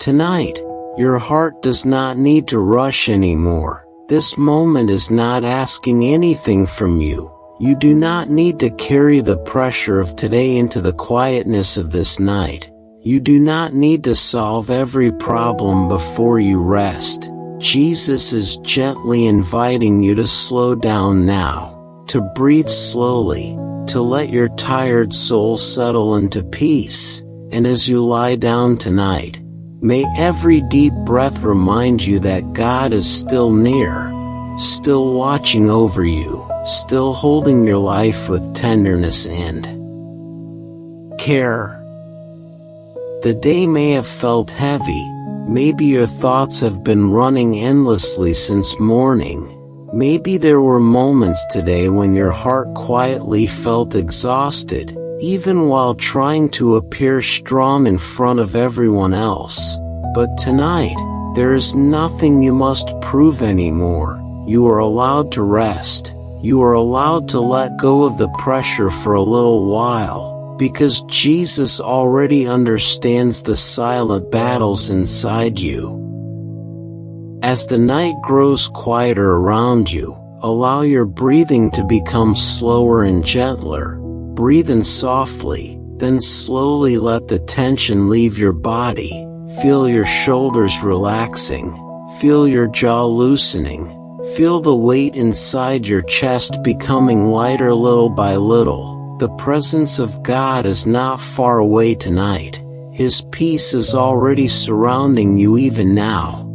Tonight, your heart does not need to rush anymore. This moment is not asking anything from you. You do not need to carry the pressure of today into the quietness of this night. You do not need to solve every problem before you rest. Jesus is gently inviting you to slow down now, to breathe slowly, to let your tired soul settle into peace. And as you lie down tonight, may every deep breath remind you that God is still near, still watching over you, still holding your life with tenderness and care. The day may have felt heavy. Maybe your thoughts have been running endlessly since morning. Maybe there were moments today when your heart quietly felt exhausted, even while trying to appear strong in front of everyone else. But tonight, there is nothing you must prove anymore. You are allowed to rest. You are allowed to let go of the pressure for a little while, because Jesus already understands the silent battles inside you. As the night grows quieter around you, allow your breathing to become slower and gentler. Breathe in softly, then slowly let the tension leave your body. Feel your shoulders relaxing. Feel your jaw loosening. Feel the weight inside your chest becoming lighter little by little. The presence of God is not far away tonight. His peace is already surrounding you even now.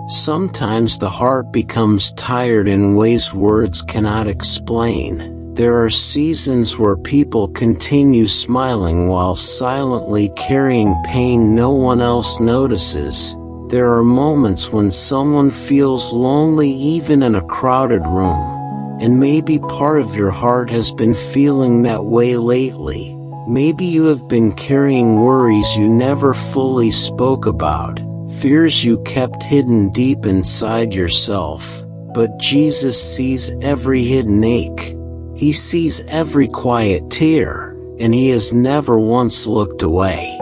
Sometimes the heart becomes tired in ways words cannot explain. There are seasons where people continue smiling while silently carrying pain no one else notices. There are moments when someone feels lonely even in a crowded room. And maybe part of your heart has been feeling that way lately. Maybe you have been carrying worries you never fully spoke about, fears you kept hidden deep inside yourself. But Jesus sees every hidden ache. He sees every quiet tear, and He has never once looked away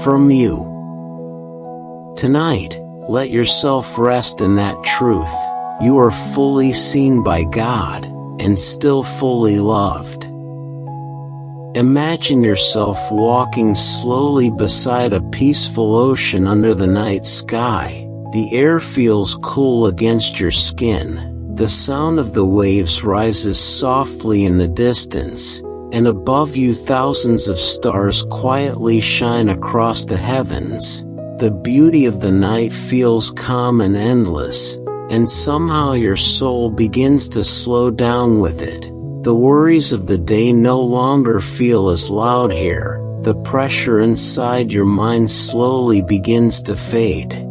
from you. Tonight, let yourself rest in that truth. You are fully seen by God, and still fully loved. Imagine yourself walking slowly beside a peaceful ocean under the night sky. The air feels cool against your skin. The sound of the waves rises softly in the distance, and above you thousands of stars quietly shine across the heavens. The beauty of the night feels calm and endless, and somehow your soul begins to slow down with it. The worries of the day no longer feel as loud here. The pressure inside your mind slowly begins to fade.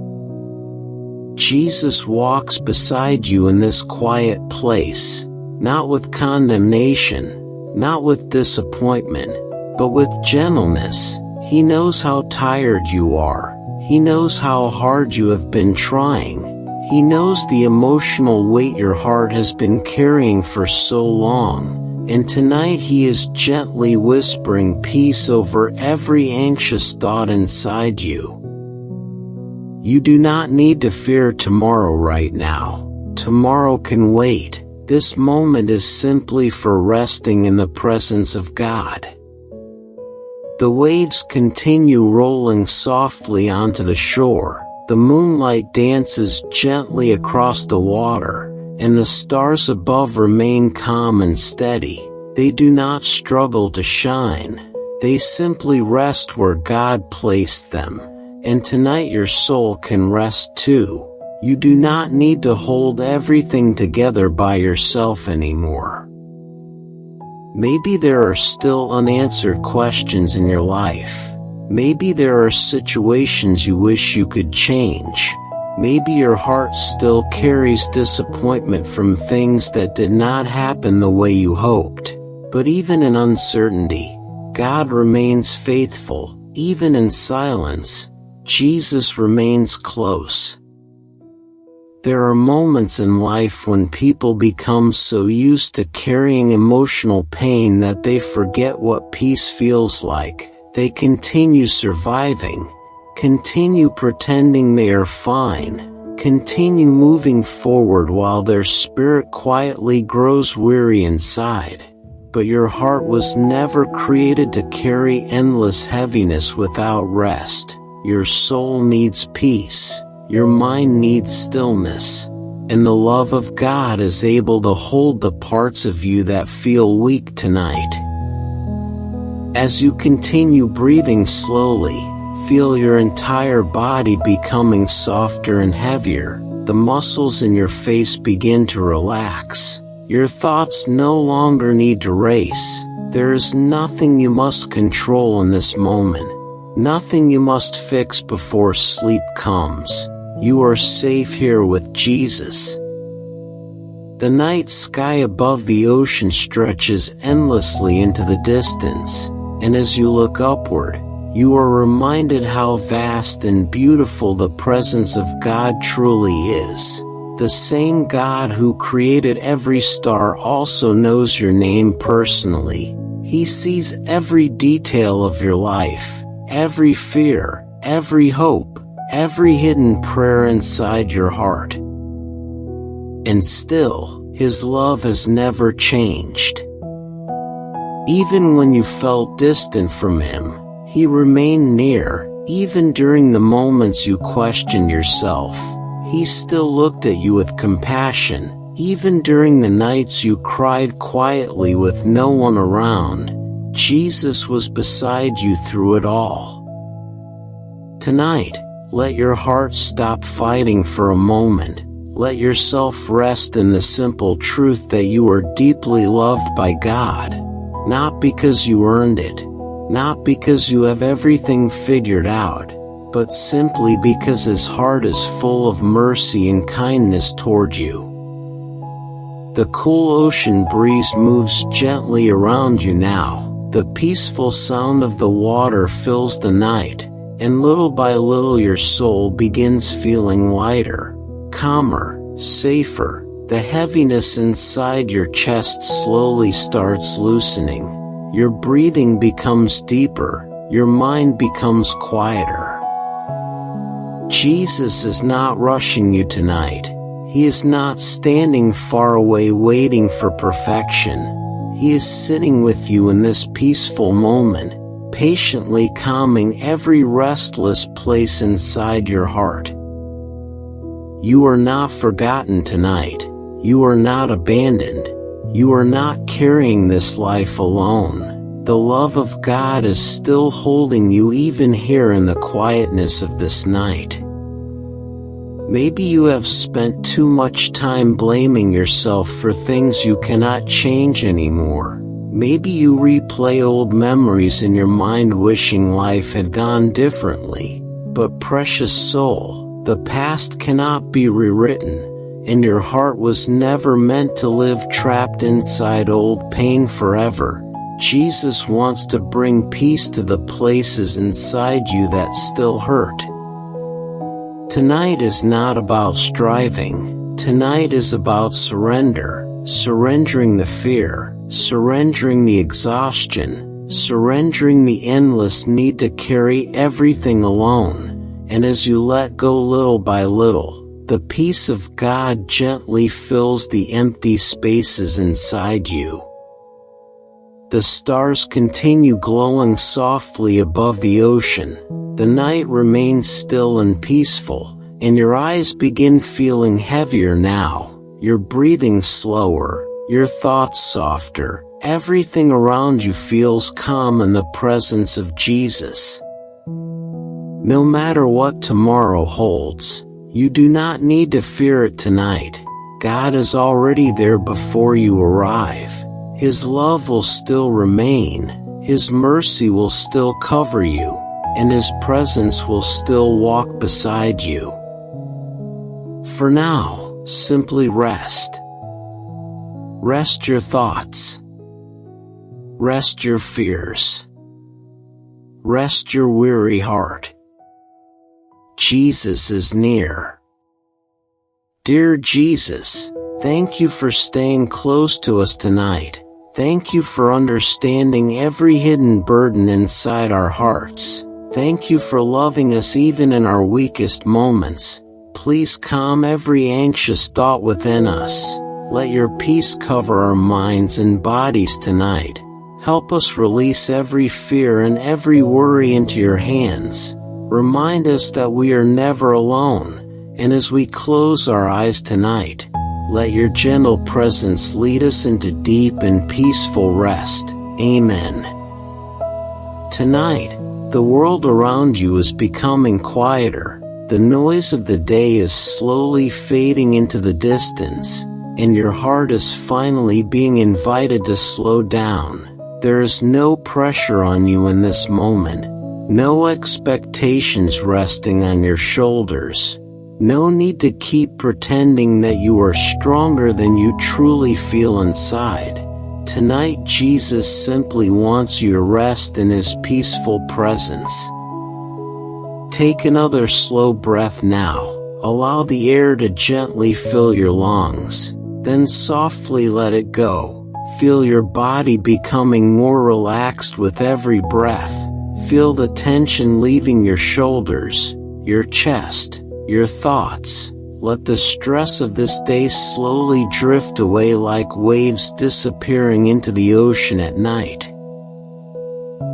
Jesus walks beside you in this quiet place, not with condemnation, not with disappointment, but with gentleness. He knows how tired you are. He knows how hard you have been trying. He knows the emotional weight your heart has been carrying for so long, and tonight He is gently whispering peace over every anxious thought inside you. You do not need to fear tomorrow right now. Tomorrow can wait. This moment is simply for resting in the presence of God. The waves continue rolling softly onto the shore. The moonlight dances gently across the water, and the stars above remain calm and steady. They do not struggle to shine. They simply rest where God placed them. And tonight your soul can rest too. You do not need to hold everything together by yourself anymore. Maybe there are still unanswered questions in your life. Maybe there are situations you wish you could change. Maybe your heart still carries disappointment from things that did not happen the way you hoped. But even in uncertainty, God remains faithful. Even in silence, Jesus remains close. There are moments in life when people become so used to carrying emotional pain that they forget what peace feels like. They continue surviving, continue pretending they are fine, continue moving forward while their spirit quietly grows weary inside. But your heart was never created to carry endless heaviness without rest. Your soul needs peace, your mind needs stillness, and the love of God is able to hold the parts of you that feel weak tonight. As you continue breathing slowly, feel your entire body becoming softer and heavier. The muscles in your face begin to relax. Your thoughts no longer need to race. There is nothing you must control in this moment, nothing you must fix before sleep comes. You are safe here with Jesus. The night sky above the ocean stretches endlessly into the distance, and as you look upward, you are reminded how vast and beautiful the presence of God truly is. The same God who created every star also knows your name personally. He sees every detail of your life, every fear, every hope, every hidden prayer inside your heart. And still, His love has never changed. Even when you felt distant from Him, He remained near. Even during the moments you questioned yourself, He still looked at you with compassion. Even during the nights you cried quietly with no one around, Jesus was beside you through it all. Tonight, let your heart stop fighting for a moment. Let yourself rest in the simple truth that you are deeply loved by God. Not because you earned it, not because you have everything figured out, but simply because His heart is full of mercy and kindness toward you. The cool ocean breeze moves gently around you now. The peaceful sound of the water fills the night, and little by little your soul begins feeling lighter, calmer, safer. The heaviness inside your chest slowly starts loosening. Your breathing becomes deeper, your mind becomes quieter. Jesus is not rushing you tonight. He is not standing far away waiting for perfection. He is sitting with you in this peaceful moment, patiently calming every restless place inside your heart. You are not forgotten tonight. You are not abandoned. You are not carrying this life alone. The love of God is still holding you even here in the quietness of this night. Maybe you have spent too much time blaming yourself for things you cannot change anymore. Maybe you replay old memories in your mind wishing life had gone differently. But precious soul, the past cannot be rewritten. And your heart was never meant to live trapped inside old pain forever. Jesus wants to bring peace to the places inside you that still hurt. Tonight is not about striving. Tonight is about surrender. Surrendering the fear, surrendering the exhaustion, surrendering the endless need to carry everything alone. And as you let go little by little, the peace of God gently fills the empty spaces inside you. The stars continue glowing softly above the ocean. The night remains still and peaceful, and your eyes begin feeling heavier now. Your breathing slower, your thoughts softer. Everything around you feels calm in the presence of Jesus. No matter what tomorrow holds, you do not need to fear it tonight. God is already there before you arrive. His love will still remain, His mercy will still cover you, and His presence will still walk beside you. For now, simply rest. Rest your thoughts. Rest your fears. Rest your weary heart. Jesus is near. Dear Jesus, thank you for staying close to us tonight. Thank you for understanding every hidden burden inside our hearts. Thank you for loving us even in our weakest moments. Please calm every anxious thought within us. Let your peace cover our minds and bodies tonight. Help us release every fear and every worry into your hands. Remind us that we are never alone. And as we close our eyes tonight, let your gentle presence lead us into deep and peaceful rest. Amen. Tonight, the world around you is becoming quieter. The noise of the day is slowly fading into the distance, and your heart is finally being invited to slow down. There is no pressure on you in this moment, no expectations resting on your shoulders. No need to keep pretending that you are stronger than you truly feel inside. Tonight Jesus simply wants you to rest in His peaceful presence. Take another slow breath now. Allow the air to gently fill your lungs. Then softly let it go. Feel your body becoming more relaxed with every breath. Feel the tension leaving your shoulders, your chest, your thoughts. Let the stress of this day slowly drift away like waves disappearing into the ocean at night.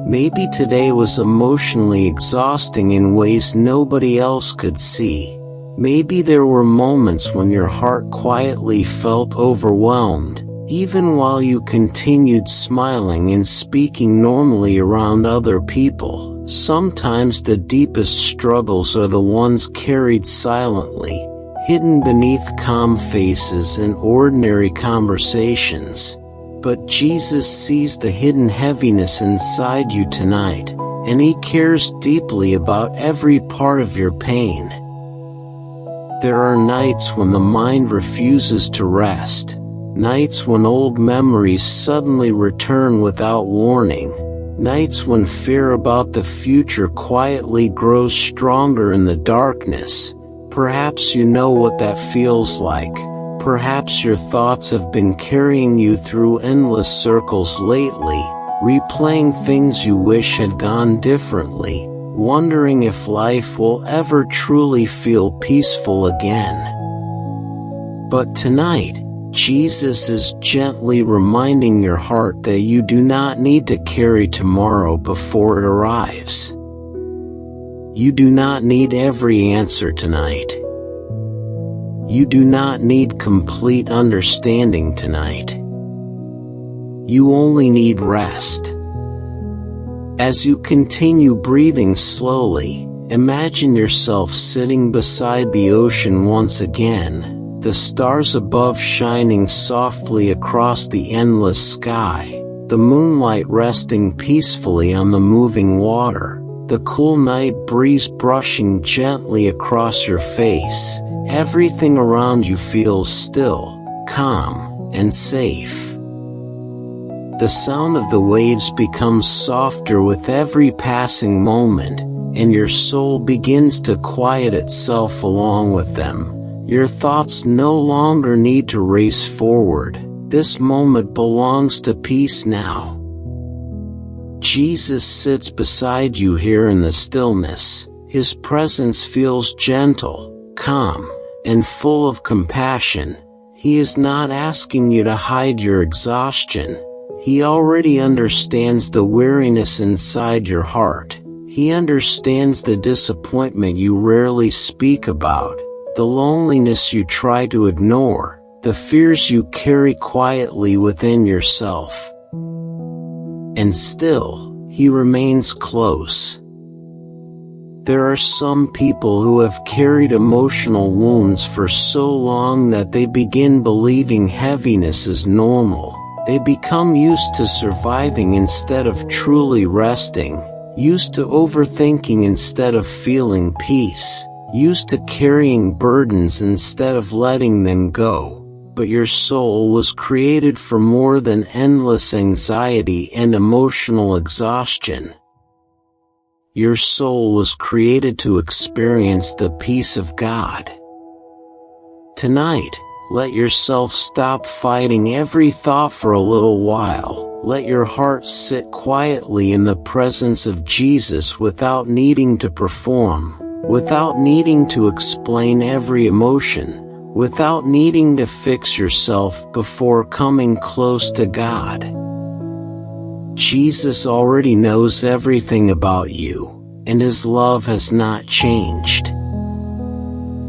Maybe today was emotionally exhausting in ways nobody else could see. Maybe there were moments when your heart quietly felt overwhelmed, even while you continued smiling and speaking normally around other people. Sometimes the deepest struggles are the ones carried silently, hidden beneath calm faces and ordinary conversations. But Jesus sees the hidden heaviness inside you tonight, and He cares deeply about every part of your pain. There are nights when the mind refuses to rest, nights when old memories suddenly return without warning. Nights when fear about the future quietly grows stronger in the darkness. Perhaps you know what that feels like. Perhaps your thoughts have been carrying you through endless circles lately, replaying things you wish had gone differently, wondering if life will ever truly feel peaceful again. But tonight, Jesus is gently reminding your heart that you do not need to carry tomorrow before it arrives. You do not need every answer tonight. You do not need complete understanding tonight. You only need rest. As you continue breathing slowly, imagine yourself sitting beside the ocean once again. The stars above shining softly across the endless sky, the moonlight resting peacefully on the moving water, the cool night breeze brushing gently across your face. Everything around you feels still, calm, and safe. The sound of the waves becomes softer with every passing moment, and your soul begins to quiet itself along with them. Your thoughts no longer need to race forward. This moment belongs to peace now. Jesus sits beside you here in the stillness. His presence feels gentle, calm, and full of compassion. He is not asking you to hide your exhaustion. He already understands the weariness inside your heart. He understands the disappointment you rarely speak about, the loneliness you try to ignore, the fears you carry quietly within yourself. And still, He remains close. There are some people who have carried emotional wounds for so long that they begin believing heaviness is normal. They become used to surviving instead of truly resting, used to overthinking instead of feeling peace, used to carrying burdens instead of letting them go. But your soul was created for more than endless anxiety and emotional exhaustion. Your soul was created to experience the peace of God. Tonight, Let yourself stop fighting every thought for a little while. Let your heart sit quietly in the presence of Jesus without needing to perform, without needing to explain every emotion, without needing to fix yourself before coming close to God. Jesus already knows everything about you, and His love has not changed.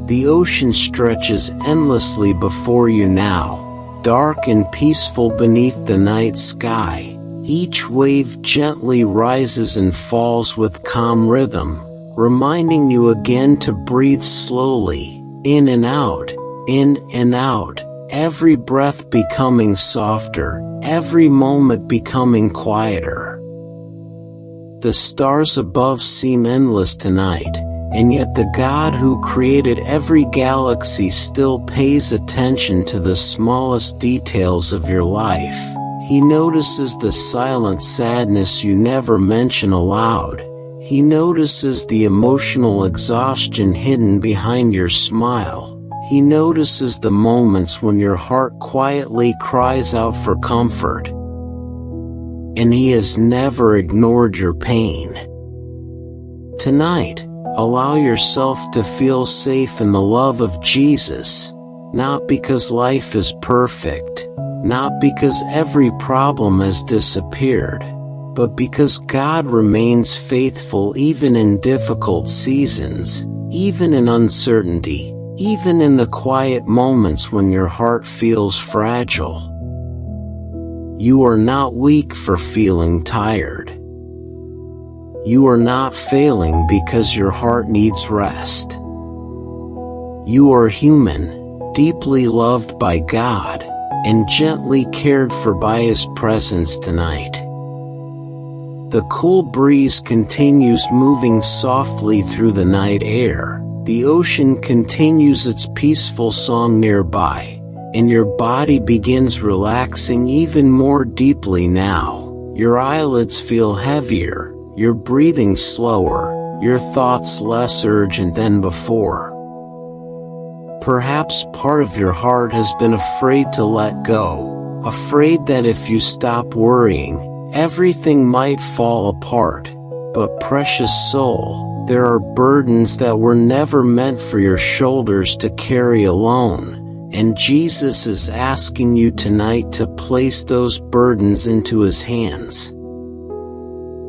The ocean stretches endlessly before you now, dark and peaceful beneath the night sky. Each wave gently rises and falls with calm rhythm, reminding you again to breathe slowly, in and out, every breath becoming softer, every moment becoming quieter. The stars above seem endless tonight, and yet the God who created every galaxy still pays attention to the smallest details of your life. He notices the silent sadness you never mention aloud. He notices the emotional exhaustion hidden behind your smile. He notices the moments when your heart quietly cries out for comfort. And He has never ignored your pain. Tonight, allow yourself to feel safe in the love of Jesus, not because life is perfect, not because every problem has disappeared, but because God remains faithful even in difficult seasons, even in uncertainty, even in the quiet moments when your heart feels fragile. You are not weak for feeling tired. You are not failing because your heart needs rest. You are human, deeply loved by God, and gently cared for by His presence tonight. The cool breeze continues moving softly through the night air. The ocean continues its peaceful song nearby, and your body begins relaxing even more deeply now. Your eyelids feel heavier, your breathing slower, your thoughts less urgent than before. Perhaps part of your heart has been afraid to let go, afraid that if you stop worrying, everything might fall apart. But precious soul, there are burdens that were never meant for your shoulders to carry alone, and Jesus is asking you tonight to place those burdens into His hands.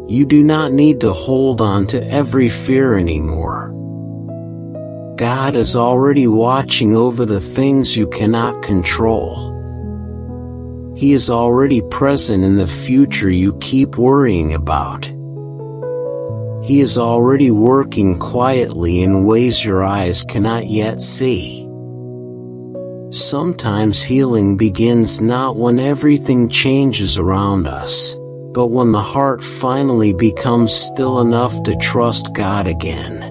You do not need to hold on to every fear anymore. God is already watching over the things you cannot control. He is already present in the future you keep worrying about. He is already working quietly in ways your eyes cannot yet see. Sometimes healing begins not when everything changes around us, but when the heart finally becomes still enough to trust God again.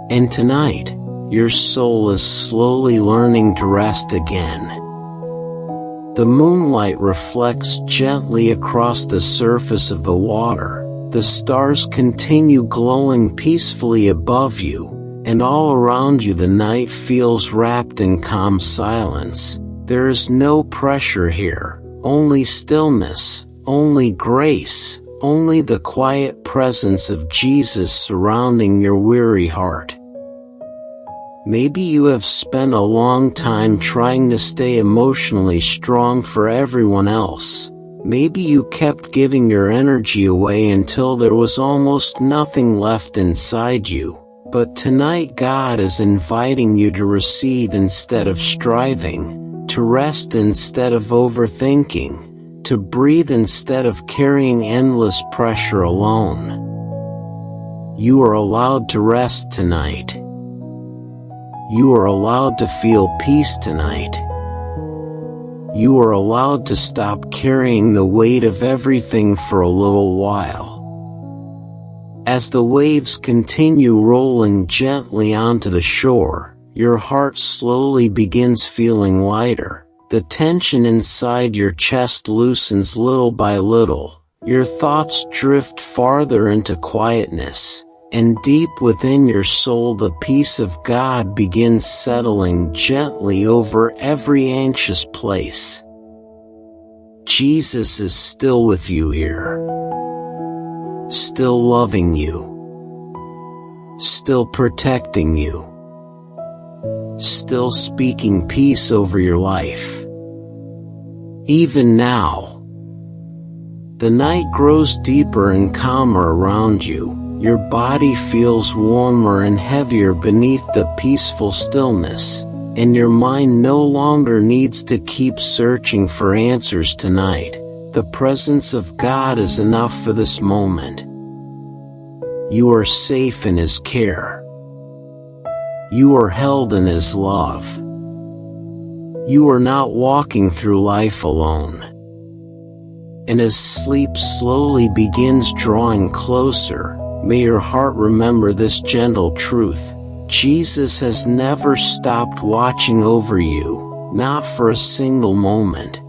And tonight, your soul is slowly learning to rest again. The moonlight reflects gently across the surface of the water. The stars continue glowing peacefully above you, and all around you the night feels wrapped in calm silence. There is no pressure here, only stillness, only grace, only the quiet presence of Jesus surrounding your weary heart. Maybe you have spent a long time trying to stay emotionally strong for everyone else. Maybe you kept giving your energy away until there was almost nothing left inside you. But tonight God is inviting you to receive instead of striving, to rest instead of overthinking, to breathe instead of carrying endless pressure alone. You are allowed to rest tonight. You are allowed to feel peace tonight. You are allowed to stop carrying the weight of everything for a little while. As the waves continue rolling gently onto the shore, your heart slowly begins feeling lighter. The tension inside your chest loosens little by little. Your thoughts drift farther into quietness, and deep within your soul the peace of God begins settling gently over every anxious place. Jesus is still with you here, still loving you, still protecting you, still speaking peace over your life. Even now, the night grows deeper and calmer around you. Your body feels warmer and heavier beneath the peaceful stillness, and your mind no longer needs to keep searching for answers tonight. The presence of God is enough for this moment. You are safe in His care. You are held in His love. You are not walking through life alone. And as sleep slowly begins drawing closer, may your heart remember this gentle truth. Jesus has never stopped watching over you, not for a single moment.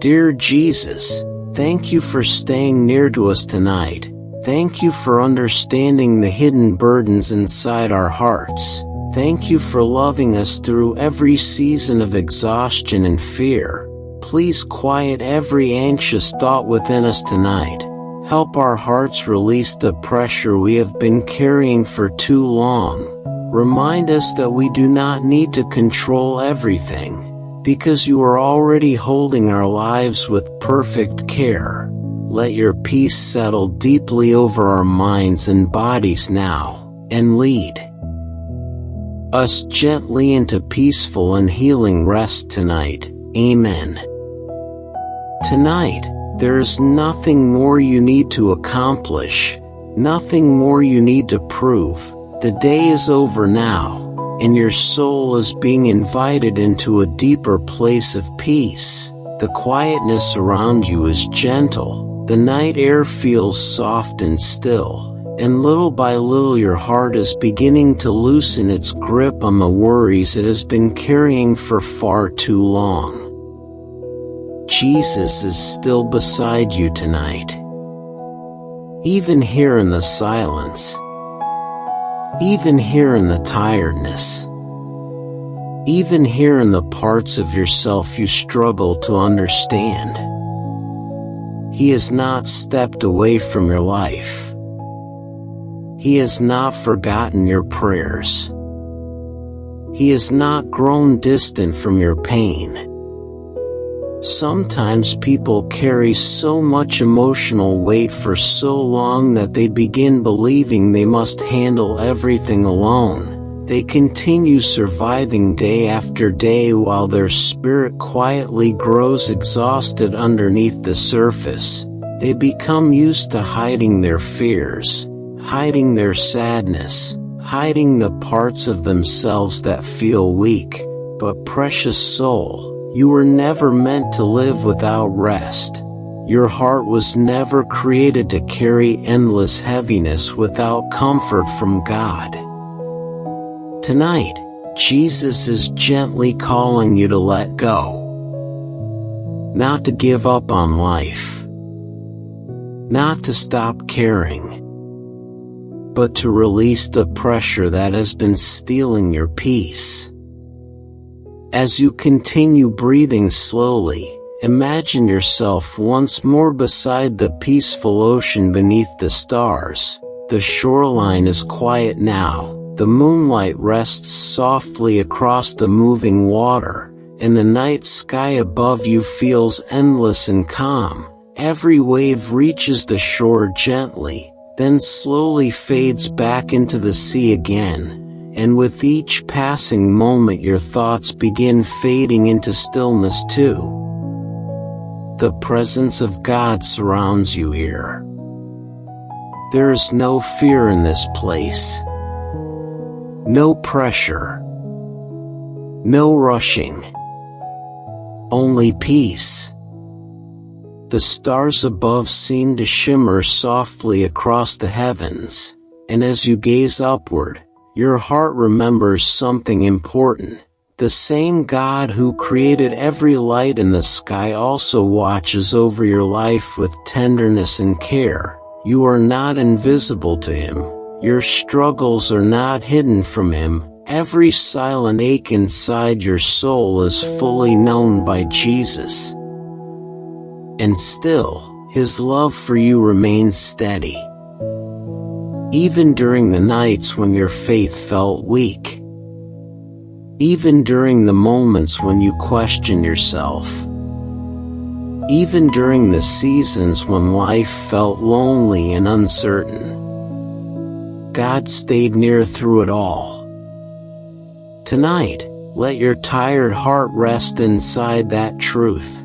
Dear Jesus, thank you for staying near to us tonight. Thank you for understanding the hidden burdens inside our hearts. Thank you for loving us through every season of exhaustion and fear. Please quiet every anxious thought within us tonight. Help our hearts release the pressure we have been carrying for too long. Remind us that we do not need to control everything, because you are already holding our lives with perfect care. Let your peace settle deeply over our minds and bodies now, and lead us gently into peaceful and healing rest tonight. Amen. Tonight, there is nothing more you need to accomplish, nothing more you need to prove. The day is over now, and your soul is being invited into a deeper place of peace. The quietness around you is gentle, the night air feels soft and still, and little by little your heart is beginning to loosen its grip on the worries it has been carrying for far too long. Jesus is still beside you tonight. Even here in the silence. Even here in the tiredness. Even here in the parts of yourself you struggle to understand. He has not stepped away from your life. He has not forgotten your prayers. He has not grown distant from your pain. Sometimes people carry so much emotional weight for so long that they begin believing they must handle everything alone. They continue surviving day after day while their spirit quietly grows exhausted underneath the surface. They become used to hiding their fears, hiding their sadness, hiding the parts of themselves that feel weak. But precious soul, you were never meant to live without rest. Your heart was never created to carry endless heaviness without comfort from God. Tonight, Jesus is gently calling you to let go. Not to give up on life. Not to stop caring. But to release the pressure that has been stealing your peace. As you continue breathing slowly, imagine yourself once more beside the peaceful ocean beneath the stars. The shoreline is quiet now, the moonlight rests softly across the moving water, and the night sky above you feels endless and calm. Every wave reaches the shore gently, then slowly fades back into the sea again. And with each passing moment your thoughts begin fading into stillness too. The presence of God surrounds you here. There is no fear in this place. No pressure. No rushing. Only peace. The stars above seem to shimmer softly across the heavens, and as you gaze upward, your heart remembers something important. The same God who created every light in the sky also watches over your life with tenderness and care. You are not invisible to him. Your struggles are not hidden from him. Every silent ache inside your soul is fully known by Jesus. And still, his love for you remains steady. Even during the nights when your faith felt weak. Even during the moments when you question yourself. Even during the seasons when life felt lonely and uncertain. God stayed near through it all. Tonight, let your tired heart rest inside that truth.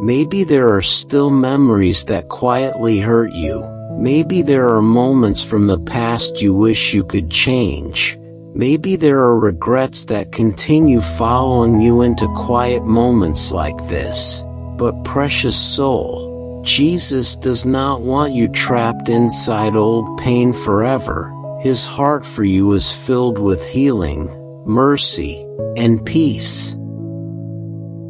Maybe there are still memories that quietly hurt you. Maybe there are moments from the past you wish you could change. Maybe there are regrets that continue following you into quiet moments like this. But precious soul, Jesus does not want you trapped inside old pain forever. His heart for you is filled with healing, mercy, and peace.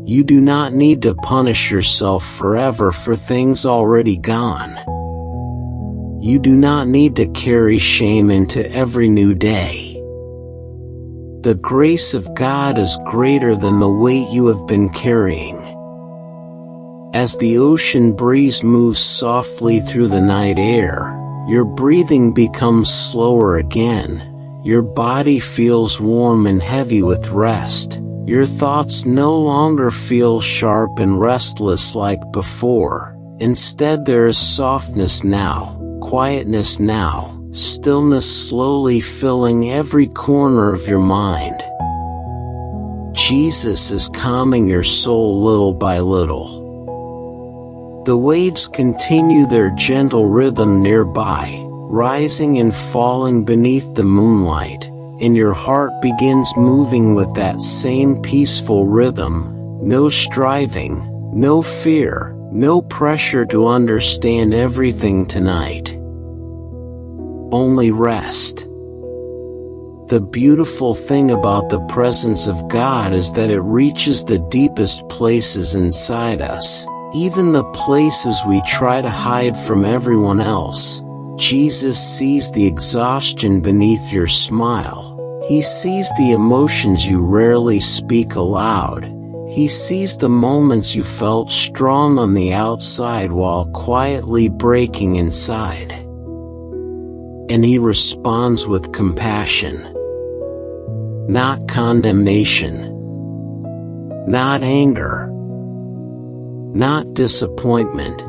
You do not need to punish yourself forever for things already gone. You do not need to carry shame into every new day. The grace of God is greater than the weight you have been carrying. As the ocean breeze moves softly through the night air, your breathing becomes slower again. Your body feels warm and heavy with rest. Your thoughts no longer feel sharp and restless like before. Instead, there is softness now, quietness now, stillness slowly filling every corner of your mind. Jesus is calming your soul little by little. The waves continue their gentle rhythm nearby, rising and falling beneath the moonlight, and your heart begins moving with that same peaceful rhythm. No striving, no fear, no pressure to understand everything tonight. Only rest. The beautiful thing about the presence of God is that it reaches the deepest places inside us. Even the places we try to hide from everyone else. Jesus sees the exhaustion beneath your smile. He sees the emotions you rarely speak aloud. He sees the moments you felt strong on the outside while quietly breaking inside. And he responds with compassion. Not condemnation. Not anger. Not disappointment.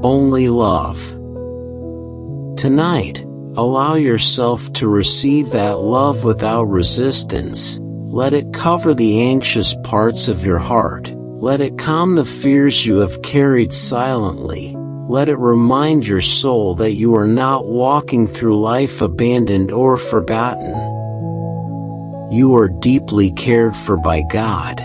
Only love. Tonight, allow yourself to receive that love without resistance. Let it cover the anxious parts of your heart. Let it calm the fears you have carried silently. Let it remind your soul that you are not walking through life abandoned or forgotten. You are deeply cared for by God.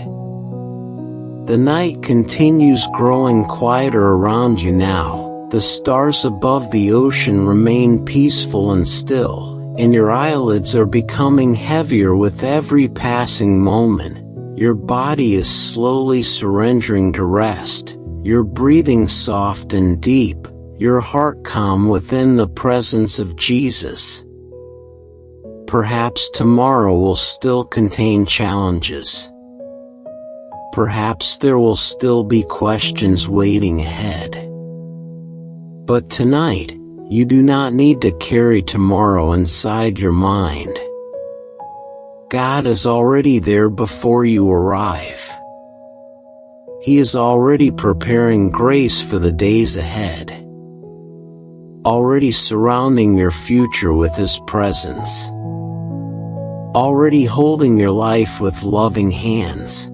The night continues growing quieter around you now. The stars above the ocean remain peaceful and still, and your eyelids are becoming heavier with every passing moment. Your body is slowly surrendering to rest, your breathing soft and deep, your heart calm within the presence of Jesus. Perhaps tomorrow will still contain challenges. Perhaps there will still be questions waiting ahead. But tonight, you do not need to carry tomorrow inside your mind. God is already there before you arrive. He is already preparing grace for the days ahead. Already surrounding your future with His presence. Already holding your life with loving hands.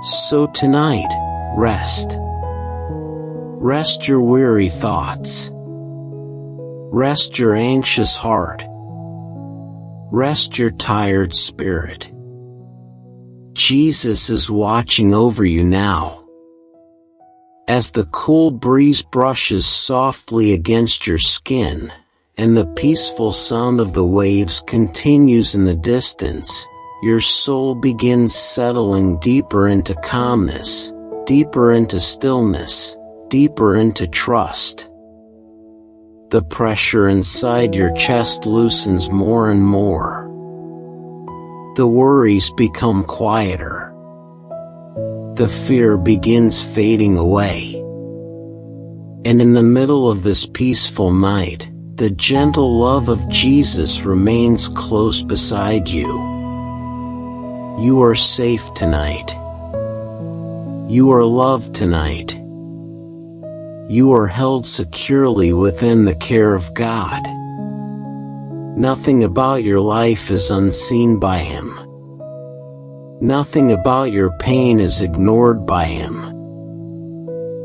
So tonight, rest. Rest your weary thoughts. Rest your anxious heart. Rest your tired spirit. Jesus is watching over you now. As the cool breeze brushes softly against your skin, and the peaceful sound of the waves continues in the distance, your soul begins settling deeper into calmness, deeper into stillness, deeper into trust. The pressure inside your chest loosens more and more. The worries become quieter. The fear begins fading away. And in the middle of this peaceful night, the gentle love of Jesus remains close beside you. You are safe tonight. You are loved tonight. You are held securely within the care of God. Nothing about your life is unseen by Him. Nothing about your pain is ignored by Him.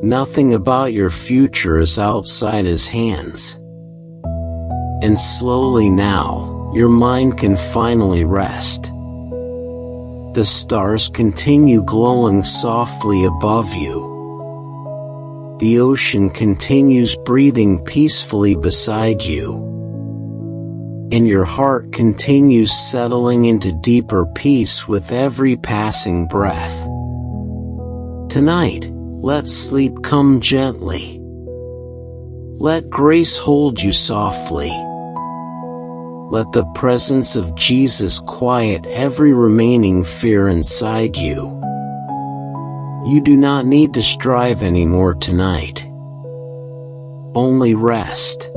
Nothing about your future is outside His hands. And slowly now, your mind can finally rest. The stars continue glowing softly above you. The ocean continues breathing peacefully beside you. And your heart continues settling into deeper peace with every passing breath. Tonight, let sleep come gently. Let grace hold you softly. Let the presence of Jesus quiet every remaining fear inside you. You do not need to strive anymore tonight. Only rest.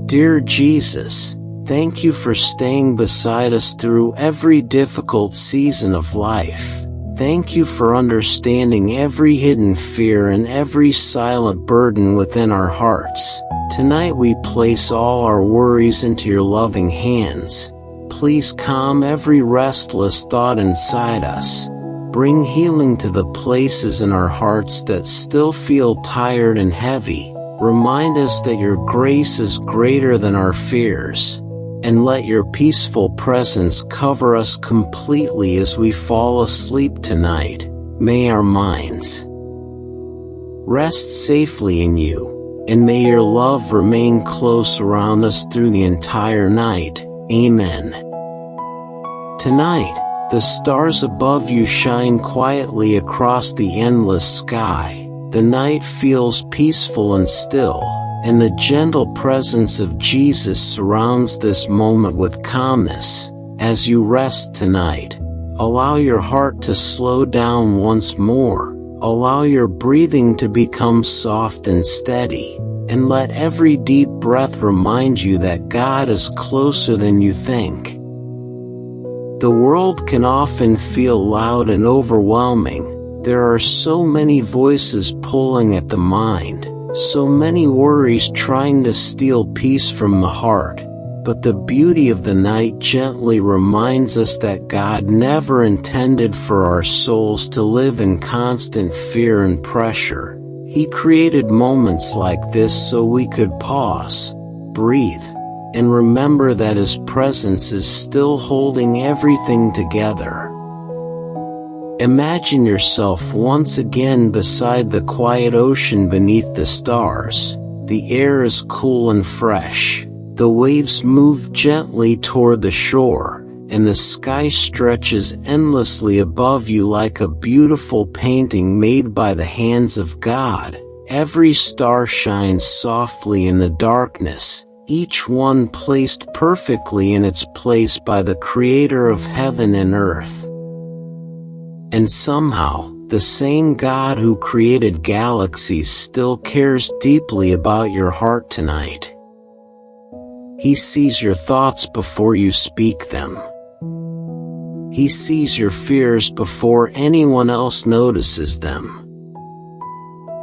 Dear Jesus, thank you for staying beside us through every difficult season of life. Thank you for understanding every hidden fear and every silent burden within our hearts. Tonight we place all our worries into your loving hands. Please calm every restless thought inside us. Bring healing to the places in our hearts that still feel tired and heavy. Remind us that your grace is greater than our fears. And let your peaceful presence cover us completely as we fall asleep tonight. May our minds rest safely in you, and may your love remain close around us through the entire night. Amen. Tonight, the stars above you shine quietly across the endless sky. The night feels peaceful and still, and the gentle presence of Jesus surrounds this moment with calmness. As you rest tonight, allow your heart to slow down once more. Allow your breathing to become soft and steady, and let every deep breath remind you that God is closer than you think. The world can often feel loud and overwhelming. There are so many voices pulling at the mind, so many worries trying to steal peace from the heart. But the beauty of the night gently reminds us that God never intended for our souls to live in constant fear and pressure. He created moments like this so we could pause, breathe, and remember that His presence is still holding everything together. Imagine yourself once again beside the quiet ocean beneath the stars. The air is cool and fresh. The waves move gently toward the shore, and the sky stretches endlessly above you like a beautiful painting made by the hands of God. Every star shines softly in the darkness, each one placed perfectly in its place by the Creator of heaven and earth. And somehow, the same God who created galaxies still cares deeply about your heart tonight. He sees your thoughts before you speak them. He sees your fears before anyone else notices them.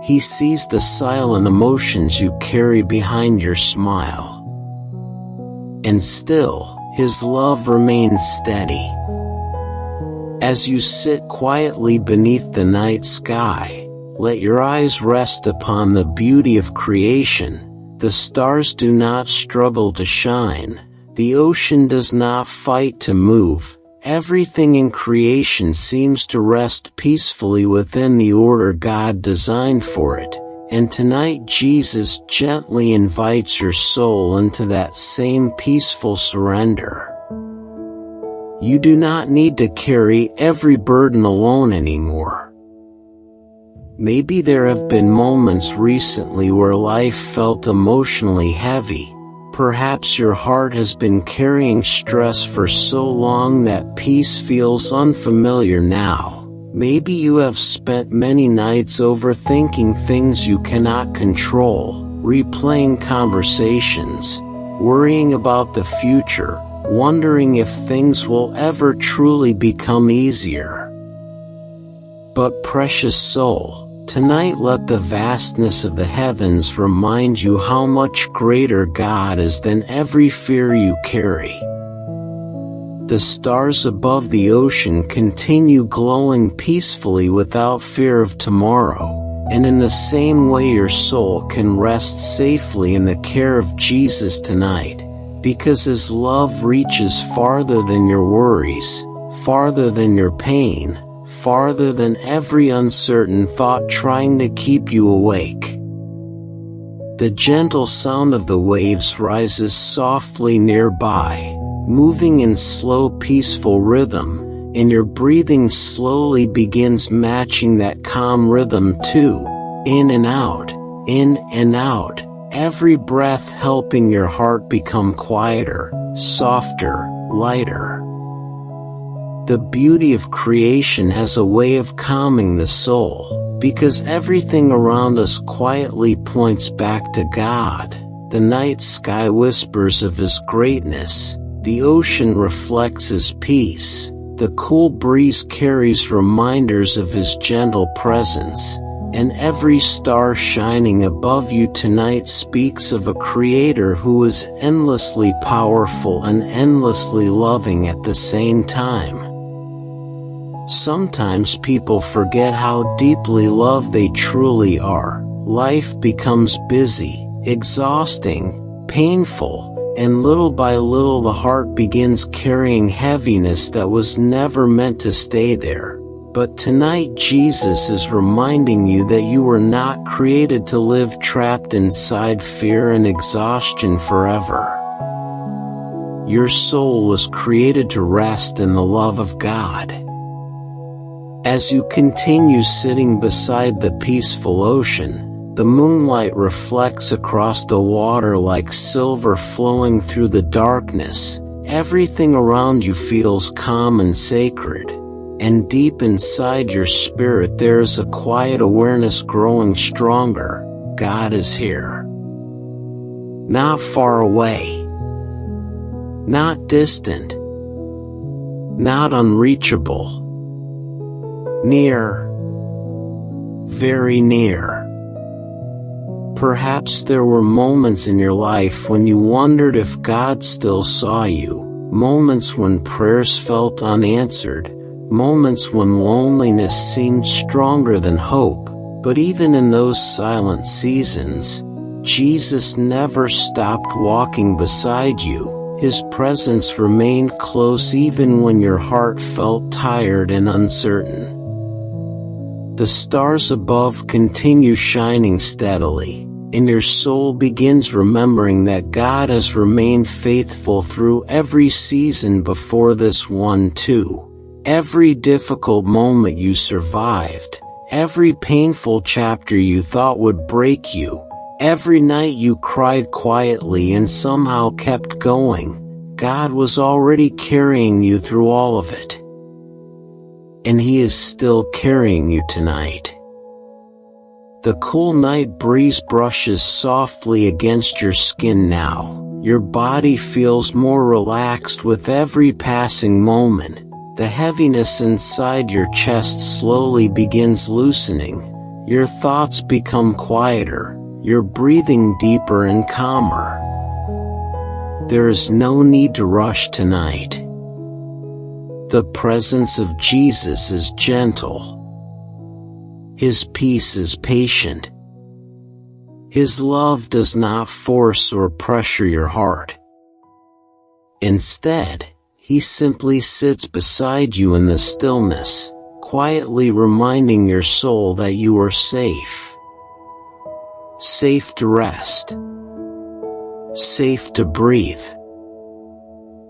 He sees the silent emotions you carry behind your smile. And still, His love remains steady. As you sit quietly beneath the night sky, let your eyes rest upon the beauty of creation. The stars do not struggle to shine. The ocean does not fight to move. Everything in creation seems to rest peacefully within the order God designed for it. And tonight Jesus gently invites your soul into that same peaceful surrender. You do not need to carry every burden alone anymore. Maybe there have been moments recently where life felt emotionally heavy. Perhaps your heart has been carrying stress for so long that peace feels unfamiliar now. Maybe you have spent many nights overthinking things you cannot control, replaying conversations, worrying about the future, wondering if things will ever truly become easier. But precious soul, tonight let the vastness of the heavens remind you how much greater God is than every fear you carry. The stars above the ocean continue glowing peacefully without fear of tomorrow, and in the same way your soul can rest safely in the care of Jesus tonight, because His love reaches farther than your worries, farther than your pain, farther than every uncertain thought trying to keep you awake. The gentle sound of the waves rises softly nearby, moving in slow peaceful rhythm, and your breathing slowly begins matching that calm rhythm too, in and out, every breath helping your heart become quieter, softer, lighter. The beauty of creation has a way of calming the soul, because everything around us quietly points back to God. The night sky whispers of His greatness, the ocean reflects His peace, the cool breeze carries reminders of His gentle presence, and every star shining above you tonight speaks of a Creator who is endlessly powerful and endlessly loving at the same time. Sometimes people forget how deeply loved they truly are. Life becomes busy, exhausting, painful, and little by little the heart begins carrying heaviness that was never meant to stay there. But tonight Jesus is reminding you that you were not created to live trapped inside fear and exhaustion forever. Your soul was created to rest in the love of God. As you continue sitting beside the peaceful ocean, the moonlight reflects across the water like silver flowing through the darkness. Everything around you feels calm and sacred, and deep inside your spirit there is a quiet awareness growing stronger. God is here. Not far away. Not distant. Not unreachable. Near. Very near. Perhaps there were moments in your life when you wondered if God still saw you, moments when prayers felt unanswered, moments when loneliness seemed stronger than hope. But even in those silent seasons, Jesus never stopped walking beside you. His presence remained close even when your heart felt tired and uncertain. The stars above continue shining steadily, and your soul begins remembering that God has remained faithful through every season before this one too. Every difficult moment you survived, every painful chapter you thought would break you, every night you cried quietly and somehow kept going, God was already carrying you through all of it. And He is still carrying you tonight. The cool night breeze brushes softly against your skin now. Your body feels more relaxed with every passing moment. The heaviness inside your chest slowly begins loosening. Your thoughts become quieter, your breathing deeper and calmer. There is no need to rush tonight. The presence of Jesus is gentle. His peace is patient. His love does not force or pressure your heart. Instead, He simply sits beside you in the stillness, quietly reminding your soul that you are safe. Safe to rest. Safe to breathe.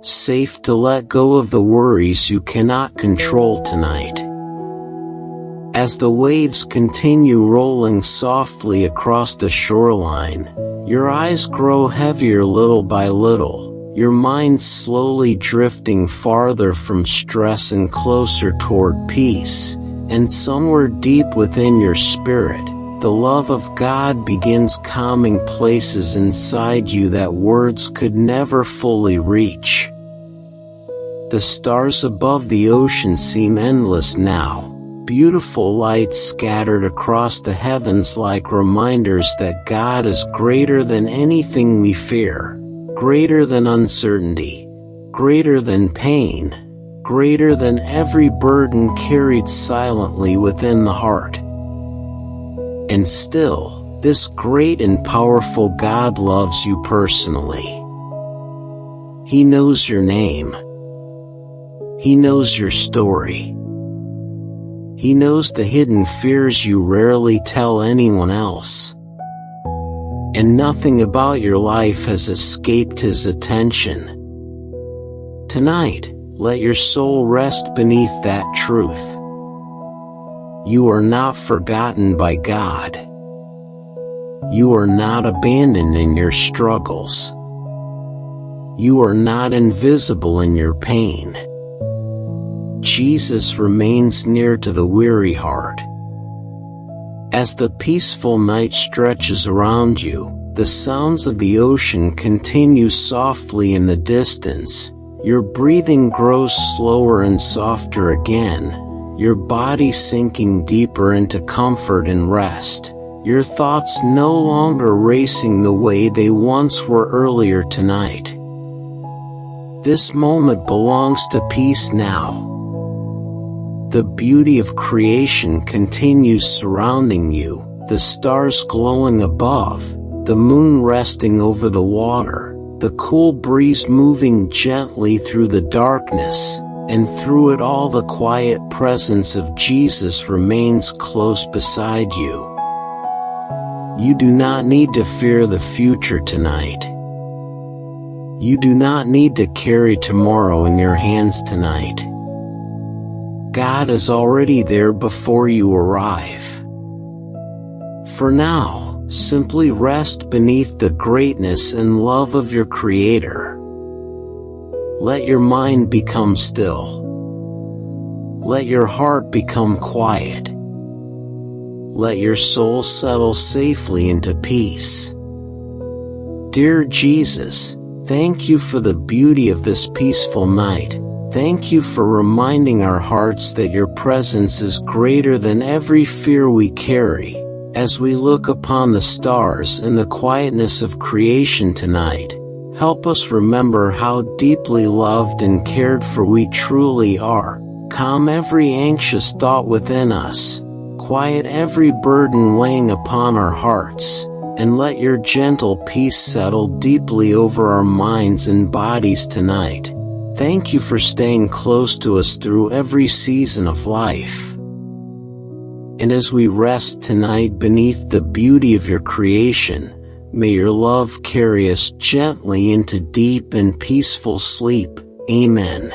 Safe to let go of the worries you cannot control tonight. As the waves continue rolling softly across the shoreline, your eyes grow heavier little by little, your mind slowly drifting farther from stress and closer toward peace, and somewhere deep within your spirit, the love of God begins calming places inside you that words could never fully reach. The stars above the ocean seem endless now, beautiful lights scattered across the heavens like reminders that God is greater than anything we fear, greater than uncertainty, greater than pain, greater than every burden carried silently within the heart. And still, this great and powerful God loves you personally. He knows your name. He knows your story. He knows the hidden fears you rarely tell anyone else. And nothing about your life has escaped His attention. Tonight, let your soul rest beneath that truth. You are not forgotten by God. You are not abandoned in your struggles. You are not invisible in your pain. Jesus remains near to the weary heart. As the peaceful night stretches around you, the sounds of the ocean continue softly in the distance. Your breathing grows slower and softer again, your body sinking deeper into comfort and rest, your thoughts no longer racing the way they once were earlier tonight. This moment belongs to peace now. The beauty of creation continues surrounding you, the stars glowing above, the moon resting over the water, the cool breeze moving gently through the darkness, and through it all the quiet presence of Jesus remains close beside you. You do not need to fear the future tonight. You do not need to carry tomorrow in your hands tonight. God is already there before you arrive. For now, simply rest beneath the greatness and love of your Creator. Let your mind become still. Let your heart become quiet. Let your soul settle safely into peace. Dear Jesus, thank you for the beauty of this peaceful night. Thank you for reminding our hearts that your presence is greater than every fear we carry. As we look upon the stars and the quietness of creation tonight, help us remember how deeply loved and cared for we truly are. Calm every anxious thought within us. Quiet every burden weighing upon our hearts, and let your gentle peace settle deeply over our minds and bodies tonight. Thank you for staying close to us through every season of life. And as we rest tonight beneath the beauty of your creation, may your love carry us gently into deep and peaceful sleep. Amen.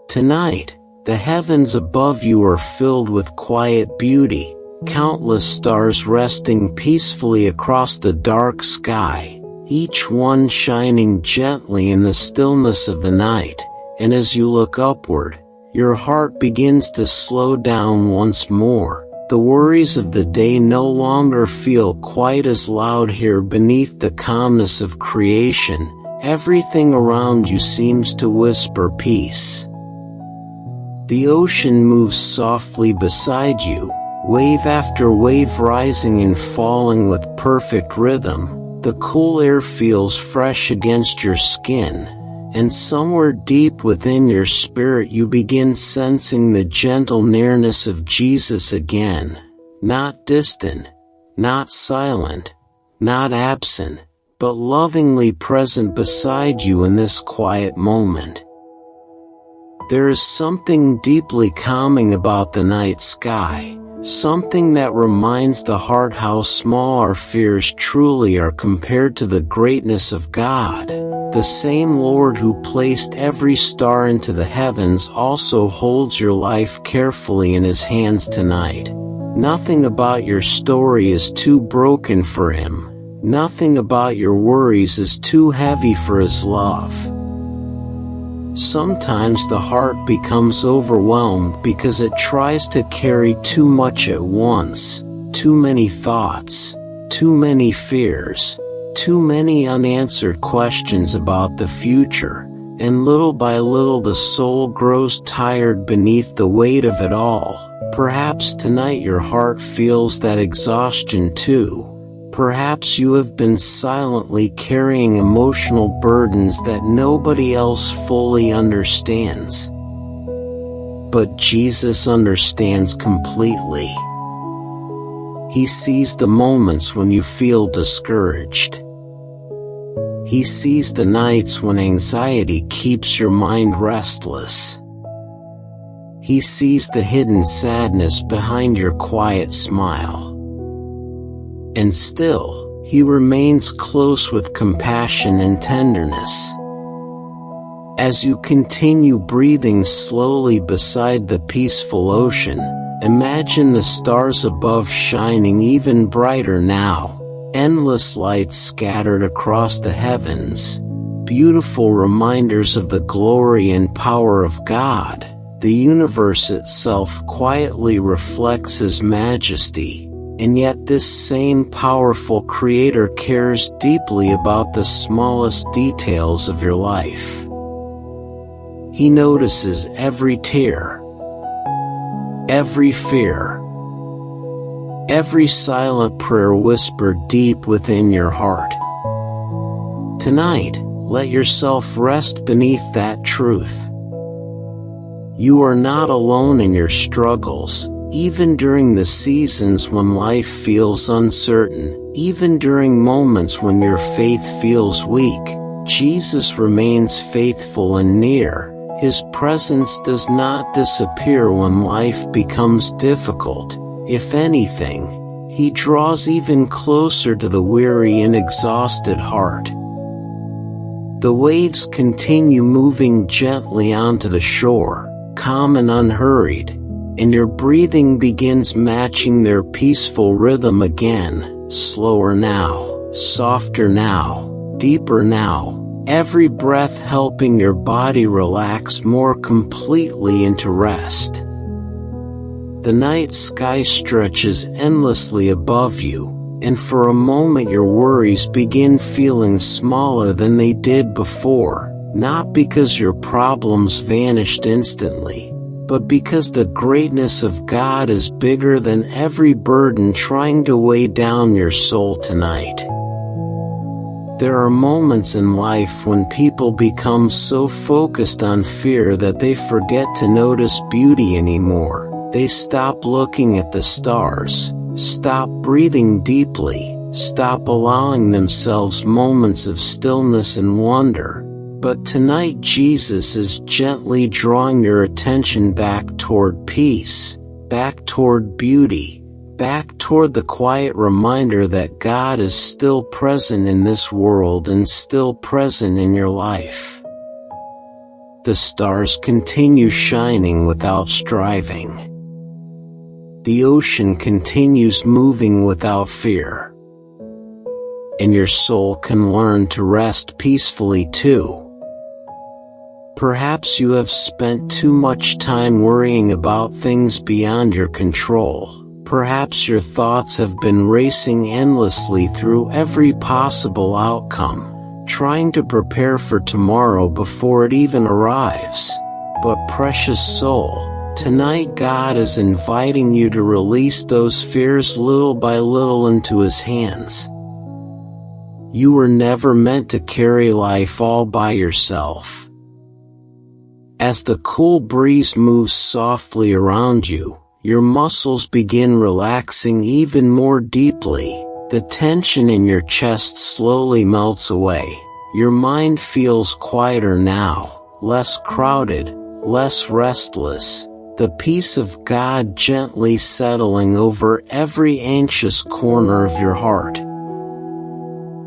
Tonight, the heavens above you are filled with quiet beauty, countless stars resting peacefully across the dark sky, each one shining gently in the stillness of the night, and as you look upward, your heart begins to slow down once more. The worries of the day no longer feel quite as loud here beneath the calmness of creation. Everything around you seems to whisper peace. The ocean moves softly beside you, wave after wave rising and falling with perfect rhythm. The cool air feels fresh against your skin, and somewhere deep within your spirit you begin sensing the gentle nearness of Jesus again, not distant, not silent, not absent, but lovingly present beside you in this quiet moment. There is something deeply calming about the night sky, something that reminds the heart how small our fears truly are compared to the greatness of God. The same Lord who placed every star into the heavens also holds your life carefully in His hands tonight. Nothing about your story is too broken for Him. Nothing about your worries is too heavy for His love. Sometimes the heart becomes overwhelmed because it tries to carry too much at once, too many thoughts, too many fears, too many unanswered questions about the future, and little by little the soul grows tired beneath the weight of it all. Perhaps tonight your heart feels that exhaustion too. Perhaps you have been silently carrying emotional burdens that nobody else fully understands. But Jesus understands completely. He sees the moments when you feel discouraged. He sees the nights when anxiety keeps your mind restless. He sees the hidden sadness behind your quiet smile. And still, He remains close with compassion and tenderness. As you continue breathing slowly beside the peaceful ocean, imagine the stars above shining even brighter now, endless lights scattered across the heavens, beautiful reminders of the glory and power of God. The universe itself quietly reflects His majesty. And yet this same powerful Creator cares deeply about the smallest details of your life. He notices every tear, every fear, every silent prayer whispered deep within your heart. Tonight, let yourself rest beneath that truth. You are not alone in your struggles. Even during the seasons when life feels uncertain, even during moments when your faith feels weak, Jesus remains faithful and near. His presence does not disappear when life becomes difficult. If anything, He draws even closer to the weary and exhausted heart. The waves continue moving gently onto the shore, calm and unhurried, and your breathing begins matching their peaceful rhythm again, slower now, softer now, deeper now, every breath helping your body relax more completely into rest. The night sky stretches endlessly above you, and for a moment your worries begin feeling smaller than they did before, not because your problems vanished instantly, but because the greatness of God is bigger than every burden trying to weigh down your soul tonight. There are moments in life when people become so focused on fear that they forget to notice beauty anymore. They stop looking at the stars, stop breathing deeply, stop allowing themselves moments of stillness and wonder. But tonight Jesus is gently drawing your attention back toward peace, back toward beauty, back toward the quiet reminder that God is still present in this world and still present in your life. The stars continue shining without striving. The ocean continues moving without fear. And your soul can learn to rest peacefully too. Perhaps you have spent too much time worrying about things beyond your control. Perhaps your thoughts have been racing endlessly through every possible outcome, trying to prepare for tomorrow before it even arrives. But precious soul, tonight God is inviting you to release those fears little by little into His hands. You were never meant to carry life all by yourself. As the cool breeze moves softly around you, your muscles begin relaxing even more deeply. The tension in your chest slowly melts away. Your mind feels quieter now, less crowded, less restless. The peace of God gently settling over every anxious corner of your heart.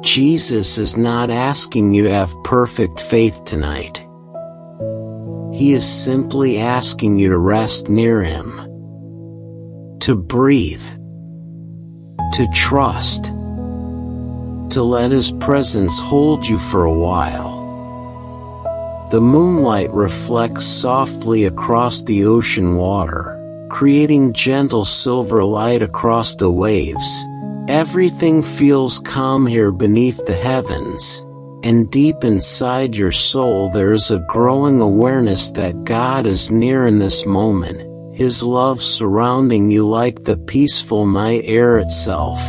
Jesus is not asking you to have perfect faith tonight. He is simply asking you to rest near Him, to breathe, to trust, to let His presence hold you for a while. The moonlight reflects softly across the ocean water, creating gentle silver light across the waves. Everything feels calm here beneath the heavens, and deep inside your soul there is a growing awareness that God is near in this moment, His love surrounding you like the peaceful night air itself.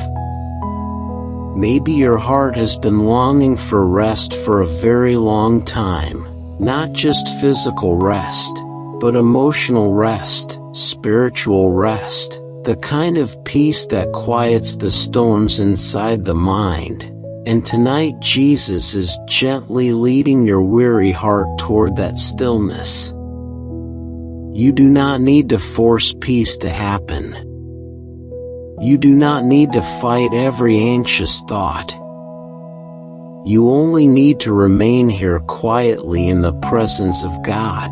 Maybe your heart has been longing for rest for a very long time, not just physical rest, but emotional rest, spiritual rest, the kind of peace that quiets the storms inside the mind. And tonight Jesus is gently leading your weary heart toward that stillness. You do not need to force peace to happen. You do not need to fight every anxious thought. You only need to remain here quietly in the presence of God.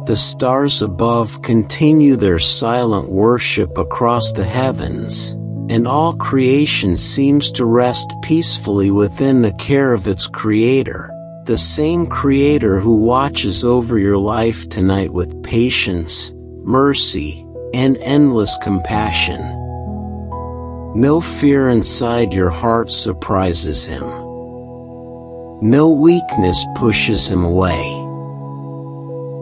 The stars above continue their silent worship across the heavens, and all creation seems to rest peacefully within the care of its Creator, the same Creator who watches over your life tonight with patience, mercy, and endless compassion. No fear inside your heart surprises Him. No weakness pushes Him away.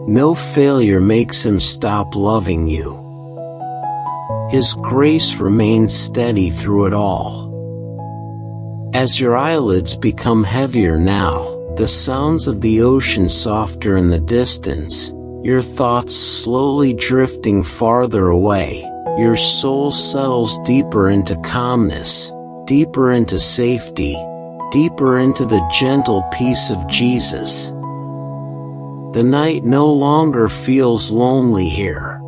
No failure makes Him stop loving you. His grace remains steady through it all. As your eyelids become heavier now, the sounds of the ocean softer in the distance, your thoughts slowly drifting farther away, your soul settles deeper into calmness, deeper into safety, deeper into the gentle peace of Jesus. The night no longer feels lonely here.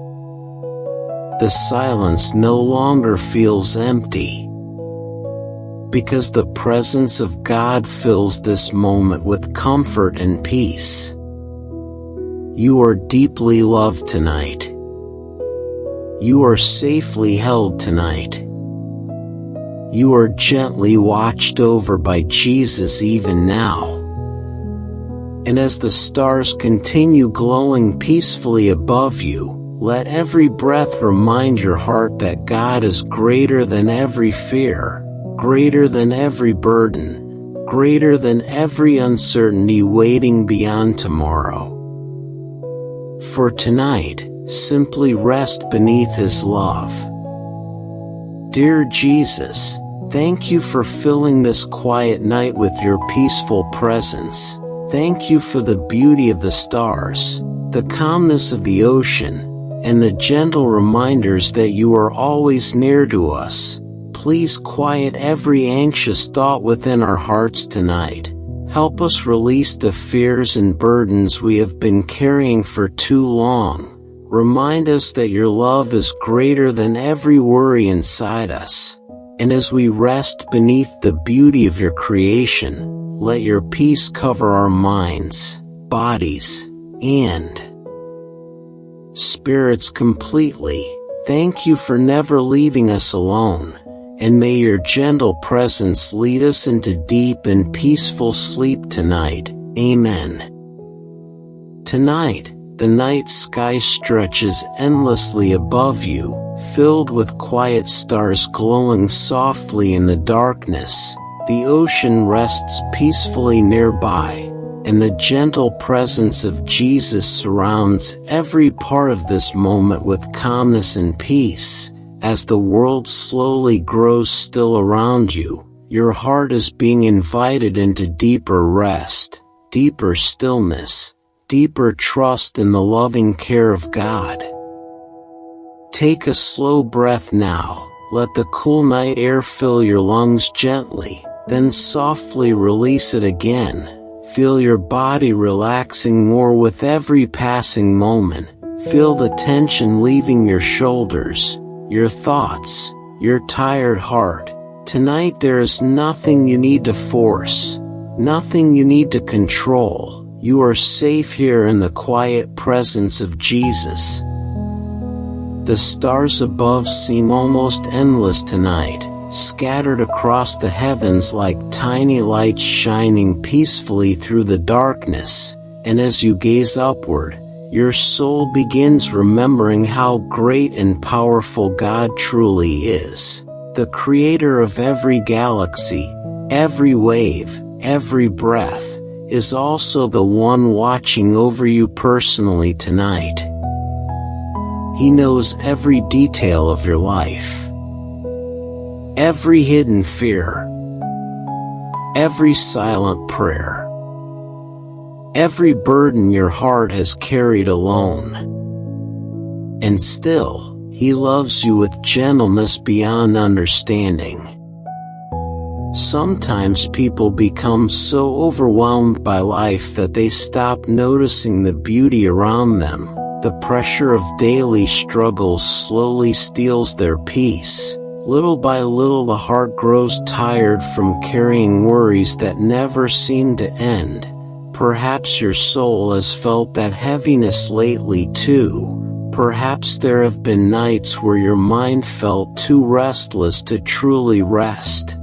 The silence no longer feels empty, because the presence of God fills this moment with comfort and peace. You are deeply loved tonight. You are safely held tonight. You are gently watched over by Jesus even now. And as the stars continue glowing peacefully above you, let every breath remind your heart that God is greater than every fear, greater than every burden, greater than every uncertainty waiting beyond tomorrow. For tonight, simply rest beneath His love. Dear Jesus, thank you for filling this quiet night with your peaceful presence. Thank you for the beauty of the stars, the calmness of the ocean, and the gentle reminders that you are always near to us. Please quiet every anxious thought within our hearts tonight. Help us release the fears and burdens we have been carrying for too long. Remind us that your love is greater than every worry inside us. And as we rest beneath the beauty of your creation, let your peace cover our minds, bodies, and spirits completely. Thank you for never leaving us alone, and may your gentle presence lead us into deep and peaceful sleep tonight. Amen. Tonight, the night sky stretches endlessly above you, filled with quiet stars glowing softly in the darkness. The ocean rests peacefully nearby, and the gentle presence of Jesus surrounds every part of this moment with calmness and peace. As the world slowly grows still around you, your heart is being invited into deeper rest, deeper stillness, deeper trust in the loving care of God. Take a slow breath now. Let the cool night air fill your lungs gently, then softly release it again. Feel your body relaxing more with every passing moment. Feel the tension leaving your shoulders, your thoughts, your tired heart. Tonight there is nothing you need to force, nothing you need to control. You are safe here in the quiet presence of Jesus. The stars above seem almost endless tonight, scattered across the heavens like tiny lights shining peacefully through the darkness, and as you gaze upward, your soul begins remembering how great and powerful God truly is, the creator of every galaxy, every wave, every breath, is also the one watching over you personally tonight. He knows every detail of your life. Every hidden fear. Every silent prayer. Every burden your heart has carried alone. And still, He loves you with gentleness beyond understanding. Sometimes people become so overwhelmed by life that they stop noticing the beauty around them. The pressure of daily struggles slowly steals their peace. Little by little the heart grows tired from carrying worries that never seem to end. Perhaps your soul has felt that heaviness lately too. Perhaps there have been nights where your mind felt too restless to truly rest.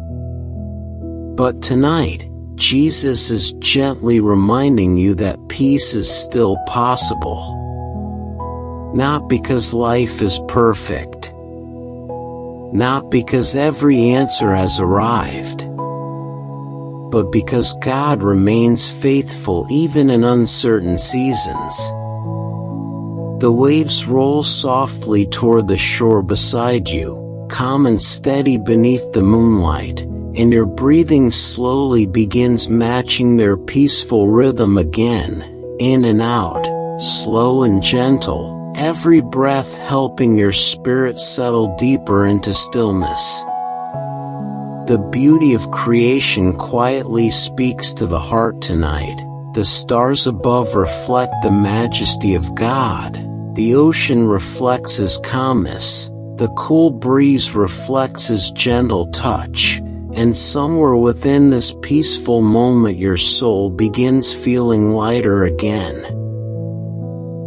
But tonight, Jesus is gently reminding you that peace is still possible. Not because life is perfect. Not because every answer has arrived. But because God remains faithful even in uncertain seasons. The waves roll softly toward the shore beside you, calm and steady beneath the moonlight, and your breathing slowly begins matching their peaceful rhythm again, in and out, slow and gentle, every breath helping your spirit settle deeper into stillness. The beauty of creation quietly speaks to the heart tonight. The stars above reflect the majesty of God. The ocean reflects His calmness. The cool breeze reflects His gentle touch. And somewhere within this peaceful moment your soul begins feeling lighter again.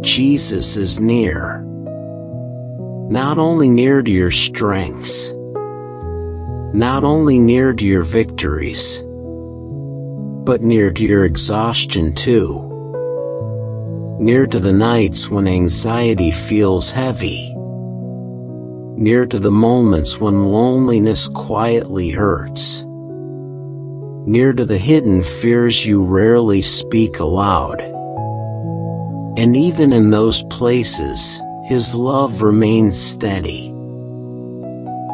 Jesus is near. Not only near to your strengths, not only near to your victories, but near to your exhaustion too. Near to the nights when anxiety feels heavy. Near to the moments when loneliness quietly hurts. Near to the hidden fears you rarely speak aloud. And even in those places, His love remains steady.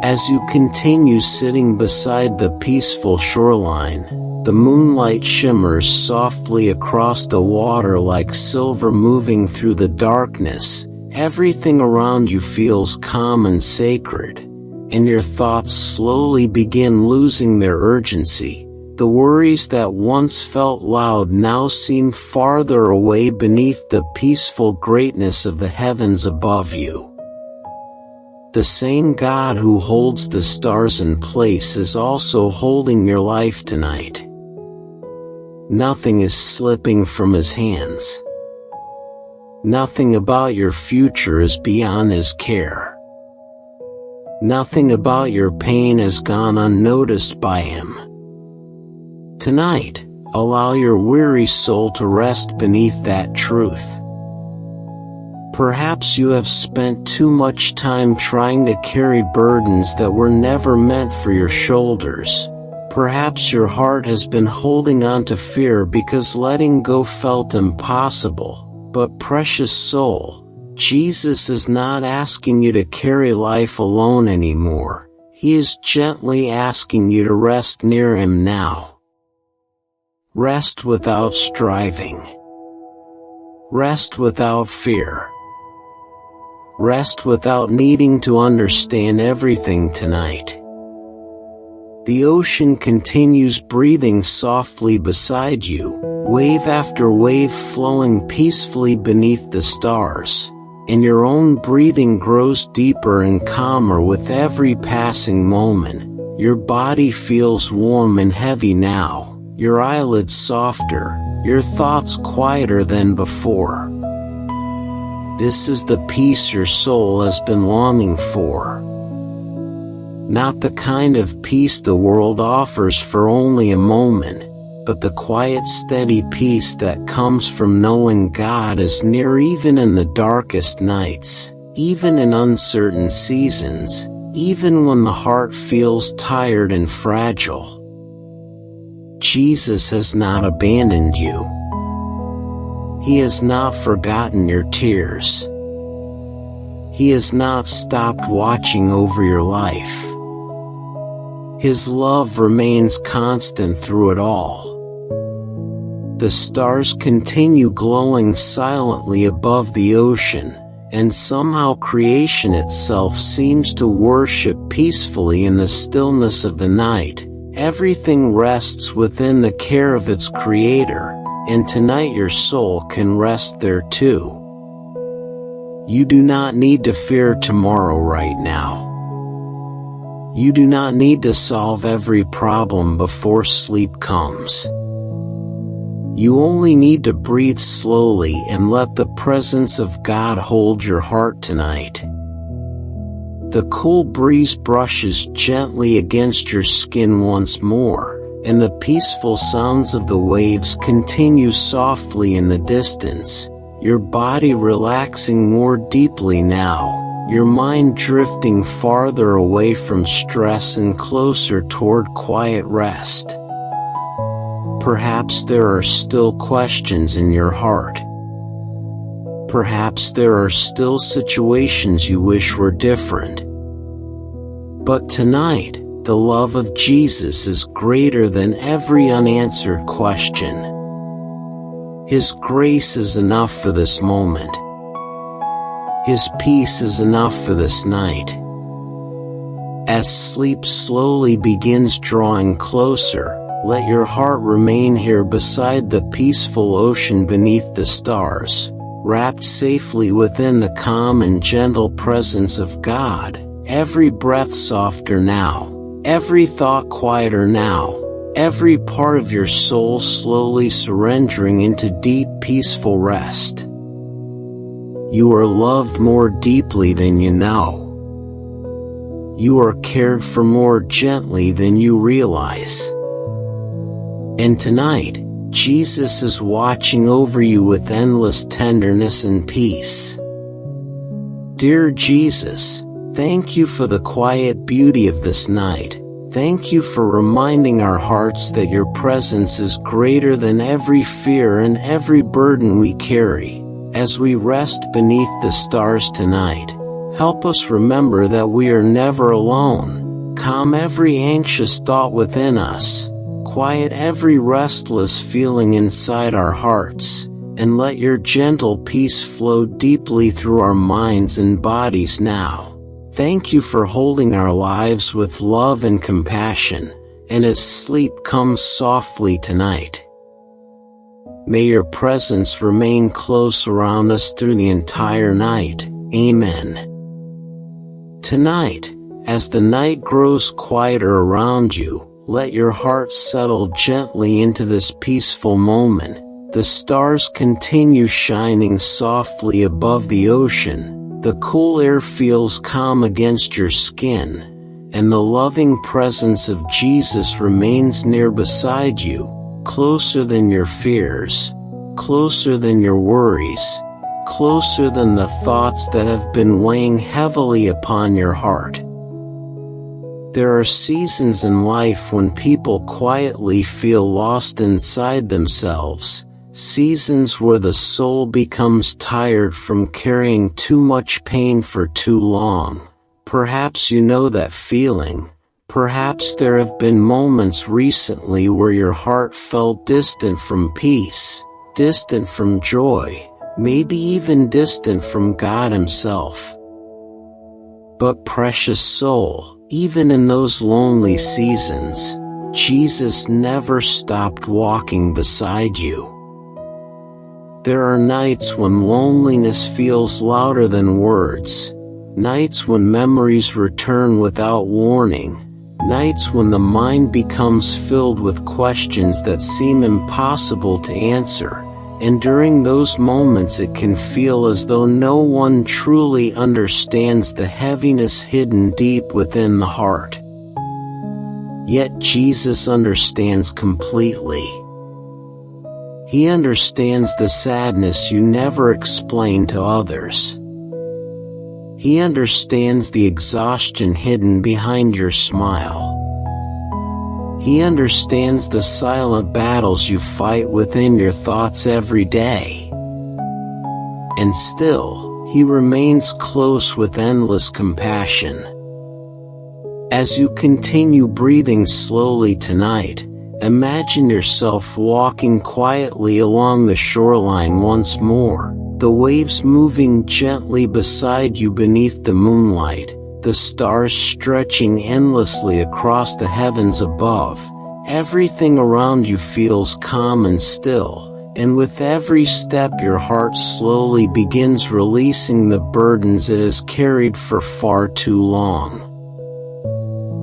As you continue sitting beside the peaceful shoreline, the moonlight shimmers softly across the water like silver moving through the darkness. Everything around you feels calm and sacred, and your thoughts slowly begin losing their urgency. The worries that once felt loud now seem farther away beneath the peaceful greatness of the heavens above you. The same God who holds the stars in place is also holding your life tonight. Nothing is slipping from His hands. Nothing about your future is beyond His care. Nothing about your pain has gone unnoticed by Him. Tonight, allow your weary soul to rest beneath that truth. Perhaps you have spent too much time trying to carry burdens that were never meant for your shoulders. Perhaps your heart has been holding on to fear because letting go felt impossible. But precious soul, Jesus is not asking you to carry life alone anymore. He is gently asking you to rest near Him now. Rest without striving. Rest without fear. Rest without needing to understand everything tonight. The ocean continues breathing softly beside you, wave after wave flowing peacefully beneath the stars, and your own breathing grows deeper and calmer with every passing moment. Your body feels warm and heavy now, your eyelids softer, your thoughts quieter than before. This is the peace your soul has been longing for. Not the kind of peace the world offers for only a moment, but the quiet, steady peace that comes from knowing God is near even in the darkest nights, even in uncertain seasons, even when the heart feels tired and fragile. Jesus has not abandoned you. He has not forgotten your tears. He has not stopped watching over your life. His love remains constant through it all. The stars continue glowing silently above the ocean, and somehow creation itself seems to worship peacefully in the stillness of the night. Everything rests within the care of its creator, and tonight your soul can rest there too. You do not need to fear tomorrow right now. You do not need to solve every problem before sleep comes. You only need to breathe slowly and let the presence of God hold your heart tonight. The cool breeze brushes gently against your skin once more, and the peaceful sounds of the waves continue softly in the distance, your body relaxing more deeply now, your mind drifting farther away from stress and closer toward quiet rest. Perhaps there are still questions in your heart. Perhaps there are still situations you wish were different. But tonight, the love of Jesus is greater than every unanswered question. His grace is enough for this moment. His peace is enough for this night. As sleep slowly begins drawing closer, let your heart remain here beside the peaceful ocean beneath the stars, wrapped safely within the calm and gentle presence of God, every breath softer now, every thought quieter now, every part of your soul slowly surrendering into deep peaceful rest. You are loved more deeply than you know. You are cared for more gently than you realize. And tonight, Jesus is watching over you with endless tenderness and peace. Dear Jesus, thank you for the quiet beauty of this night. Thank you for reminding our hearts that your presence is greater than every fear and every burden we carry. As we rest beneath the stars tonight, help us remember that we are never alone. Calm every anxious thought within us. Quiet every restless feeling inside our hearts, and let your gentle peace flow deeply through our minds and bodies now. Thank you for holding our lives with love and compassion, and as sleep comes softly tonight, may your presence remain close around us through the entire night. Amen. Tonight, as the night grows quieter around you, let your heart settle gently into this peaceful moment. The stars continue shining softly above the ocean, the cool air feels calm against your skin, and the loving presence of Jesus remains near beside you, closer than your fears, closer than your worries, closer than the thoughts that have been weighing heavily upon your heart. There are seasons in life when people quietly feel lost inside themselves, seasons where the soul becomes tired from carrying too much pain for too long. Perhaps you know that feeling. Perhaps there have been moments recently where your heart felt distant from peace, distant from joy, maybe even distant from God Himself. But precious soul, even in those lonely seasons, Jesus never stopped walking beside you. There are nights when loneliness feels louder than words, nights when memories return without warning, nights when the mind becomes filled with questions that seem impossible to answer, and during those moments it can feel as though no one truly understands the heaviness hidden deep within the heart. Yet Jesus understands completely. He understands the sadness you never explain to others. He understands the exhaustion hidden behind your smile. He understands the silent battles you fight within your thoughts every day. And still, He remains close with endless compassion. As you continue breathing slowly tonight, imagine yourself walking quietly along the shoreline once more, the waves moving gently beside you beneath the moonlight, the stars stretching endlessly across the heavens above. Everything around you feels calm and still, and with every step your heart slowly begins releasing the burdens it has carried for far too long.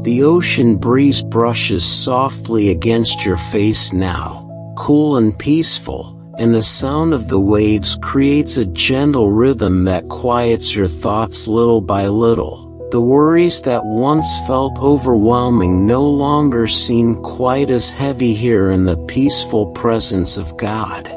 The ocean breeze brushes softly against your face now, cool and peaceful, and the sound of the waves creates a gentle rhythm that quiets your thoughts little by little. The worries that once felt overwhelming no longer seem quite as heavy here in the peaceful presence of God.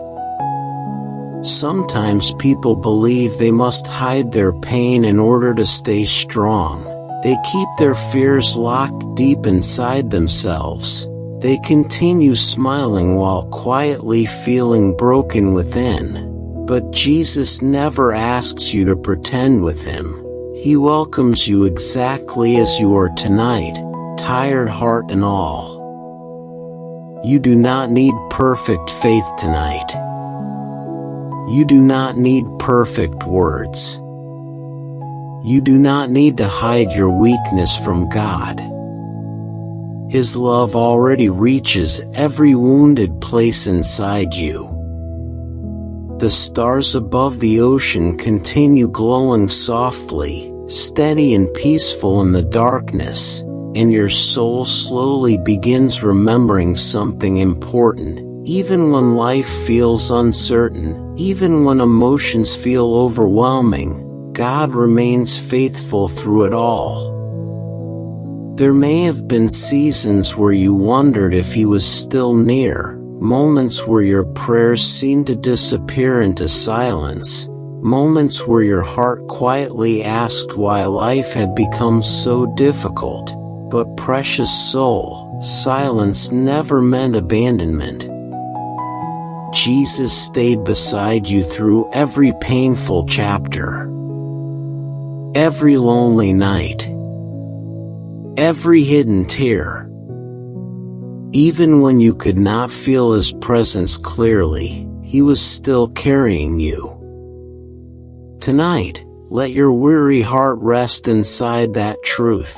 Sometimes people believe they must hide their pain in order to stay strong. They keep their fears locked deep inside themselves. They continue smiling while quietly feeling broken within. But Jesus never asks you to pretend with Him. He welcomes you exactly as you are tonight, tired heart and all. You do not need perfect faith tonight. You do not need perfect words. You do not need to hide your weakness from God. His love already reaches every wounded place inside you. The stars above the ocean continue glowing softly, steady and peaceful in the darkness, and your soul slowly begins remembering something important. Even when life feels uncertain, even when emotions feel overwhelming, God remains faithful through it all. There may have been seasons where you wondered if He was still near, moments where your prayers seemed to disappear into silence, moments where your heart quietly asked why life had become so difficult. But precious soul, silence never meant abandonment. Jesus stayed beside you through every painful chapter, every lonely night, every hidden tear. Even when you could not feel His presence clearly, He was still carrying you. Tonight, let your weary heart rest inside that truth.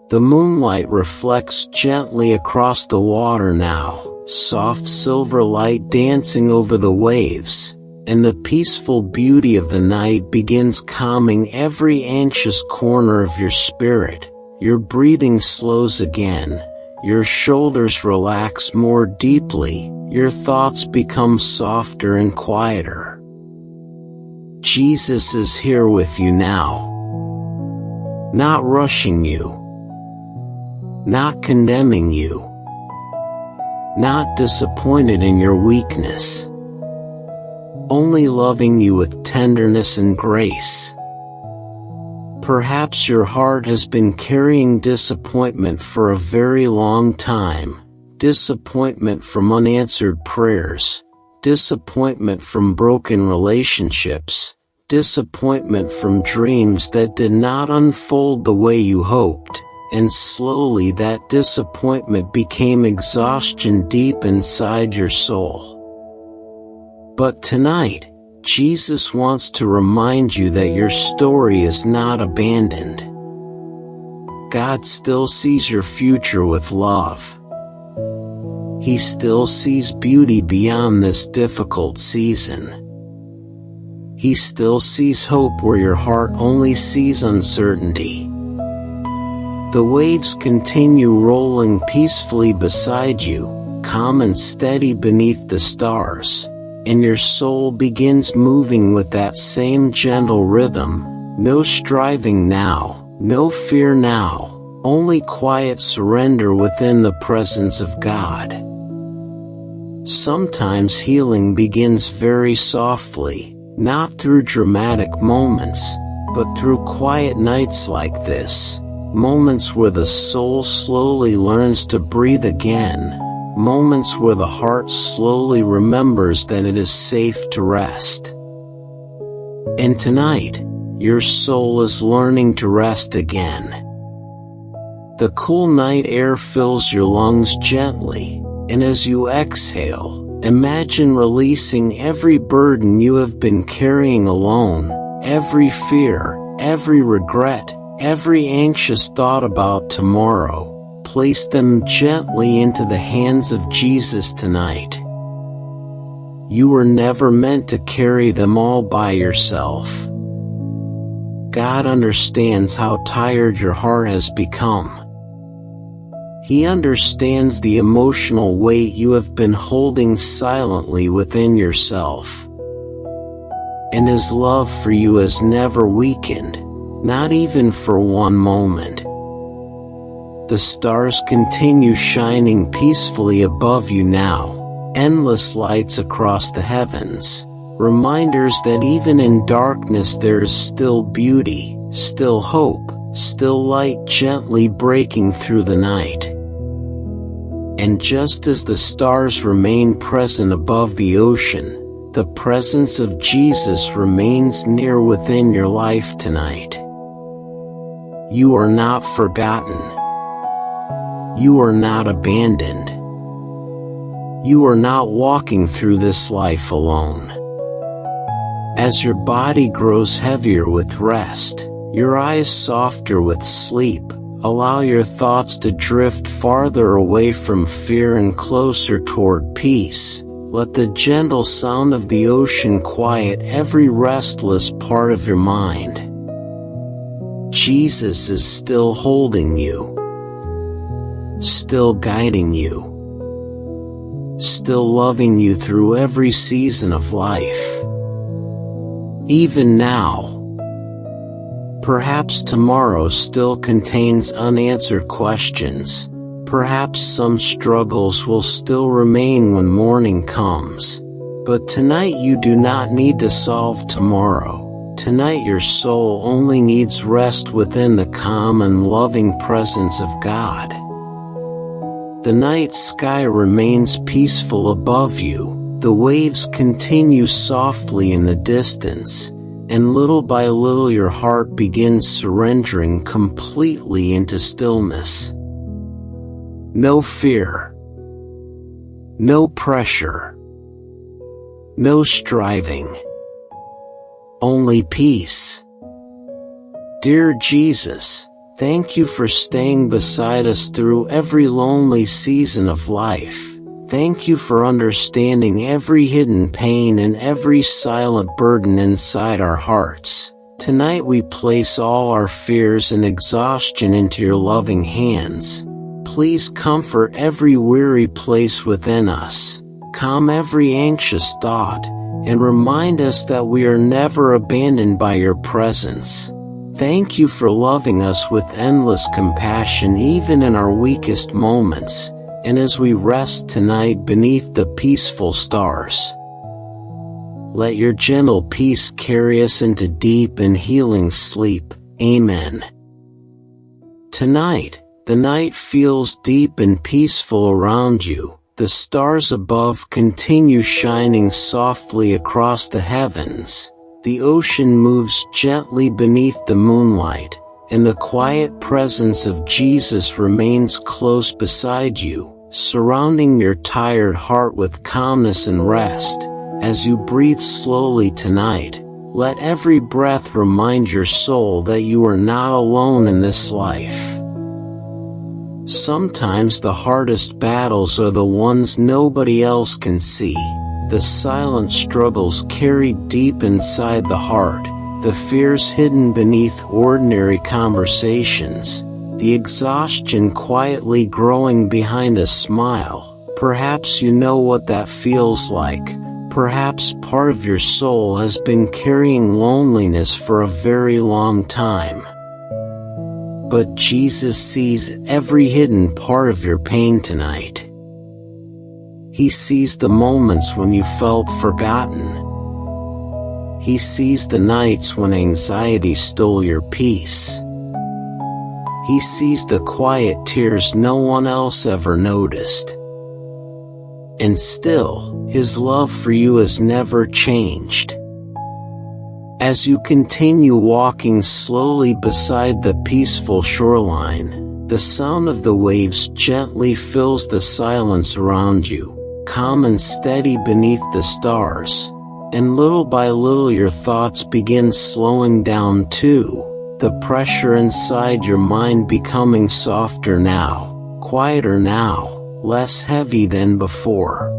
The moonlight reflects gently across the water now, soft silver light dancing over the waves, and the peaceful beauty of the night begins calming every anxious corner of your spirit. Your breathing slows again, your shoulders relax more deeply, your thoughts become softer and quieter. Jesus is here with you now, not rushing you, not condemning you, not disappointed in your weakness, only loving you with tenderness and grace. Perhaps your heart has been carrying disappointment for a very long time, disappointment from unanswered prayers, disappointment from broken relationships, disappointment from dreams that did not unfold the way you hoped, and slowly that disappointment became exhaustion deep inside your soul. But tonight, Jesus wants to remind you that your story is not abandoned. God still sees your future with love. He still sees beauty beyond this difficult season. He still sees hope where your heart only sees uncertainty. The waves continue rolling peacefully beside you, calm and steady beneath the stars, and your soul begins moving with that same gentle rhythm. No striving now, no fear now, only quiet surrender within the presence of God. Sometimes healing begins very softly, not through dramatic moments, but through quiet nights like this, moments where the soul slowly learns to breathe again, moments where the heart slowly remembers that it is safe to rest. And tonight, your soul is learning to rest again. The cool night air fills your lungs gently, and as you exhale, imagine releasing every burden you have been carrying alone, every fear, every regret, every anxious thought about tomorrow. Place them gently into the hands of Jesus tonight. You were never meant to carry them all by yourself. God understands how tired your heart has become. He understands the emotional weight you have been holding silently within yourself. And His love for you has never weakened, not even for one moment. The stars continue shining peacefully above you now, endless lights across the heavens, reminders that even in darkness there is still beauty, still hope, still light gently breaking through the night. And just as the stars remain present above the ocean, the presence of Jesus remains near within your life tonight. You are not forgotten. You are not abandoned. You are not walking through this life alone. As your body grows heavier with rest, your eyes softer with sleep, allow your thoughts to drift farther away from fear and closer toward peace. Let the gentle sound of the ocean quiet every restless part of your mind. Jesus is still holding you, still guiding you, still loving you through every season of life. Even now. Perhaps tomorrow still contains unanswered questions. Perhaps some struggles will still remain when morning comes. But tonight you do not need to solve tomorrow. Tonight your soul only needs rest within the calm and loving presence of God. The night sky remains peaceful above you. The waves continue softly in the distance. And little by little your heart begins surrendering completely into stillness. No fear. No pressure. No striving. Only peace. Dear Jesus, thank you for staying beside us through every lonely season of life. Thank you for understanding every hidden pain and every silent burden inside our hearts. Tonight we place all our fears and exhaustion into your loving hands. Please comfort every weary place within us, calm every anxious thought, and remind us that we are never abandoned by your presence. Thank you for loving us with endless compassion even in our weakest moments. And as we rest tonight beneath the peaceful stars, let your gentle peace carry us into deep and healing sleep. Amen. Tonight, the night feels deep and peaceful around you. The stars above continue shining softly across the heavens. The ocean moves gently beneath the moonlight, and the quiet presence of Jesus remains close beside you, surrounding your tired heart with calmness and rest. As you breathe slowly tonight, let every breath remind your soul that you are not alone in this life. Sometimes the hardest battles are the ones nobody else can see, the silent struggles carried deep inside the heart, the fears hidden beneath ordinary conversations, the exhaustion quietly growing behind a smile. Perhaps you know what that feels like. Perhaps part of your soul has been carrying loneliness for a very long time. But Jesus sees every hidden part of your pain tonight. He sees the moments when you felt forgotten. He sees the nights when anxiety stole your peace. He sees the quiet tears no one else ever noticed. And still, His love for you has never changed. As you continue walking slowly beside the peaceful shoreline, the sound of the waves gently fills the silence around you, calm and steady beneath the stars. And little by little your thoughts begin slowing down too, the pressure inside your mind becoming softer now, quieter now, less heavy than before.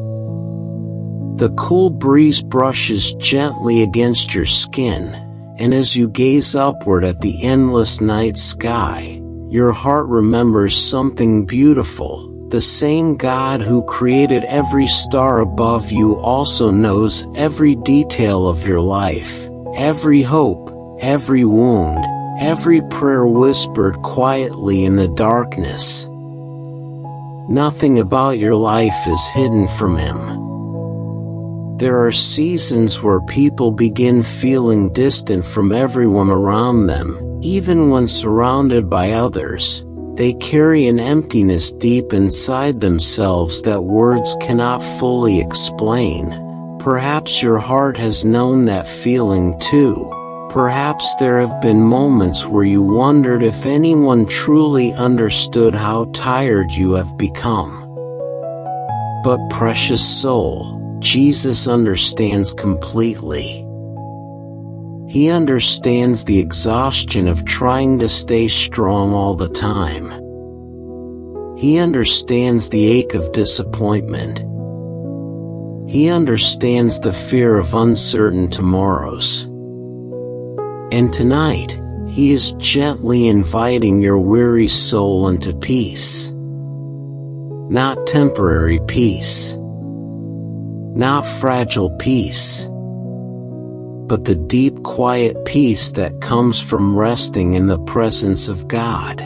The cool breeze brushes gently against your skin, and as you gaze upward at the endless night sky, your heart remembers something beautiful. The same God who created every star above you also knows every detail of your life, every hope, every wound, every prayer whispered quietly in the darkness. Nothing about your life is hidden from Him. There are seasons where people begin feeling distant from everyone around them, even when surrounded by others. They carry an emptiness deep inside themselves that words cannot fully explain. Perhaps your heart has known that feeling too. Perhaps there have been moments where you wondered if anyone truly understood how tired you have become. But precious soul, Jesus understands completely. He understands the exhaustion of trying to stay strong all the time. He understands the ache of disappointment. He understands the fear of uncertain tomorrows. And tonight, He is gently inviting your weary soul into peace. Not temporary peace. Not fragile peace. But the deep quiet peace that comes from resting in the presence of God.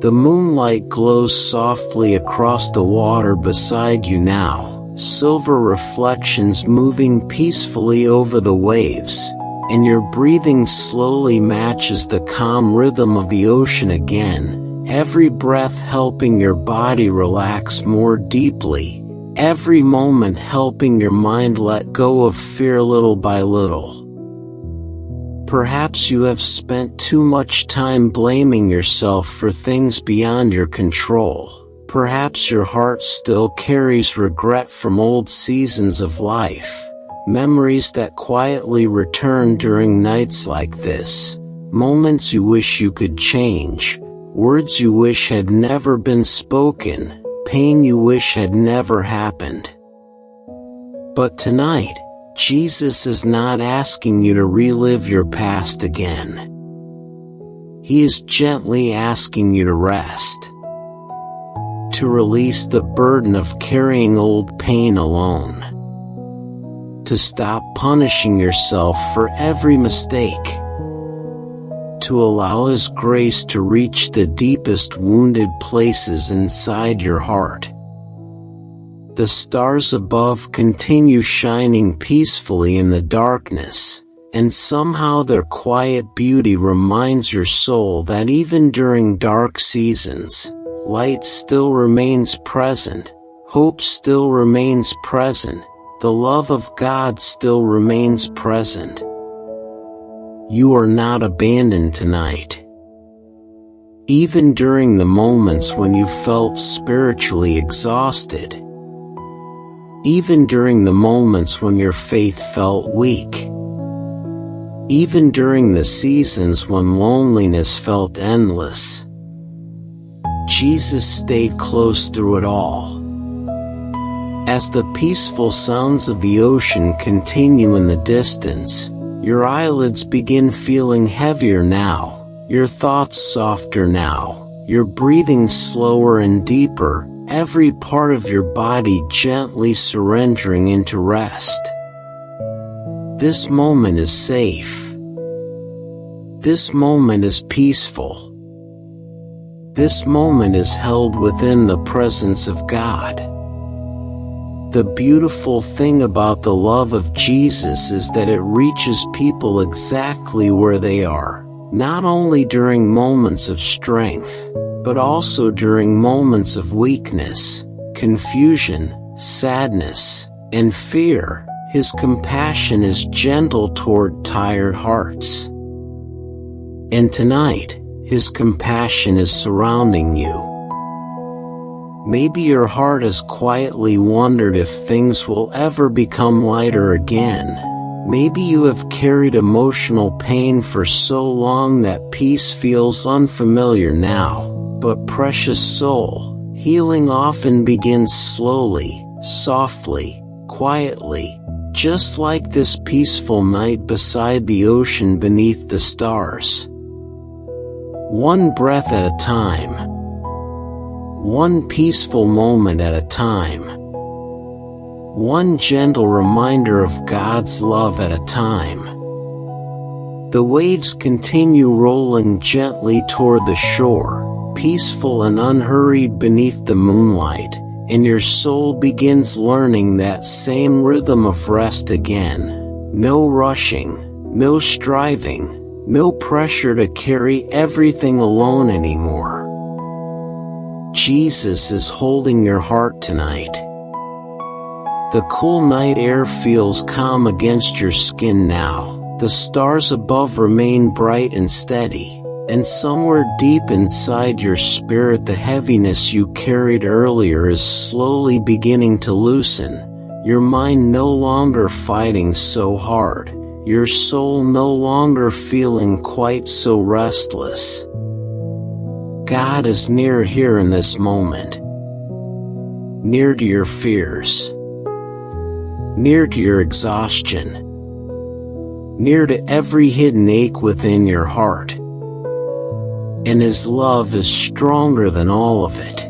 The moonlight glows softly across the water beside you now, silver reflections moving peacefully over the waves, and your breathing slowly matches the calm rhythm of the ocean again, every breath helping your body relax more deeply. Every moment helping your mind let go of fear little by little. Perhaps you have spent too much time blaming yourself for things beyond your control. Perhaps your heart still carries regret from old seasons of life, memories that quietly return during nights like this, moments you wish you could change, words you wish had never been spoken, pain you wish had never happened. But tonight, Jesus is not asking you to relive your past again. He is gently asking you to rest. To release the burden of carrying old pain alone. To stop punishing yourself for every mistake. To allow His grace to reach the deepest wounded places inside your heart. The stars above continue shining peacefully in the darkness, and somehow their quiet beauty reminds your soul that even during dark seasons, light still remains present, hope still remains present, the love of God still remains present. You are not abandoned tonight. Even during the moments when you felt spiritually exhausted. Even during the moments when your faith felt weak. Even during the seasons when loneliness felt endless. Jesus stayed close through it all. As the peaceful sounds of the ocean continue in the distance, your eyelids begin feeling heavier now, Your thoughts softer now, your breathing slower and deeper, every part of your body gently surrendering into rest. This moment is safe. This moment is peaceful. This moment is held within the presence of God. The beautiful thing about the love of Jesus is that it reaches people exactly where they are, not only during moments of strength, but also during moments of weakness, confusion, sadness, and fear. His compassion is gentle toward tired hearts. And tonight, His compassion is surrounding you. Maybe your heart has quietly wondered if things will ever become lighter again. Maybe you have carried emotional pain for so long that peace feels unfamiliar now. But precious soul, healing often begins slowly, softly, quietly, just like this peaceful night beside the ocean beneath the stars. One breath at a time. One peaceful moment at a time. One gentle reminder of God's love at a time. The waves continue rolling gently toward the shore, peaceful and unhurried beneath the moonlight, and your soul begins learning that same rhythm of rest again. No rushing, no striving, no pressure to carry everything alone anymore. Jesus is holding your heart tonight. The cool night air feels calm against your skin now. The stars above remain bright and steady, and somewhere deep inside your spirit the heaviness you carried earlier is slowly beginning to loosen, your mind no longer fighting so hard, your soul no longer feeling quite so restless. God is near here in this moment. Near to your fears. Near to your exhaustion. Near to every hidden ache within your heart. And His love is stronger than all of it.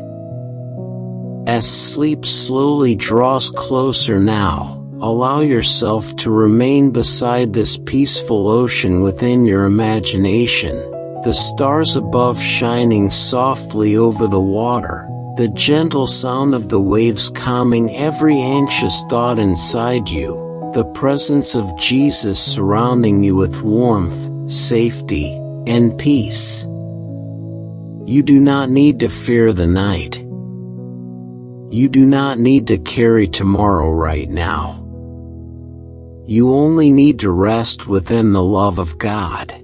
As sleep slowly draws closer now, allow yourself to remain beside this peaceful ocean within your imagination, the stars above shining softly over the water, the gentle sound of the waves calming every anxious thought inside you, the presence of Jesus surrounding you with warmth, safety, and peace. You do not need to fear the night. You do not need to carry tomorrow right now. You only need to rest within the love of God.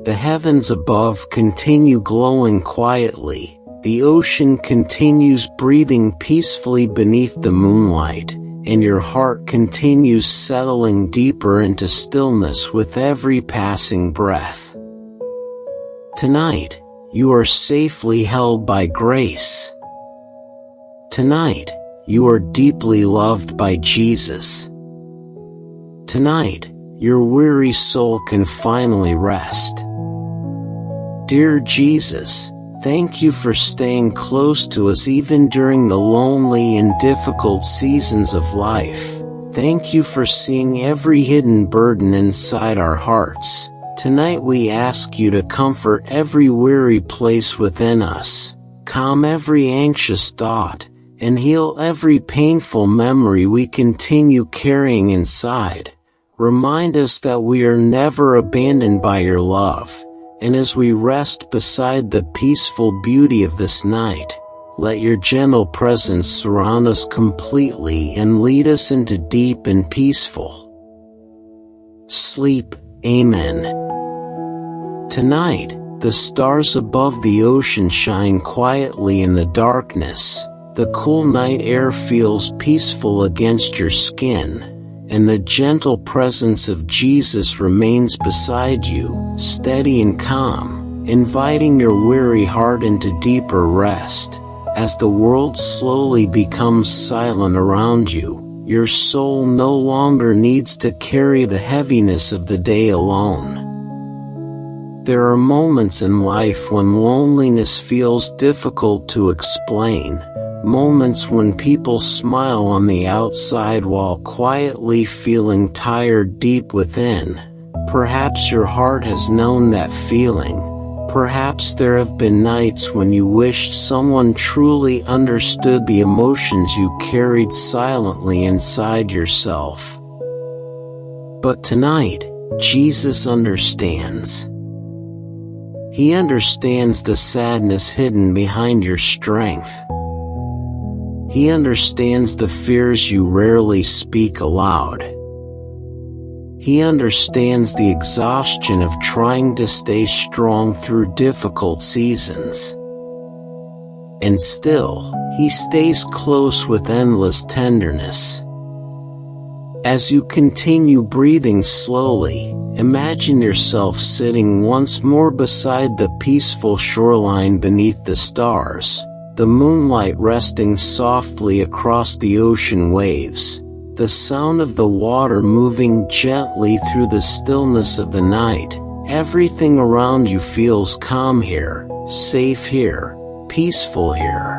The heavens above continue glowing quietly, the ocean continues breathing peacefully beneath the moonlight, and your heart continues settling deeper into stillness with every passing breath. Tonight, you are safely held by grace. Tonight, you are deeply loved by Jesus. Tonight, your weary soul can finally rest. Dear Jesus, thank you for staying close to us even during the lonely and difficult seasons of life. Thank you for seeing every hidden burden inside our hearts. Tonight we ask you to comfort every weary place within us, calm every anxious thought, and heal every painful memory we continue carrying inside. Remind us that we are never abandoned by your love, and as we rest beside the peaceful beauty of this night, let your gentle presence surround us completely and lead us into deep and peaceful sleep. Amen. Tonight, the stars above the ocean shine quietly in the darkness, the cool night air feels peaceful against your skin, and the gentle presence of Jesus remains beside you, steady and calm, inviting your weary heart into deeper rest. As the world slowly becomes silent around you, your soul no longer needs to carry the heaviness of the day alone. There are moments in life when loneliness feels difficult to explain, moments when people smile on the outside while quietly feeling tired deep within. Perhaps your heart has known that feeling. Perhaps there have been nights when you wished someone truly understood the emotions you carried silently inside yourself. But tonight, Jesus understands. He understands the sadness hidden behind your strength. He understands the fears you rarely speak aloud. He understands the exhaustion of trying to stay strong through difficult seasons. And still, He stays close with endless tenderness. As you continue breathing slowly, imagine yourself sitting once more beside the peaceful shoreline beneath the stars, the moonlight resting softly across the ocean waves, the sound of the water moving gently through the stillness of the night. Everything around you feels calm here, safe here, peaceful here.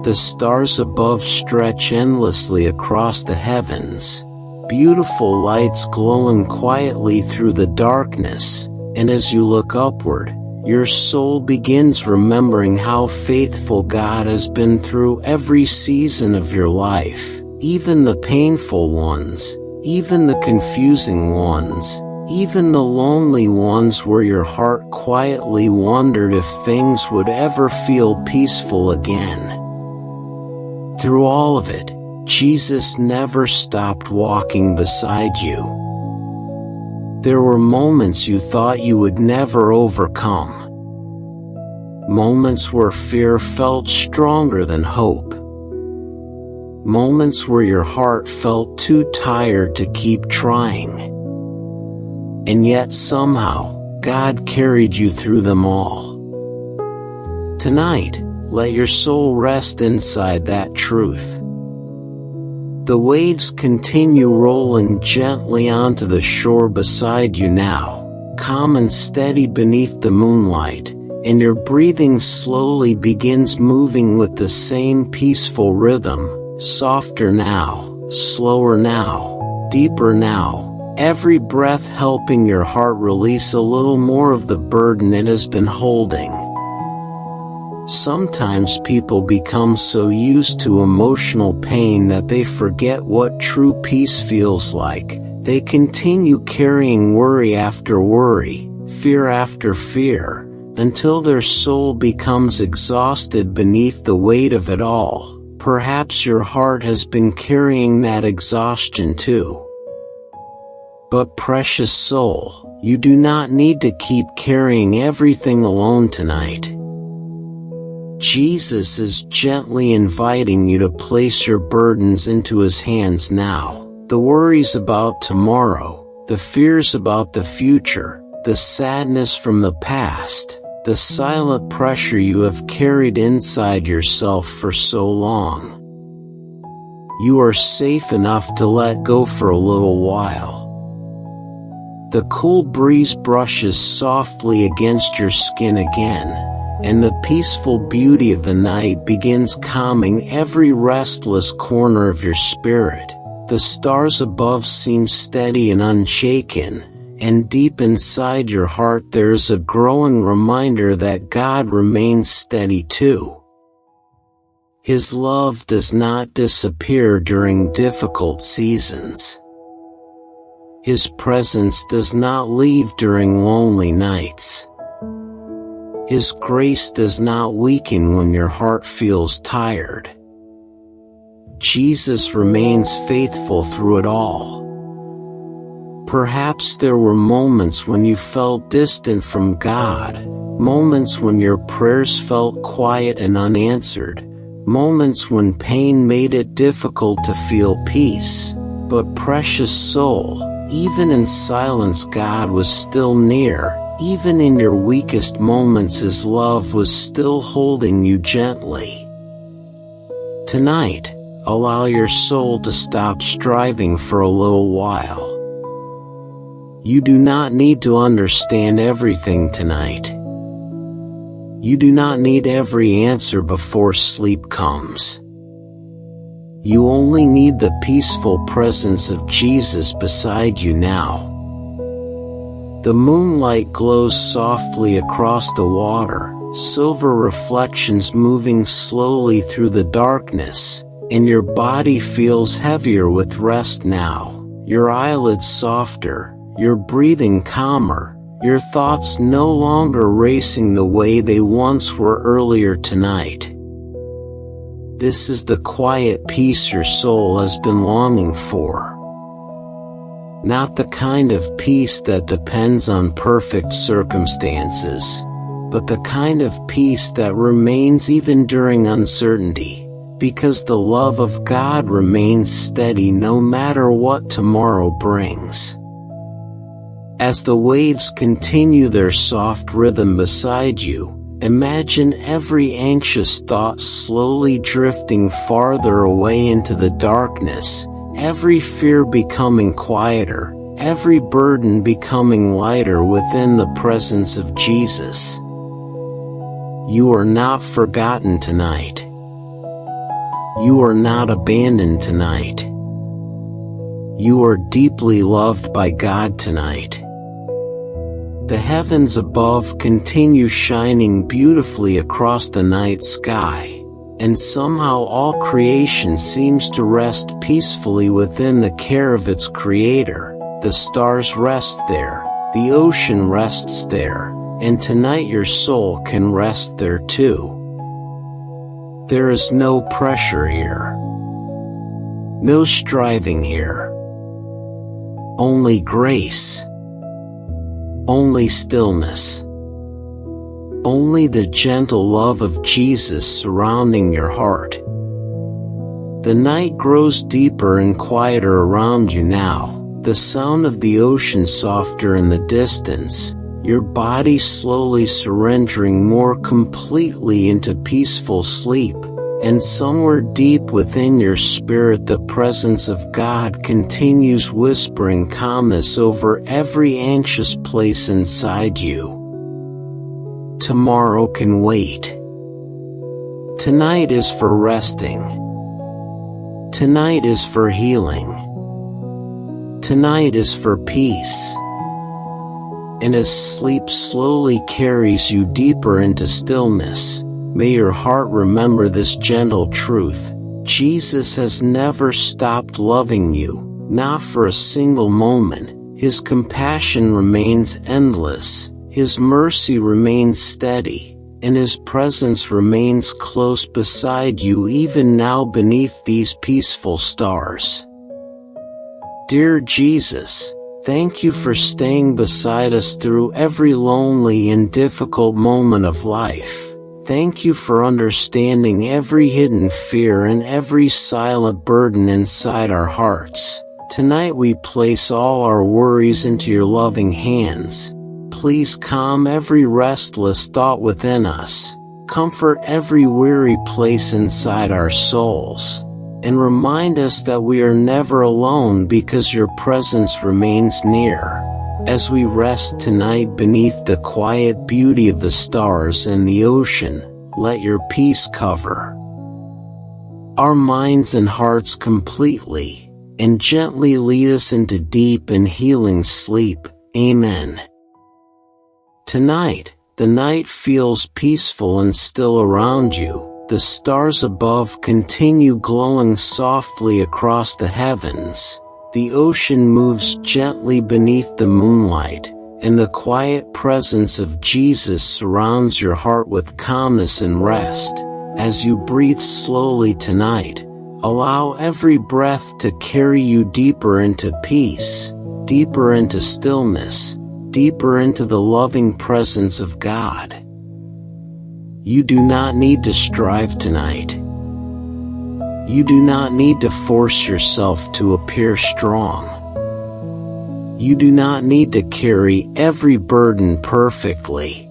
The stars above stretch endlessly across the heavens, beautiful lights glowing quietly through the darkness, and as you look upward, your soul begins remembering how faithful God has been through every season of your life, even the painful ones, even the confusing ones, even the lonely ones where your heart quietly wondered if things would ever feel peaceful again. Through all of it, Jesus never stopped walking beside you. There were moments you thought you would never overcome. Moments where fear felt stronger than hope. Moments where your heart felt too tired to keep trying. And yet somehow, God carried you through them all. Tonight, let your soul rest inside that truth. The waves continue rolling gently onto the shore beside you now, calm and steady beneath the moonlight, and your breathing slowly begins moving with the same peaceful rhythm, softer now, slower now, deeper now, every breath helping your heart release a little more of the burden it has been holding. Sometimes people become so used to emotional pain that they forget what true peace feels like. They continue carrying worry after worry, fear after fear, until their soul becomes exhausted beneath the weight of it all. Perhaps your heart has been carrying that exhaustion too. But precious soul, you do not need to keep carrying everything alone tonight. Jesus is gently inviting you to place your burdens into His hands now. The worries about tomorrow, the fears about the future, the sadness from the past, the silent pressure you have carried inside yourself for so long. You are safe enough to let go for a little while. The cool breeze brushes softly against your skin again, and the peaceful beauty of the night begins calming every restless corner of your spirit. The stars above seem steady and unshaken, and deep inside your heart there is a growing reminder that God remains steady too. His love does not disappear during difficult seasons. His presence does not leave during lonely nights. His grace does not weaken when your heart feels tired. Jesus remains faithful through it all. Perhaps there were moments when you felt distant from God, moments when your prayers felt quiet and unanswered, moments when pain made it difficult to feel peace. But precious soul, even in silence God was still near. Even in your weakest moments His love was still holding you gently. Tonight, allow your soul to stop striving for a little while. You do not need to understand everything tonight. You do not need every answer before sleep comes. You only need the peaceful presence of Jesus beside you now. The moonlight glows softly across the water, silver reflections moving slowly through the darkness, and your body feels heavier with rest now, your eyelids softer, your breathing calmer, your thoughts no longer racing the way they once were earlier tonight. This is the quiet peace your soul has been longing for. Not the kind of peace that depends on perfect circumstances, but the kind of peace that remains even during uncertainty, because the love of God remains steady no matter what tomorrow brings. As the waves continue their soft rhythm beside you, imagine every anxious thought slowly drifting farther away into the darkness, every fear becoming quieter, every burden becoming lighter within the presence of Jesus. You are not forgotten tonight. You are not abandoned tonight. You are deeply loved by God tonight. The heavens above continue shining beautifully across the night sky, and somehow all creation seems to rest peacefully within the care of its creator. The stars rest there, the ocean rests there, and tonight your soul can rest there too. There is no pressure here. No striving here. Only grace. Only stillness. Only the gentle love of Jesus surrounding your heart. The night grows deeper and quieter around you now, the sound of the ocean softer in the distance, your body slowly surrendering more completely into peaceful sleep, and somewhere deep within your spirit the presence of God continues whispering calmness over every anxious place inside you. Tomorrow can wait. Tonight is for resting. Tonight is for healing. Tonight is for peace. And as sleep slowly carries you deeper into stillness, may your heart remember this gentle truth: Jesus has never stopped loving you, not for a single moment. His compassion remains endless, His mercy remains steady, and His presence remains close beside you even now beneath these peaceful stars. Dear Jesus, thank you for staying beside us through every lonely and difficult moment of life. Thank you for understanding every hidden fear and every silent burden inside our hearts. Tonight we place all our worries into your loving hands. Please calm every restless thought within us, comfort every weary place inside our souls, and remind us that we are never alone because your presence remains near. As we rest tonight beneath the quiet beauty of the stars and the ocean, let your peace cover our minds and hearts completely, and gently lead us into deep and healing sleep. Amen. Tonight, the night feels peaceful and still around you. The stars above continue glowing softly across the heavens. The ocean moves gently beneath the moonlight, and the quiet presence of Jesus surrounds your heart with calmness and rest. As you breathe slowly tonight, allow every breath to carry you deeper into peace, deeper into stillness, deeper into the loving presence of God. You do not need to strive tonight. You do not need to force yourself to appear strong. You do not need to carry every burden perfectly.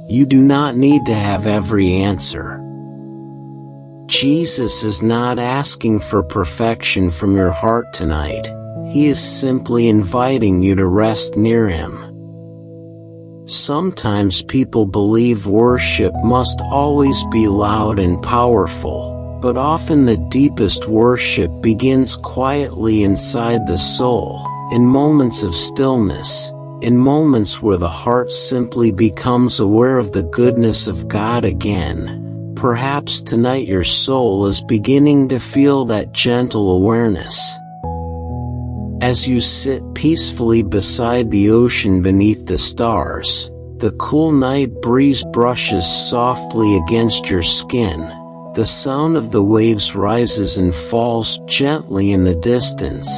You do not need to have every answer. Jesus is not asking for perfection from your heart tonight. He is simply inviting you to rest near him. Sometimes people believe worship must always be loud and powerful, but often the deepest worship begins quietly inside the soul, in moments of stillness, in moments where the heart simply becomes aware of the goodness of God again. Perhaps tonight your soul is beginning to feel that gentle awareness. As you sit peacefully beside the ocean beneath the stars, the cool night breeze brushes softly against your skin. The sound of the waves rises and falls gently in the distance,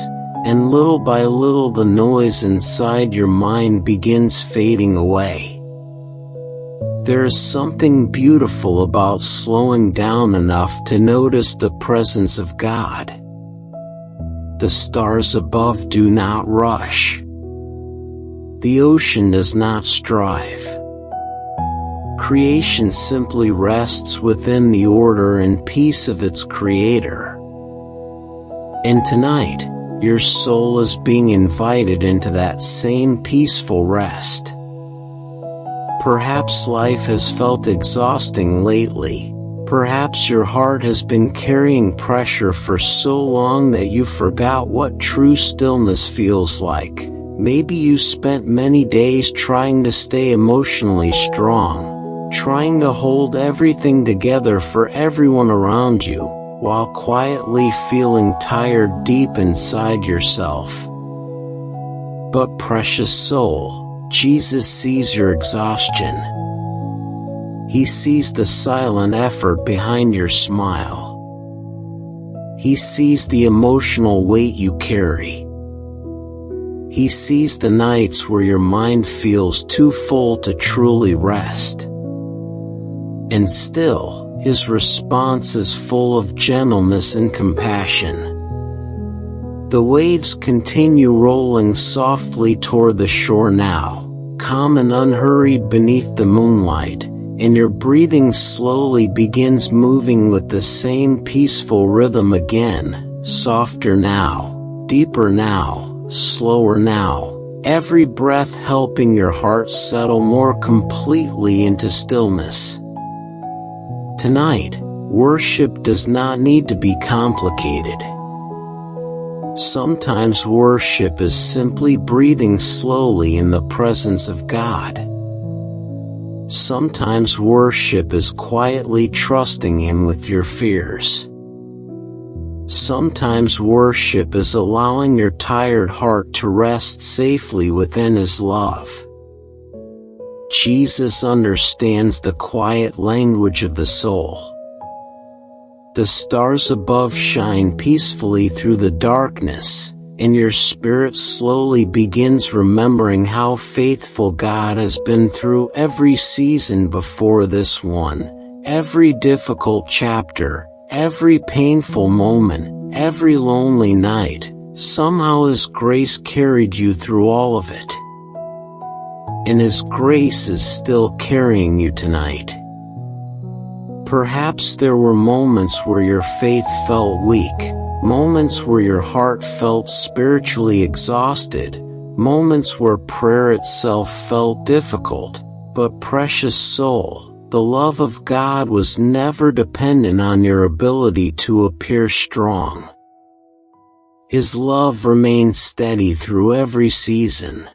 and little by little the noise inside your mind begins fading away. There is something beautiful about slowing down enough to notice the presence of God. The stars above do not rush. The ocean does not strive. Creation simply rests within the order and peace of its creator. And tonight, your soul is being invited into that same peaceful rest. Perhaps life has felt exhausting lately. Perhaps your heart has been carrying pressure for so long that you forgot what true stillness feels like. Maybe you spent many days trying to stay emotionally strong, trying to hold everything together for everyone around you, while quietly feeling tired deep inside yourself. But precious soul, Jesus sees your exhaustion. He sees the silent effort behind your smile. He sees the emotional weight you carry. He sees the nights where your mind feels too full to truly rest. And still, his response is full of gentleness and compassion. The waves continue rolling softly toward the shore now, calm and unhurried beneath the moonlight, and your breathing slowly begins moving with the same peaceful rhythm again, softer now, deeper now, slower now, every breath helping your heart settle more completely into stillness. Tonight, worship does not need to be complicated. Sometimes worship is simply breathing slowly in the presence of God. Sometimes worship is quietly trusting Him with your fears. Sometimes worship is allowing your tired heart to rest safely within His love. Jesus understands the quiet language of the soul. The stars above shine peacefully through the darkness, and your spirit slowly begins remembering how faithful God has been through every season before this one, every difficult chapter, every painful moment, every lonely night. Somehow His grace carried you through all of it. And His grace is still carrying you tonight. Perhaps there were moments where your faith felt weak, moments where your heart felt spiritually exhausted, moments where prayer itself felt difficult, but precious soul, the love of God was never dependent on your ability to appear strong. His love remains steady through every season.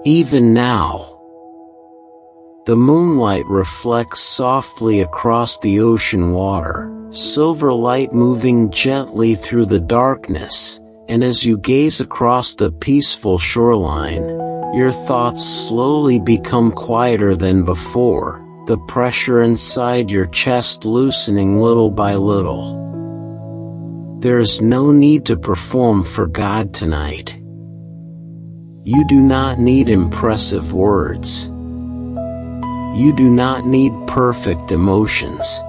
Even now, the moonlight reflects softly across the ocean water, silver light moving gently through the darkness, and as you gaze across the peaceful shoreline, your thoughts slowly become quieter than before, the pressure inside your chest loosening little by little. There is no need to perform for God tonight. You do not need impressive words. You do not need perfect emotions.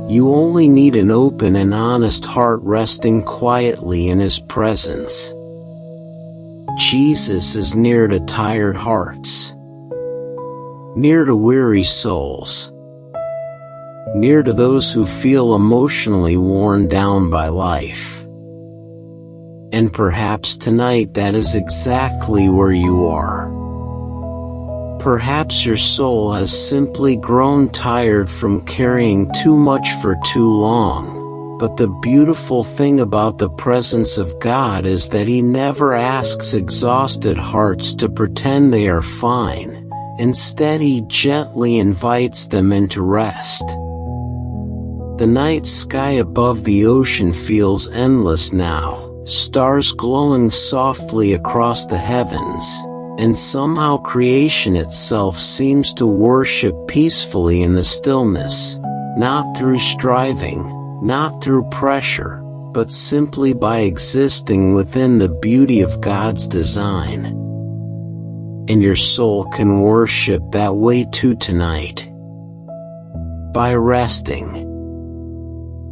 You only need an open and honest heart resting quietly in His presence. Jesus is near to tired hearts, near to weary souls, near to those who feel emotionally worn down by life. And perhaps tonight that is exactly where you are. Perhaps your soul has simply grown tired from carrying too much for too long, but the beautiful thing about the presence of God is that He never asks exhausted hearts to pretend they are fine. Instead, He gently invites them into rest. The night sky above the ocean feels endless now, stars glowing softly across the heavens, and somehow creation itself seems to worship peacefully in the stillness, not through striving, not through pressure, but simply by existing within the beauty of God's design. And your soul can worship that way too tonight. By resting,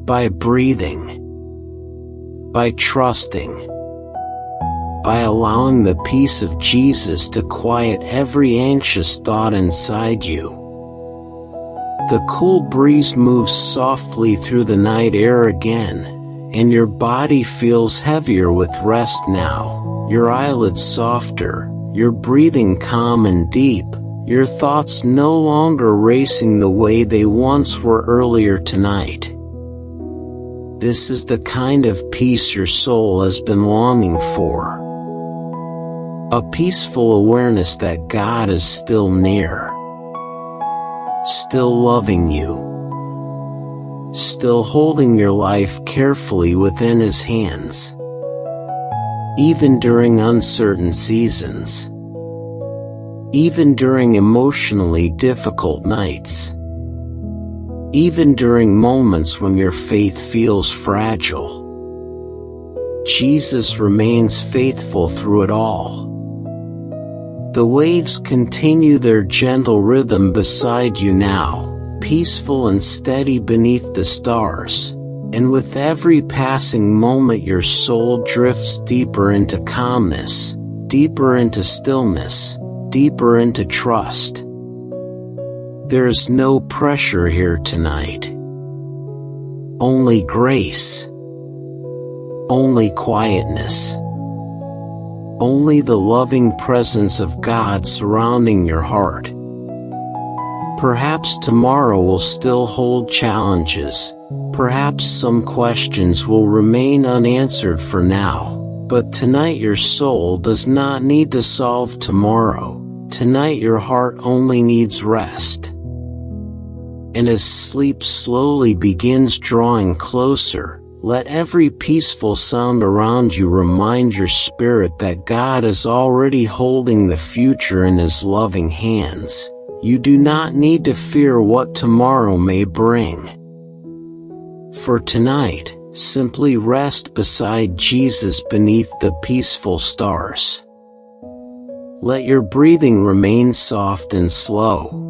by breathing, by trusting, by allowing the peace of Jesus to quiet every anxious thought inside you. The cool breeze moves softly through the night air again, and your body feels heavier with rest now, your eyelids softer, your breathing calm and deep, your thoughts no longer racing the way they once were earlier tonight. This is the kind of peace your soul has been longing for. A peaceful awareness that God is still near, still loving you, still holding your life carefully within His hands, even during uncertain seasons, even during emotionally difficult nights, even during moments when your faith feels fragile. Jesus remains faithful through it all. The waves continue their gentle rhythm beside you now, peaceful and steady beneath the stars, and with every passing moment your soul drifts deeper into calmness, deeper into stillness, deeper into trust. There is no pressure here tonight. Only grace. Only quietness. Only the loving presence of God surrounding your heart. Perhaps tomorrow will still hold challenges. Perhaps some questions will remain unanswered for now. But tonight your soul does not need to solve tomorrow. Tonight your heart only needs rest. And as sleep slowly begins drawing closer, let every peaceful sound around you remind your spirit that God is already holding the future in His loving hands. You do not need to fear what tomorrow may bring. For tonight, simply rest beside Jesus beneath the peaceful stars. Let your breathing remain soft and slow.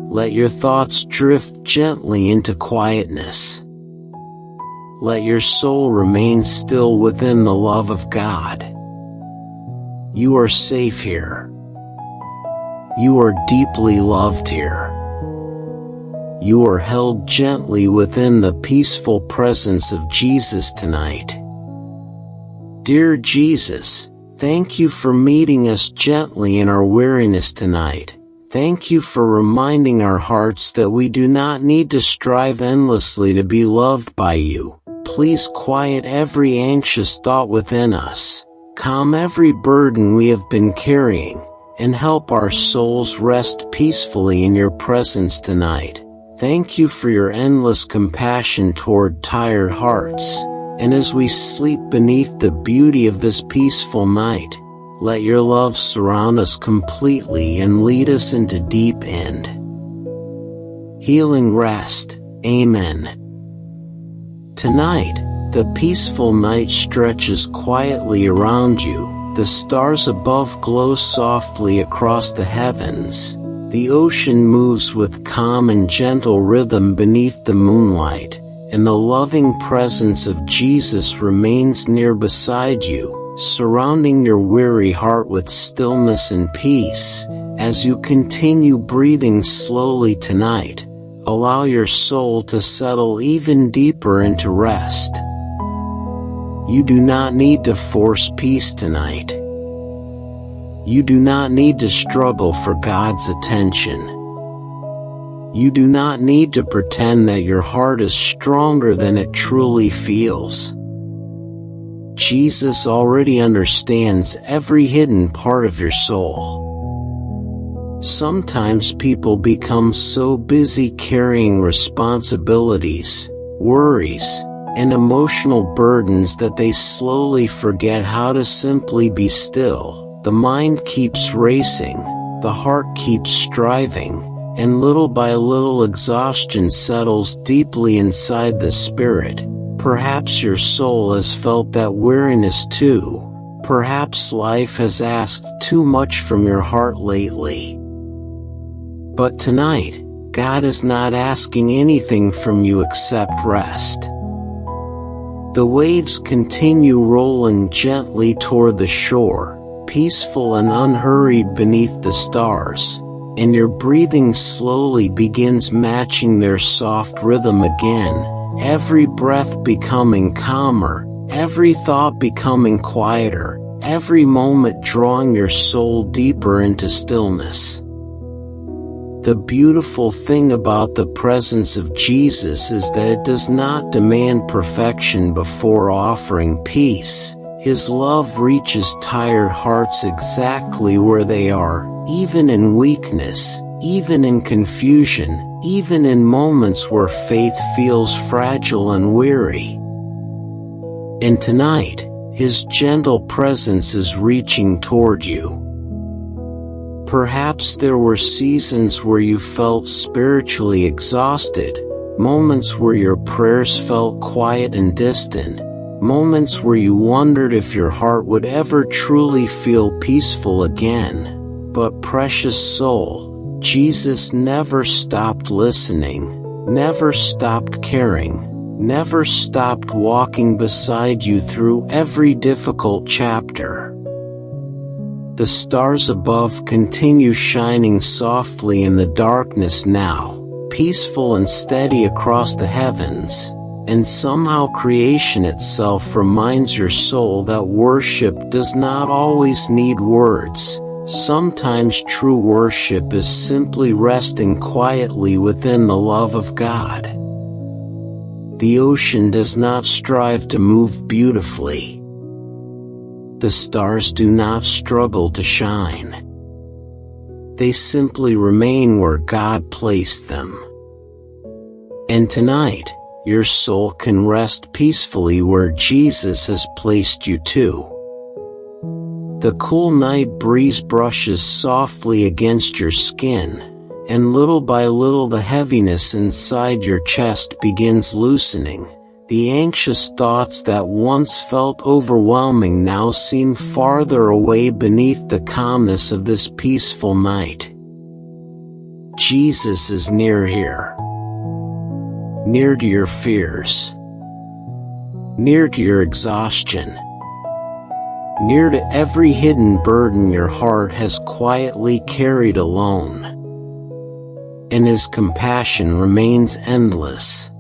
Let your thoughts drift gently into quietness. Let your soul remain still within the love of God. You are safe here. You are deeply loved here. You are held gently within the peaceful presence of Jesus tonight. Dear Jesus, thank you for meeting us gently in our weariness tonight. Thank you for reminding our hearts that we do not need to strive endlessly to be loved by you. Please quiet every anxious thought within us, calm every burden we have been carrying, and help our souls rest peacefully in your presence tonight. Thank you for your endless compassion toward tired hearts, and as we sleep beneath the beauty of this peaceful night, let your love surround us completely and lead us into deep and healing rest. Amen. Tonight, the peaceful night stretches quietly around you. The stars above glow softly across the heavens. The ocean moves with calm and gentle rhythm beneath the moonlight, and the loving presence of Jesus remains near beside you, surrounding your weary heart with stillness and peace. As you continue breathing slowly tonight, allow your soul to settle even deeper into rest. You do not need to force peace tonight. You do not need to struggle for God's attention. You do not need to pretend that your heart is stronger than it truly feels. Jesus already understands every hidden part of your soul. Sometimes people become so busy carrying responsibilities, worries, and emotional burdens that they slowly forget how to simply be still. The mind keeps racing, the heart keeps striving, and little by little exhaustion settles deeply inside the spirit. Perhaps your soul has felt that weariness too. Perhaps life has asked too much from your heart lately. But tonight, God is not asking anything from you except rest. The waves continue rolling gently toward the shore, peaceful and unhurried beneath the stars, and your breathing slowly begins matching their soft rhythm again, every breath becoming calmer, every thought becoming quieter, every moment drawing your soul deeper into stillness. The beautiful thing about the presence of Jesus is that it does not demand perfection before offering peace. His love reaches tired hearts exactly where they are, even in weakness, even in confusion, even in moments where faith feels fragile and weary. And tonight, His gentle presence is reaching toward you. Perhaps there were seasons where you felt spiritually exhausted, moments where your prayers felt quiet and distant, moments where you wondered if your heart would ever truly feel peaceful again. But precious soul, Jesus never stopped listening, never stopped caring, never stopped walking beside you through every difficult chapter. The stars above continue shining softly in the darkness now, peaceful and steady across the heavens, and somehow creation itself reminds your soul that worship does not always need words. Sometimes true worship is simply resting quietly within the love of God. The ocean does not strive to move beautifully. The stars do not struggle to shine. They simply remain where God placed them. And tonight, your soul can rest peacefully where Jesus has placed you too. The cool night breeze brushes softly against your skin, and little by little the heaviness inside your chest begins loosening. The anxious thoughts that once felt overwhelming now seem farther away beneath the calmness of this peaceful night. Jesus is near here. Near to your fears. Near to your exhaustion. Near to every hidden burden your heart has quietly carried alone. And His compassion remains endless.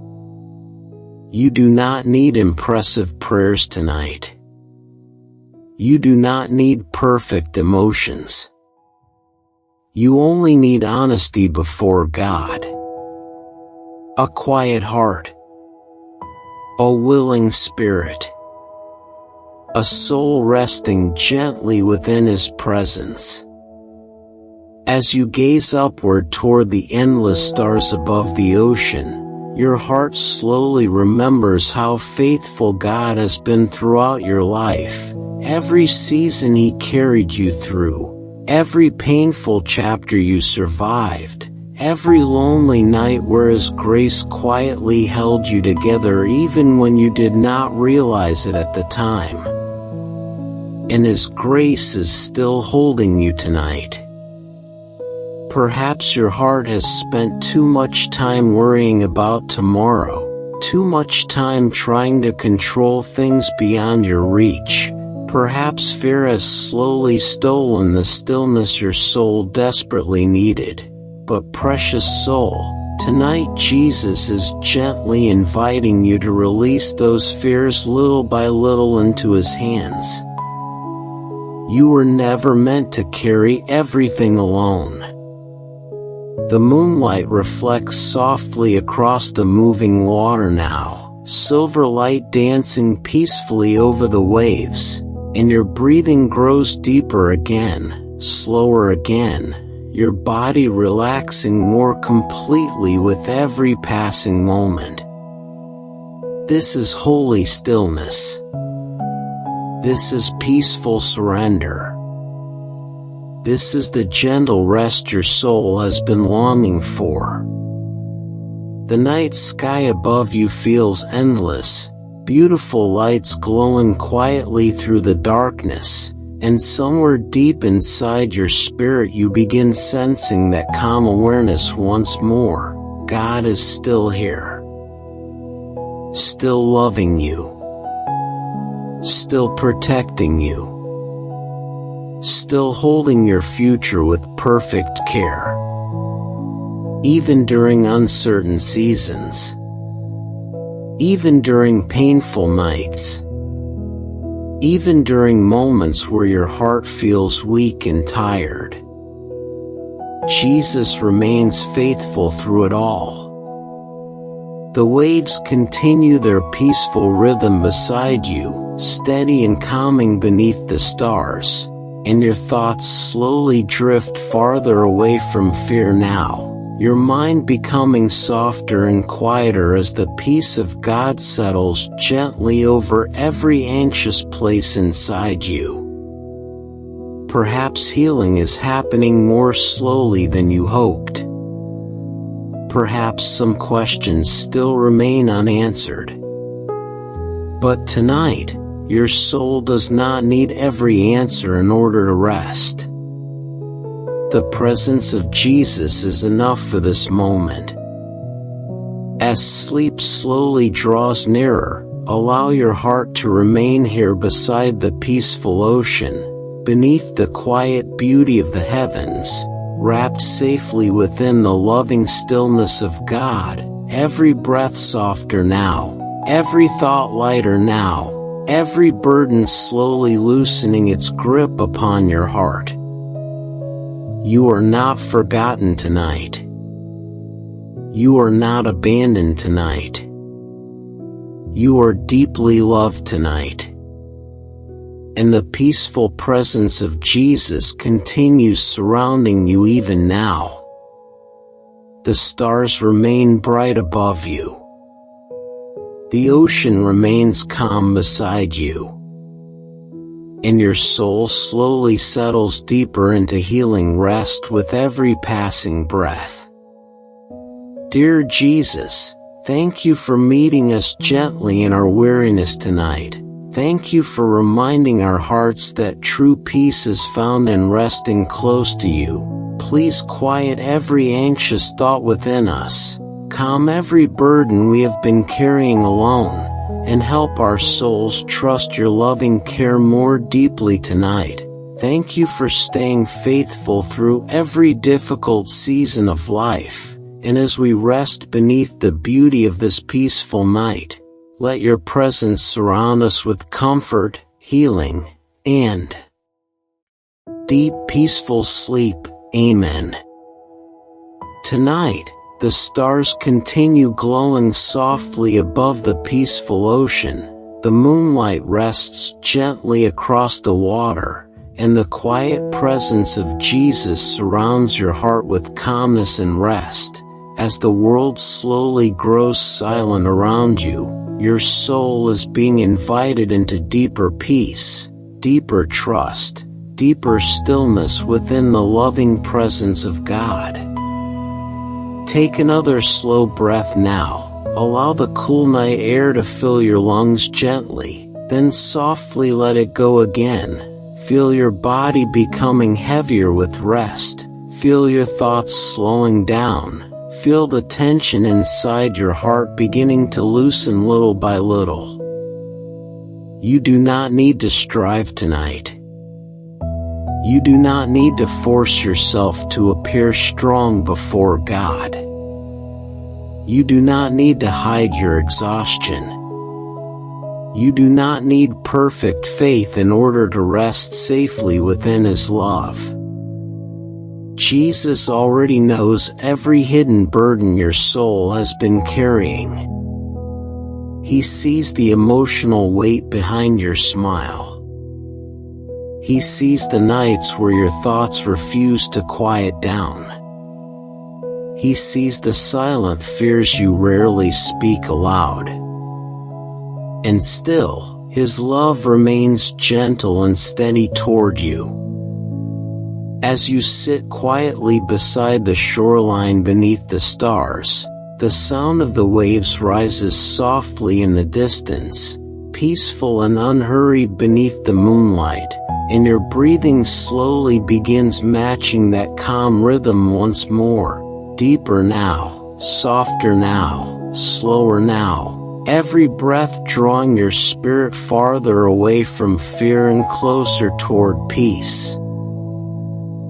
You do not need impressive prayers tonight. You do not need perfect emotions. You only need honesty before God. A quiet heart. A willing spirit. A soul resting gently within His presence. As you gaze upward toward the endless stars above the ocean, your heart slowly remembers how faithful God has been throughout your life, every season He carried you through, every painful chapter you survived, every lonely night where His grace quietly held you together even when you did not realize it at the time. And His grace is still holding you tonight. Perhaps your heart has spent too much time worrying about tomorrow, too much time trying to control things beyond your reach. Perhaps fear has slowly stolen the stillness your soul desperately needed. But precious soul, Tonight Jesus is gently inviting you to release those fears little by little into His hands. You were never meant to carry everything alone. The moonlight reflects softly across the moving water now, silver light dancing peacefully over the waves, and your breathing grows deeper again, slower again, your body relaxing more completely with every passing moment. This is holy stillness. This is peaceful surrender. This is the gentle rest your soul has been longing for. The night sky above you feels endless, beautiful lights glowing quietly through the darkness, and somewhere deep inside your spirit you begin sensing that calm awareness once more. God is still here. Still loving you. Still protecting you. Still holding your future with perfect care. Even during uncertain seasons. Even during painful nights. Even during moments where your heart feels weak and tired. Jesus remains faithful through it all. The waves continue their peaceful rhythm beside you, steady and calming beneath the stars, and your thoughts slowly drift farther away from fear now, your mind becoming softer and quieter as the peace of God settles gently over every anxious place inside you. Perhaps healing is happening more slowly than you hoped. Perhaps some questions still remain unanswered. But tonight, your soul does not need every answer in order to rest. The presence of Jesus is enough for this moment. As sleep slowly draws nearer, allow your heart to remain here beside the peaceful ocean, beneath the quiet beauty of the heavens, wrapped safely within the loving stillness of God, every breath softer now, every thought lighter now, every burden slowly loosening its grip upon your heart. You are not forgotten tonight. You are not abandoned tonight. You are deeply loved tonight. And the peaceful presence of Jesus continues surrounding you even now. The stars remain bright above you. The ocean remains calm beside you. And your soul slowly settles deeper into healing rest with every passing breath. Dear Jesus, thank you for meeting us gently in our weariness tonight. Thank you for reminding our hearts that true peace is found in resting close to you. Please quiet every anxious thought within us, calm every burden we have been carrying alone, and help our souls trust your loving care more deeply tonight. Thank you for staying faithful through every difficult season of life, and as we rest beneath the beauty of this peaceful night, let your presence surround us with comfort, healing, and deep peaceful sleep. Amen. Tonight, the stars continue glowing softly above the peaceful ocean, the moonlight rests gently across the water, and the quiet presence of Jesus surrounds your heart with calmness and rest. As the world slowly grows silent around you, your soul is being invited into deeper peace, deeper trust, deeper stillness within the loving presence of God. Take another slow breath now. Allow the cool night air to fill your lungs gently, then softly let it go again. Feel your body becoming heavier with rest. Feel your thoughts slowing down. Feel the tension inside your heart beginning to loosen little by little. You do not need to strive tonight. You do not need to force yourself to appear strong before God. You do not need to hide your exhaustion. You do not need perfect faith in order to rest safely within His love. Jesus already knows every hidden burden your soul has been carrying. He sees the emotional weight behind your smile. He sees the nights where your thoughts refuse to quiet down. He sees the silent fears you rarely speak aloud. And still, His love remains gentle and steady toward you. As you sit quietly beside the shoreline beneath the stars, the sound of the waves rises softly in the distance, peaceful and unhurried beneath the moonlight, and your breathing slowly begins matching that calm rhythm once more, deeper now, softer now, slower now, every breath drawing your spirit farther away from fear and closer toward peace.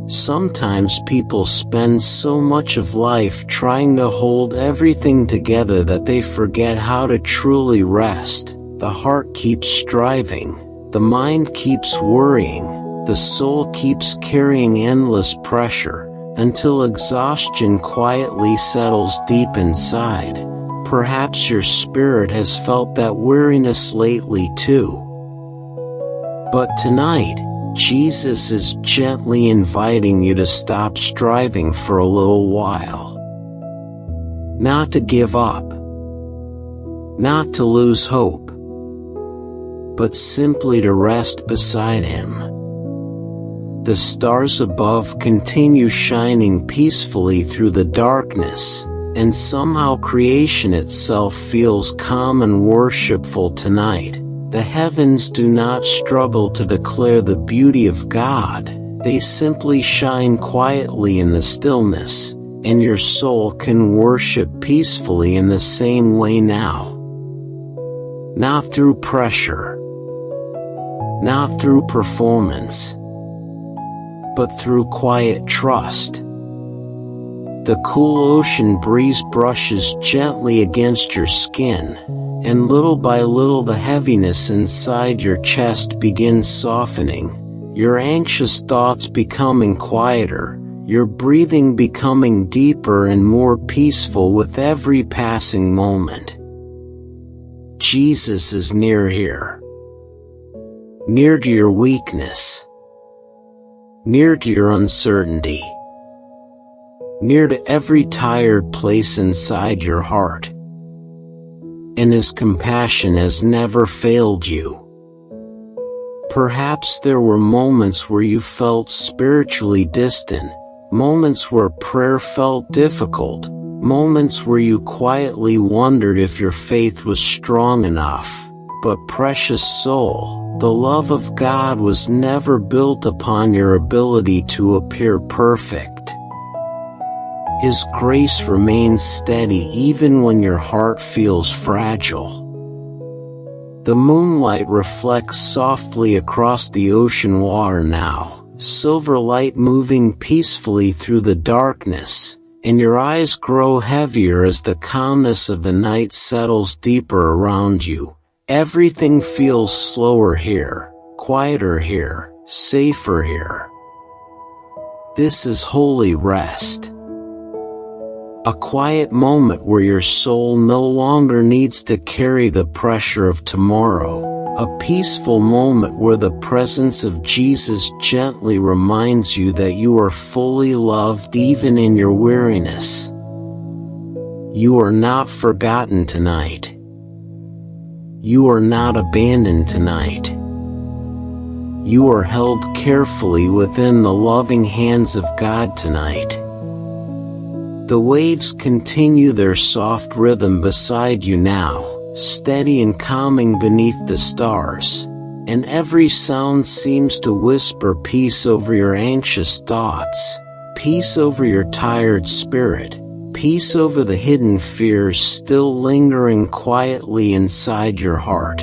Sometimes people spend so much of life trying to hold everything together that they forget how to truly rest. The heart keeps striving, the mind keeps worrying, the soul keeps carrying endless pressure, until exhaustion quietly settles deep inside. Perhaps your spirit has felt that weariness lately too. But tonight, Jesus is gently inviting you to stop striving for a little while. Not to give up. Not to lose hope. But simply to rest beside Him. The stars above continue shining peacefully through the darkness, and somehow creation itself feels calm and worshipful tonight. The heavens do not struggle to declare the beauty of God, they simply shine quietly in the stillness, and your soul can worship peacefully in the same way now. Not through pressure, not through performance, but through quiet trust. The cool ocean breeze brushes gently against your skin, and little by little the heaviness inside your chest begins softening, your anxious thoughts becoming quieter, your breathing becoming deeper and more peaceful with every passing moment. Jesus is near here. Near to your weakness. Near to your uncertainty. Near to every tired place inside your heart. And His compassion has never failed you. Perhaps there were moments where you felt spiritually distant, moments where prayer felt difficult, moments where you quietly wondered if your faith was strong enough. But precious soul, the love of God was never built upon your ability to appear perfect. His grace remains steady even when your heart feels fragile. The moonlight reflects softly across the ocean water now, silver light moving peacefully through the darkness, and your eyes grow heavier as the calmness of the night settles deeper around you. Everything feels slower here, quieter here, safer here. This is holy rest. A quiet moment where your soul no longer needs to carry the pressure of tomorrow. A peaceful moment where the presence of Jesus gently reminds you that you are fully loved even in your weariness. You are not forgotten tonight. You are not abandoned tonight. You are held carefully within the loving hands of God tonight. The waves continue their soft rhythm beside you now, steady and calming beneath the stars, and every sound seems to whisper peace over your anxious thoughts, peace over your tired spirit, peace over the hidden fears still lingering quietly inside your heart.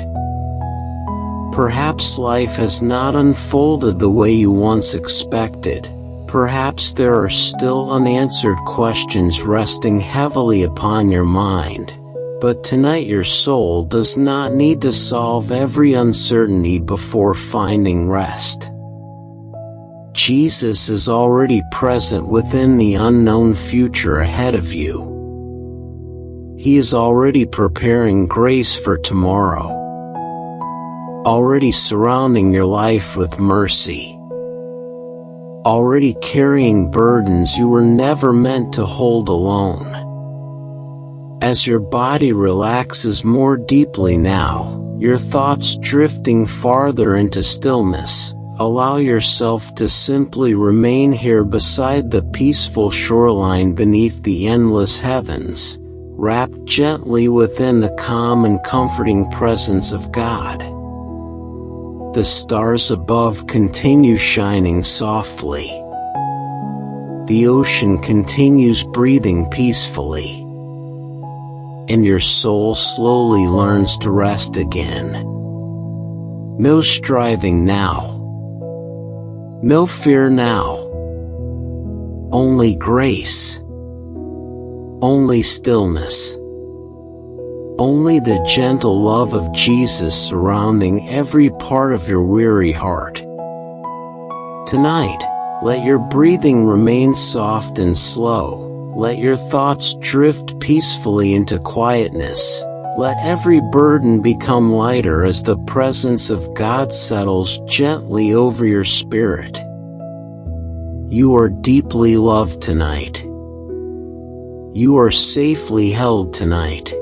Perhaps life has not unfolded the way you once expected. Perhaps there are still unanswered questions resting heavily upon your mind, but tonight your soul does not need to solve every uncertainty before finding rest. Jesus is already present within the unknown future ahead of you. He is already preparing grace for tomorrow, already surrounding your life with mercy, already carrying burdens you were never meant to hold alone. As your body relaxes more deeply now, your thoughts drifting farther into stillness, allow yourself to simply remain here beside the peaceful shoreline beneath the endless heavens, wrapped gently within the calm and comforting presence of God. The stars above continue shining softly. The ocean continues breathing peacefully. And your soul slowly learns to rest again. No striving now. No fear now. Only grace. Only stillness. Only the gentle love of Jesus surrounding every part of your weary heart. Tonight, let your breathing remain soft and slow. Let your thoughts drift peacefully into quietness. Let every burden become lighter as the presence of God settles gently over your spirit. You are deeply loved tonight. You are safely held tonight.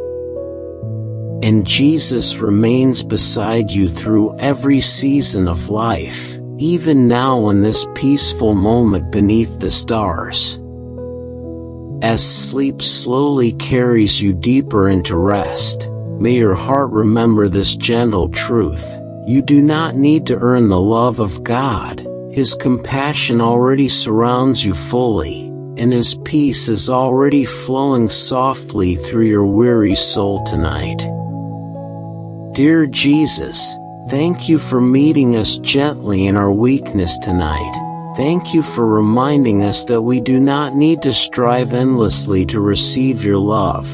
And Jesus remains beside you through every season of life, even now in this peaceful moment beneath the stars. As sleep slowly carries you deeper into rest, may your heart remember this gentle truth: you do not need to earn the love of God. His compassion already surrounds you fully, and His peace is already flowing softly through your weary soul tonight. Dear Jesus, thank you for meeting us gently in our weakness tonight. Thank you for reminding us that we do not need to strive endlessly to receive your love.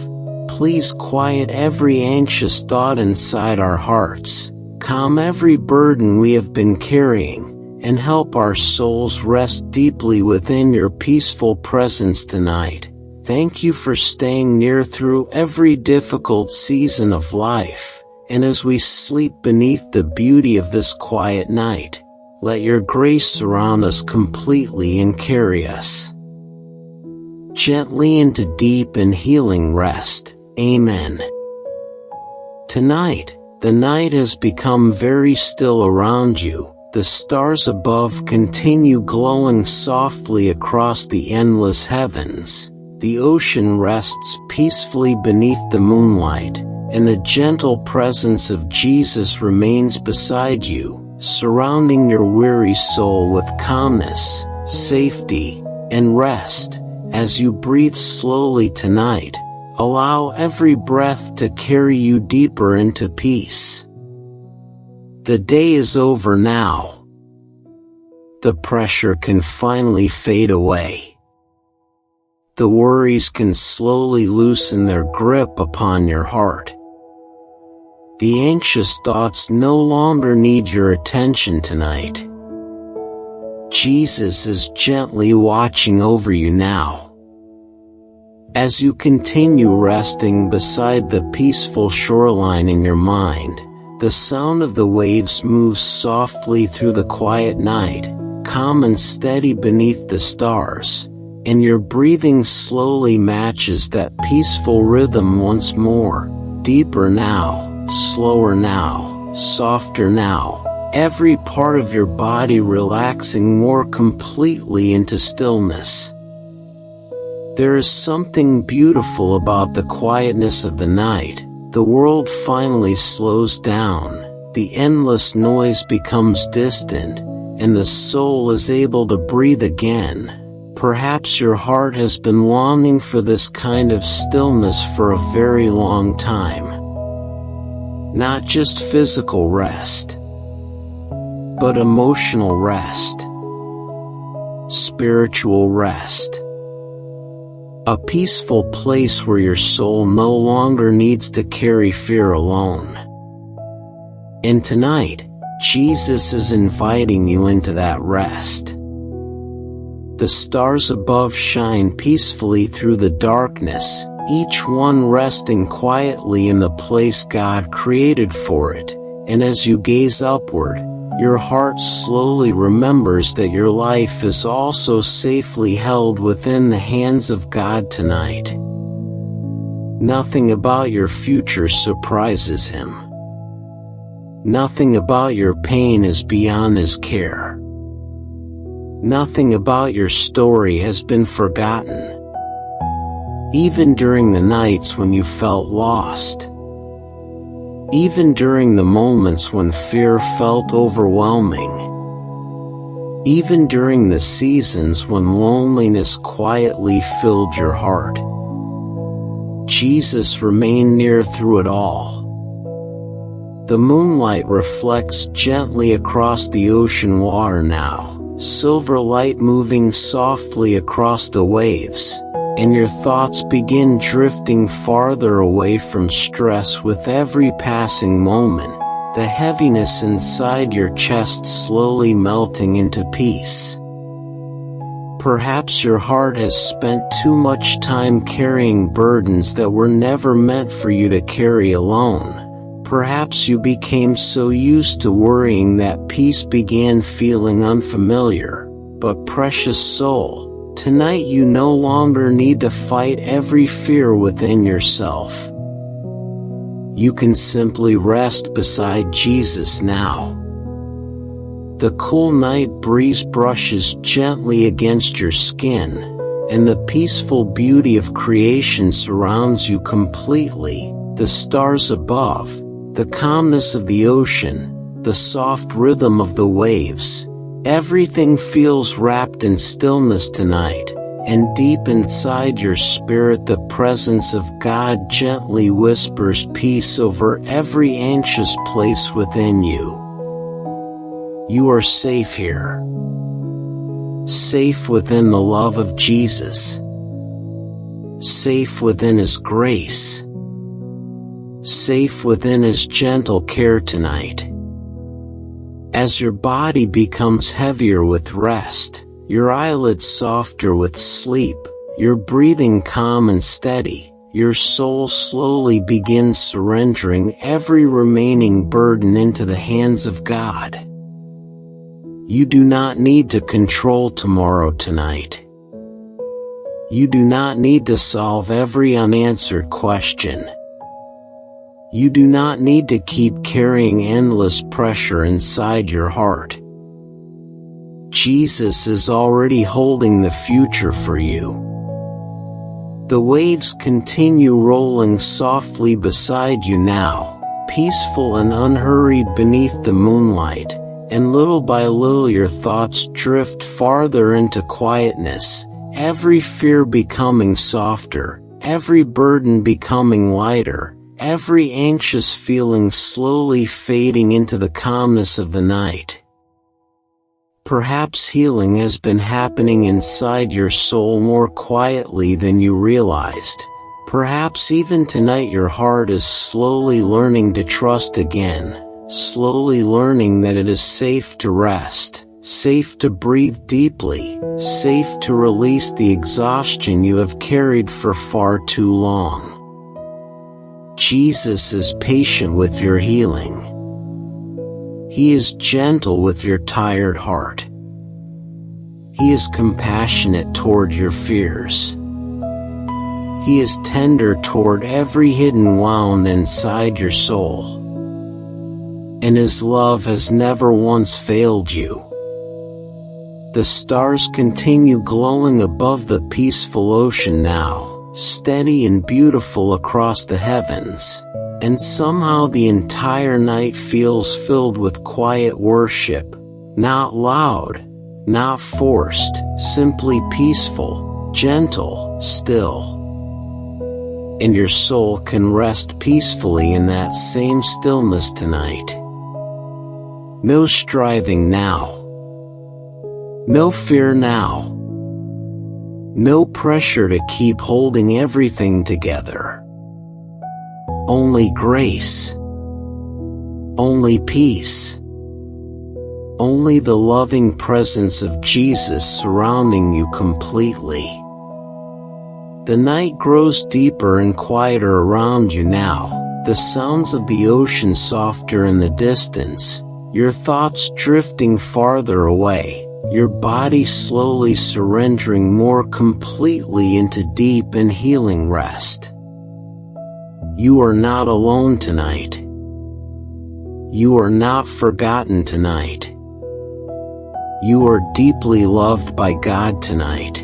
Please quiet every anxious thought inside our hearts, calm every burden we have been carrying, and help our souls rest deeply within your peaceful presence tonight. Thank you for staying near through every difficult season of life. And as we sleep beneath the beauty of this quiet night, let your grace surround us completely and carry us gently into deep and healing rest. Amen. Tonight, the night has become very still around you. The stars above continue glowing softly across the endless heavens. The ocean rests peacefully beneath the moonlight, and the gentle presence of Jesus remains beside you, surrounding your weary soul with calmness, safety, and rest. As you breathe slowly tonight, allow every breath to carry you deeper into peace. The day is over now. The pressure can finally fade away. The worries can slowly loosen their grip upon your heart. The anxious thoughts no longer need your attention tonight. Jesus is gently watching over you now. As you continue resting beside the peaceful shoreline in your mind, the sound of the waves moves softly through the quiet night, calm and steady beneath the stars, and your breathing slowly matches that peaceful rhythm once more, deeper now. Slower now, softer now, every part of your body relaxing more completely into stillness. There is something beautiful about the quietness of the night. The world finally slows down, the endless noise becomes distant, and the soul is able to breathe again. Perhaps your heart has been longing for this kind of stillness for a very long time. Not just physical rest, but emotional rest. spiritual rest. A peaceful place where your soul no longer needs to carry fear alone. And tonight, Jesus is inviting you into that rest. The stars above shine peacefully through the darkness, each one resting quietly in the place God created for it, and as you gaze upward, your heart slowly remembers that your life is also safely held within the hands of God tonight. Nothing about your future surprises Him. Nothing about your pain is beyond His care. Nothing about your story has been forgotten. Even during the nights when you felt lost. Even during the moments when fear felt overwhelming. Even during the seasons when loneliness quietly filled your heart. Jesus remained near through it all. The moonlight reflects gently across the ocean water now, silver light moving softly across the waves, and your thoughts begin drifting farther away from stress with every passing moment, the heaviness inside your chest slowly melting into peace. Perhaps your heart has spent too much time carrying burdens that were never meant for you to carry alone. Perhaps you became so used to worrying that peace began feeling unfamiliar. But precious soul, tonight you no longer need to fight every fear within yourself. You can simply rest beside Jesus now. The cool night breeze brushes gently against your skin, and the peaceful beauty of creation surrounds you completely. The stars above, the calmness of the ocean, the soft rhythm of the waves, everything feels wrapped in stillness tonight, and deep inside your spirit the presence of God gently whispers peace over every anxious place within you. You are safe here. Safe within the love of Jesus. Safe within His grace. Safe within His gentle care tonight. As your body becomes heavier with rest, your eyelids softer with sleep, your breathing calm and steady, your soul slowly begins surrendering every remaining burden into the hands of God. You do not need to control tomorrow tonight. You do not need to solve every unanswered question. You do not need to keep carrying endless pressure inside your heart. Jesus is already holding the future for you. The waves continue rolling softly beside you now, peaceful and unhurried beneath the moonlight, and little by little your thoughts drift farther into quietness, every fear becoming softer, every burden becoming lighter, every anxious feeling slowly fading into the calmness of the night. Perhaps healing has been happening inside your soul more quietly than you realized. Perhaps even tonight your heart is slowly learning to trust again, slowly learning that it is safe to rest, safe to breathe deeply, safe to release the exhaustion you have carried for far too long. Jesus is patient with your healing. He is gentle with your tired heart. He is compassionate toward your fears. He is tender toward every hidden wound inside your soul. And His love has never once failed you. The stars continue glowing above the peaceful ocean now, steady and beautiful across the heavens, and somehow the entire night feels filled with quiet worship, not loud, not forced, simply peaceful, gentle, still. And your soul can rest peacefully in that same stillness tonight. No striving now. No fear now. No pressure to keep holding everything together. Only grace. Only peace. Only the loving presence of Jesus surrounding you completely. The night grows deeper and quieter around you now, the sounds of the ocean softer in the distance, your thoughts drifting farther away, your body slowly surrendering more completely into deep and healing rest. You are not alone tonight. You are not forgotten tonight. You are deeply loved by God tonight.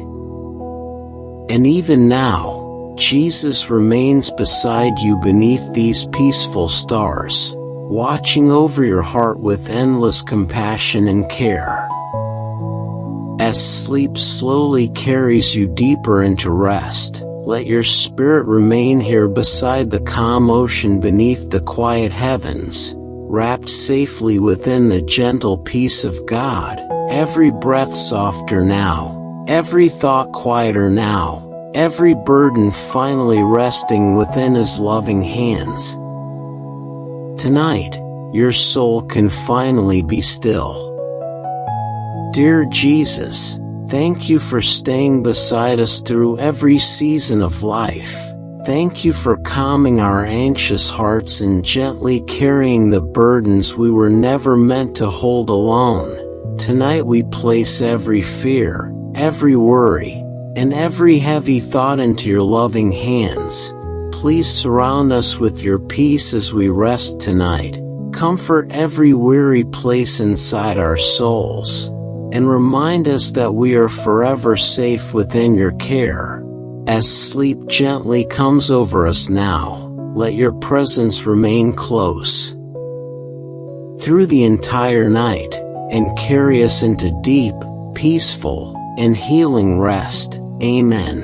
And even now, Jesus remains beside you beneath these peaceful stars, watching over your heart with endless compassion and care. As sleep slowly carries you deeper into rest, let your spirit remain here beside the calm ocean beneath the quiet heavens, wrapped safely within the gentle peace of God, every breath softer now, every thought quieter now, every burden finally resting within His loving hands. Tonight, your soul can finally be still. Dear Jesus, thank you for staying beside us through every season of life. Thank you for calming our anxious hearts and gently carrying the burdens we were never meant to hold alone. Tonight we place every fear, every worry, and every heavy thought into your loving hands. Please surround us with your peace as we rest tonight. Comfort every weary place inside our souls, and remind us that we are forever safe within your care. As sleep gently comes over us now, let your presence remain close through the entire night, and carry us into deep, peaceful, and healing rest. Amen.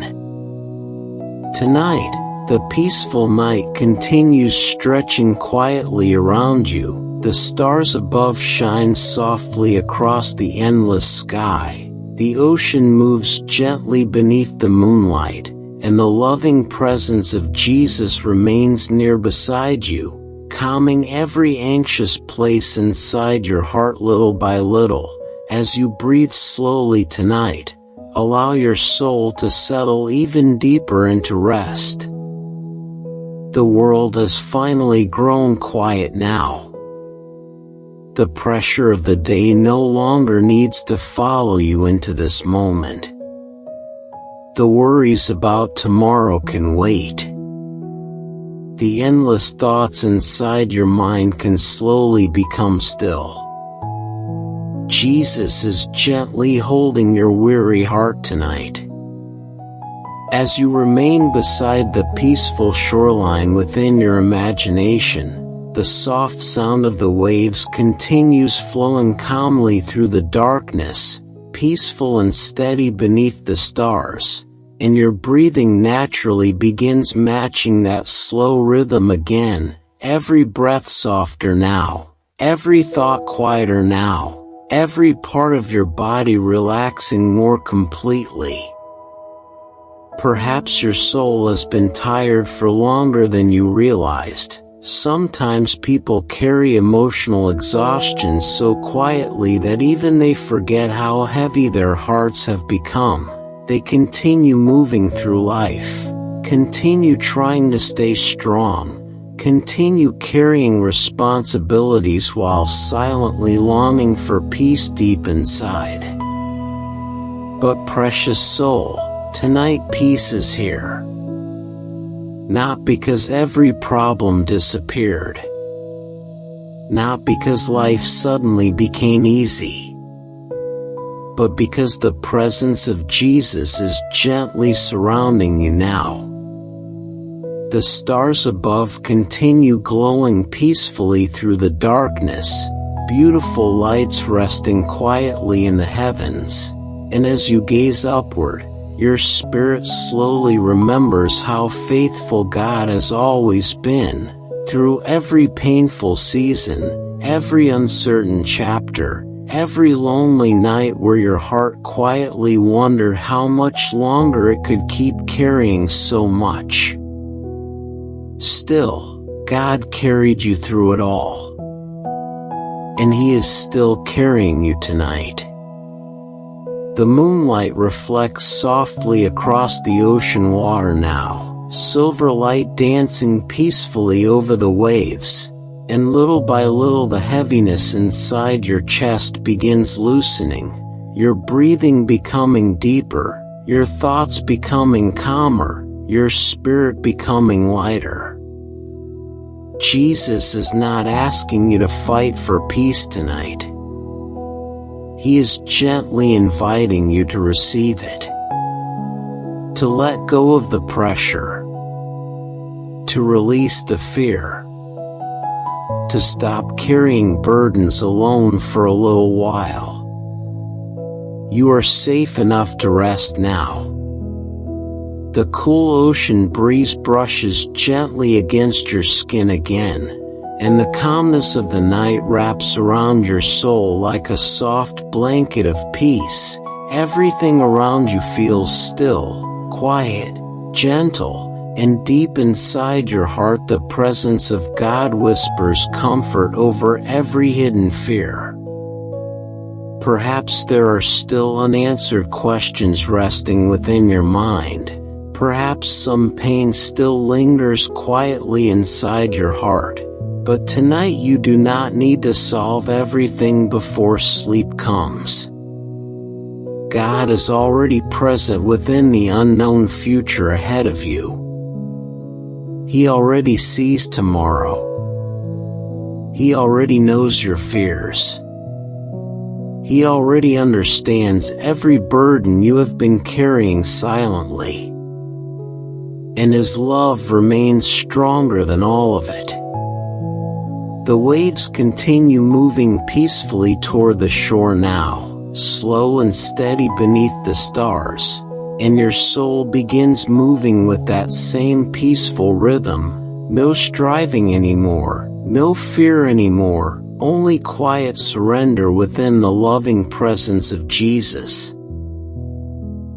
Tonight, the peaceful night continues stretching quietly around you. The stars above shine softly across the endless sky. The ocean moves gently beneath the moonlight, and the loving presence of Jesus remains near beside you, calming every anxious place inside your heart little by little. As you breathe slowly tonight, allow your soul to settle even deeper into rest. The world has finally grown quiet now. The pressure of the day no longer needs to follow you into this moment. The worries about tomorrow can wait. The endless thoughts inside your mind can slowly become still. Jesus is gently holding your weary heart tonight. As you remain beside the peaceful shoreline within your imagination, the soft sound of the waves continues flowing calmly through the darkness, peaceful and steady beneath the stars, and your breathing naturally begins matching that slow rhythm again, every breath softer now, every thought quieter now, every part of your body relaxing more completely. Perhaps your soul has been tired for longer than you realized. Sometimes people carry emotional exhaustion so quietly that even they forget how heavy their hearts have become. They continue moving through life, continue trying to stay strong, continue carrying responsibilities while silently longing for peace deep inside. But precious soul, tonight peace is here. Not because every problem disappeared. Not because life suddenly became easy. But because the presence of Jesus is gently surrounding you now. The stars above continue glowing peacefully through the darkness, beautiful lights resting quietly in the heavens, and as you gaze upward, your spirit slowly remembers how faithful God has always been, through every painful season, every uncertain chapter, every lonely night where your heart quietly wondered how much longer it could keep carrying so much. Still, God carried you through it all. And He is still carrying you tonight. The moonlight reflects softly across the ocean water now, silver light dancing peacefully over the waves, and little by little the heaviness inside your chest begins loosening, your breathing becoming deeper, your thoughts becoming calmer, your spirit becoming lighter. Jesus is not asking you to fight for peace tonight. He is gently inviting you to receive it, to let go of the pressure, to release the fear, to stop carrying burdens alone for a little while. You are safe enough to rest now. The cool ocean breeze brushes gently against your skin again, and the calmness of the night wraps around your soul like a soft blanket of peace. Everything around you feels still, quiet, gentle, and deep inside your heart the presence of God whispers comfort over every hidden fear. Perhaps there are still unanswered questions resting within your mind. Perhaps some pain still lingers quietly inside your heart. But tonight you do not need to solve everything before sleep comes. God is already present within the unknown future ahead of you. He already sees tomorrow. He already knows your fears. He already understands every burden you have been carrying silently. And His love remains stronger than all of it. The waves continue moving peacefully toward the shore now, slow and steady beneath the stars, and your soul begins moving with that same peaceful rhythm. No striving anymore, no fear anymore, only quiet surrender within the loving presence of Jesus.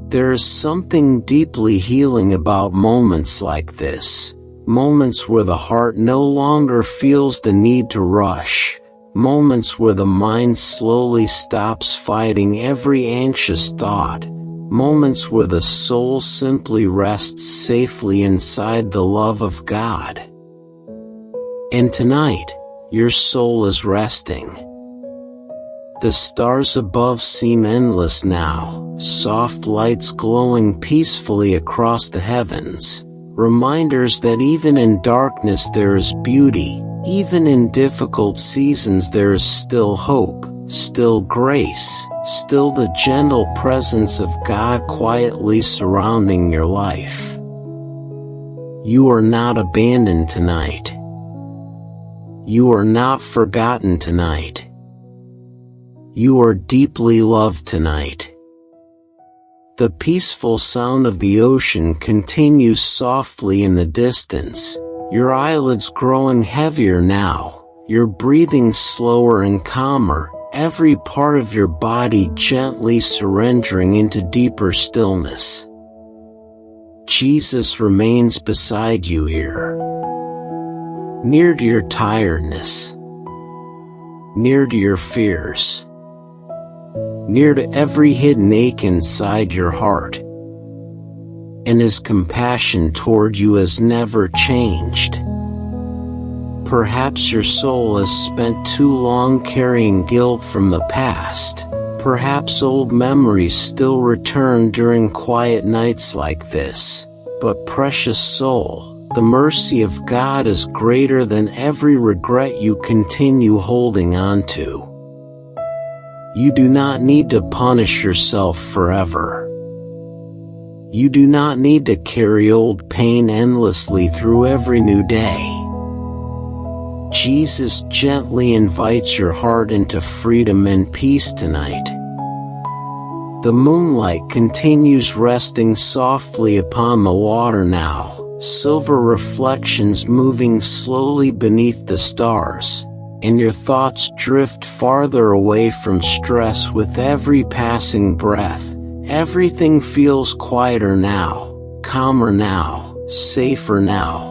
There is something deeply healing about moments like this. Moments where the heart no longer feels the need to rush. Moments where the mind slowly stops fighting every anxious thought. Moments where the soul simply rests safely inside the love of God. And tonight, your soul is resting. The stars above seem endless now, soft lights glowing peacefully across the heavens. Reminders that even in darkness there is beauty, even in difficult seasons there is still hope, still grace, still the gentle presence of God quietly surrounding your life. You are not abandoned tonight. You are not forgotten tonight. You are deeply loved tonight. The peaceful sound of the ocean continues softly in the distance, your eyelids growing heavier now, your breathing slower and calmer, every part of your body gently surrendering into deeper stillness. Jesus remains beside you here, near to your tiredness, near to your fears, near to every hidden ache inside your heart. And His compassion toward you has never changed. Perhaps your soul has spent too long carrying guilt from the past. Perhaps old memories still return during quiet nights like this. But precious soul, the mercy of God is greater than every regret you continue holding on to. You do not need to punish yourself forever. You do not need to carry old pain endlessly through every new day. Jesus gently invites your heart into freedom and peace tonight. The moonlight continues resting softly upon the water now, silver reflections moving slowly beneath the stars. and your thoughts drift farther away from stress with every passing breath. Everything feels quieter now, calmer now, safer now.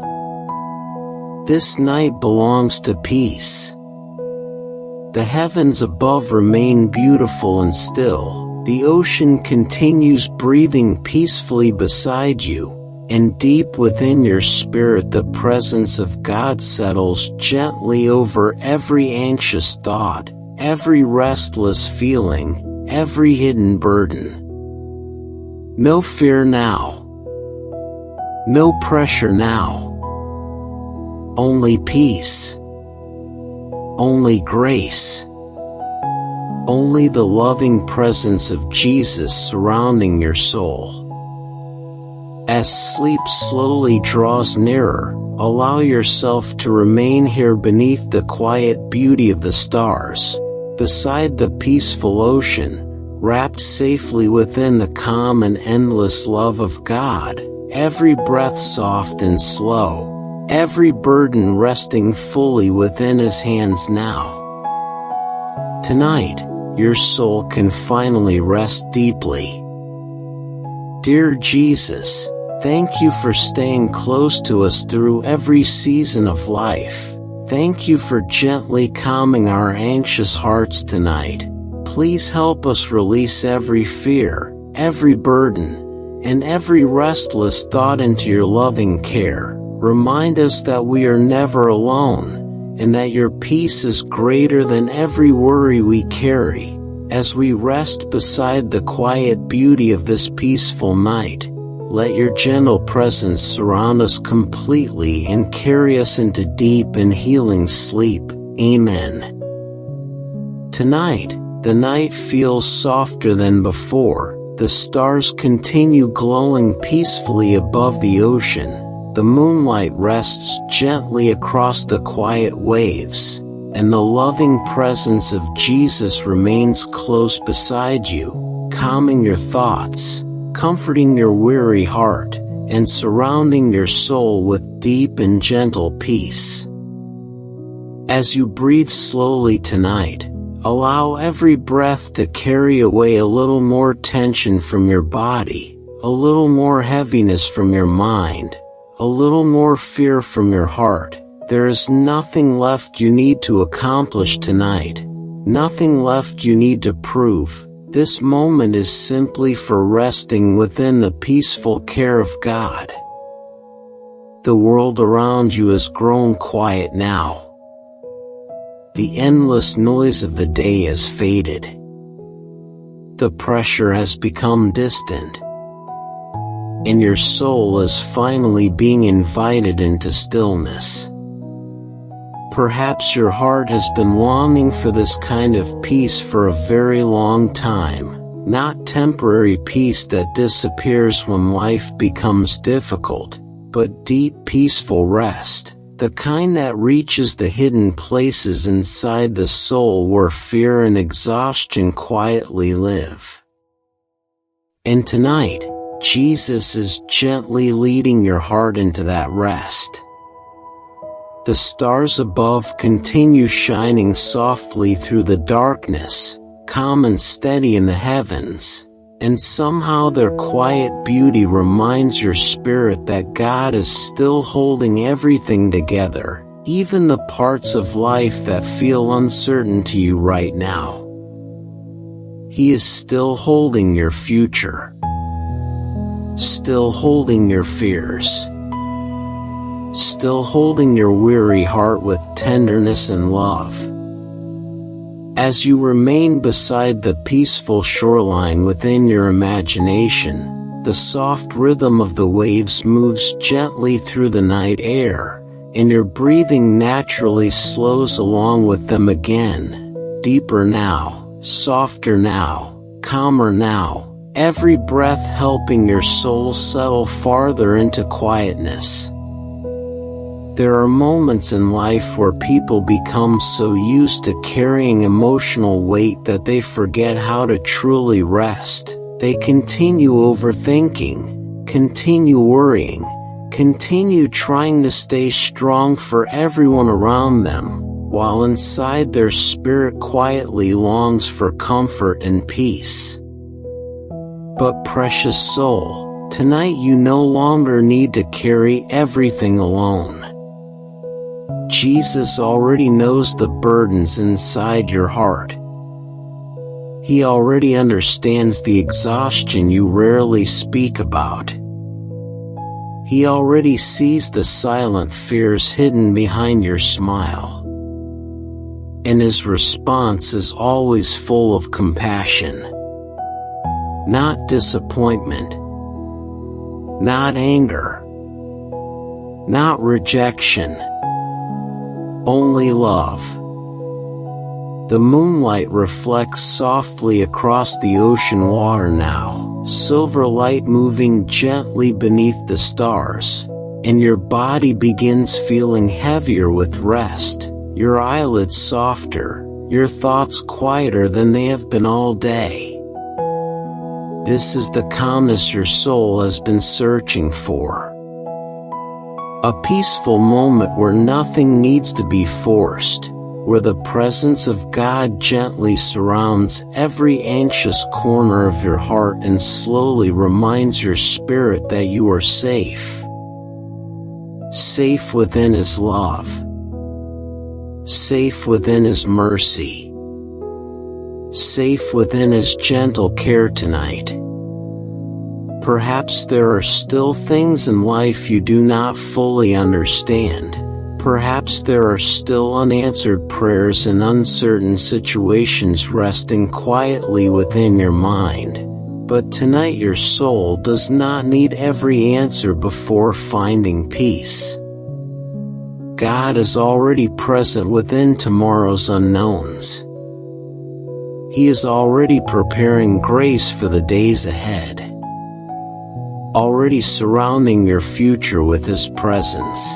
This night belongs to peace. The heavens above remain beautiful and still. The ocean continues breathing peacefully beside you, and deep within your spirit the presence of God settles gently over every anxious thought, every restless feeling, every hidden burden. No fear now. No pressure now. Only peace. Only grace. Only the loving presence of Jesus surrounding your soul. As sleep slowly draws nearer, allow yourself to remain here beneath the quiet beauty of the stars, beside the peaceful ocean, wrapped safely within the calm and endless love of God, every breath soft and slow, every burden resting fully within His hands now. Tonight, your soul can finally rest deeply. Dear Jesus, thank you for staying close to us through every season of life. Thank you for gently calming our anxious hearts tonight. Please help us release every fear, every burden, and every restless thought into your loving care. Remind us that we are never alone, and that your peace is greater than every worry we carry. As we rest beside the quiet beauty of this peaceful night, let your gentle presence surround us completely and carry us into deep and healing sleep. Amen. Tonight, the night feels softer than before. The stars continue glowing peacefully above the ocean. The moonlight rests gently across the quiet waves, and the loving presence of Jesus remains close beside you, calming your thoughts, comforting your weary heart, and surrounding your soul with deep and gentle peace. As you breathe slowly tonight, allow every breath to carry away a little more tension from your body, a little more heaviness from your mind, a little more fear from your heart. There is nothing left you need to accomplish tonight, nothing left you need to prove. This moment is simply for resting within the peaceful care of God. The world around you has grown quiet now. The endless noise of the day has faded. The pressure has become distant, and your soul is finally being invited into stillness. Perhaps your heart has been longing for this kind of peace for a very long time, not temporary peace that disappears when life becomes difficult, but deep peaceful rest, the kind that reaches the hidden places inside the soul where fear and exhaustion quietly live. And tonight, Jesus is gently leading your heart into that rest. The stars above continue shining softly through the darkness, calm and steady in the heavens, and somehow their quiet beauty reminds your spirit that God is still holding everything together, even the parts of life that feel uncertain to you right now. He is still holding your future, still holding your fears, still holding your weary heart with tenderness and love. As you remain beside the peaceful shoreline within your imagination, the soft rhythm of the waves moves gently through the night air, and your breathing naturally slows along with them again, deeper now, softer now, calmer now, every breath helping your soul settle farther into quietness. There are moments in life where people become so used to carrying emotional weight that they forget how to truly rest. They continue overthinking, continue worrying, continue trying to stay strong for everyone around them, while inside their spirit quietly longs for comfort and peace. But precious soul, tonight you no longer need to carry everything alone. Jesus already knows the burdens inside your heart. He already understands the exhaustion you rarely speak about. He already sees the silent fears hidden behind your smile. And his response is always full of compassion. Not disappointment. Not anger. Not rejection. Only love. The moonlight reflects softly across the ocean water now, silver light moving gently beneath the stars, and your body begins feeling heavier with rest, your eyelids softer, your thoughts quieter than they have been all day. This is the calmness your soul has been searching for. A peaceful moment where nothing needs to be forced, where the presence of God gently surrounds every anxious corner of your heart and slowly reminds your spirit that you are safe. Safe within His love. Safe within His mercy. Safe within His gentle care tonight. Perhaps there are still things in life you do not fully understand. Perhaps there are still unanswered prayers and uncertain situations resting quietly within your mind. But tonight your soul does not need every answer before finding peace. God is already present within tomorrow's unknowns. He is already preparing grace for the days ahead. Already surrounding your future with His presence.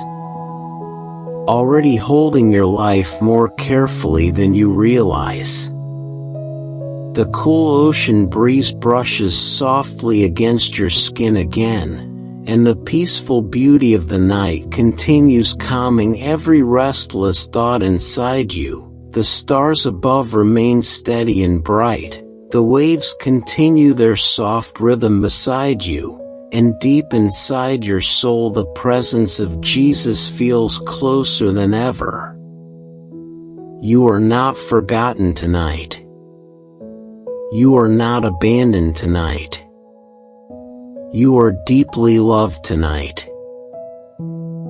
Already holding your life more carefully than you realize. The cool ocean breeze brushes softly against your skin again, and the peaceful beauty of the night continues calming every restless thought inside you. The stars above remain steady and bright, the waves continue their soft rhythm beside you, and deep inside your soul the presence of Jesus feels closer than ever. You are not forgotten tonight. You are not abandoned tonight. You are deeply loved tonight.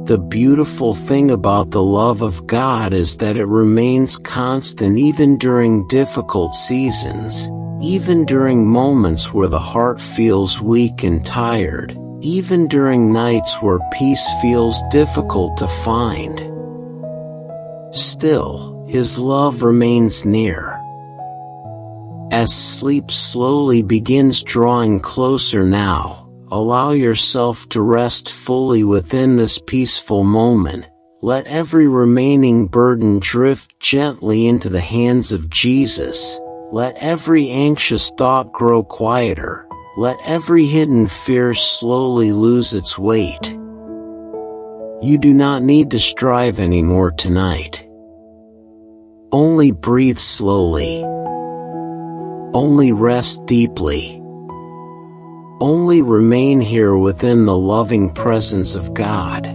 The beautiful thing about the love of God is that it remains constant even during difficult seasons. Even during moments where the heart feels weak and tired, even during nights where peace feels difficult to find. Still, His love remains near. As sleep slowly begins drawing closer now, allow yourself to rest fully within this peaceful moment. Let every remaining burden drift gently into the hands of Jesus. Let every anxious thought grow quieter. Let every hidden fear slowly lose its weight. You do not need to strive anymore tonight. Only breathe slowly. Only rest deeply. Only remain here within the loving presence of God.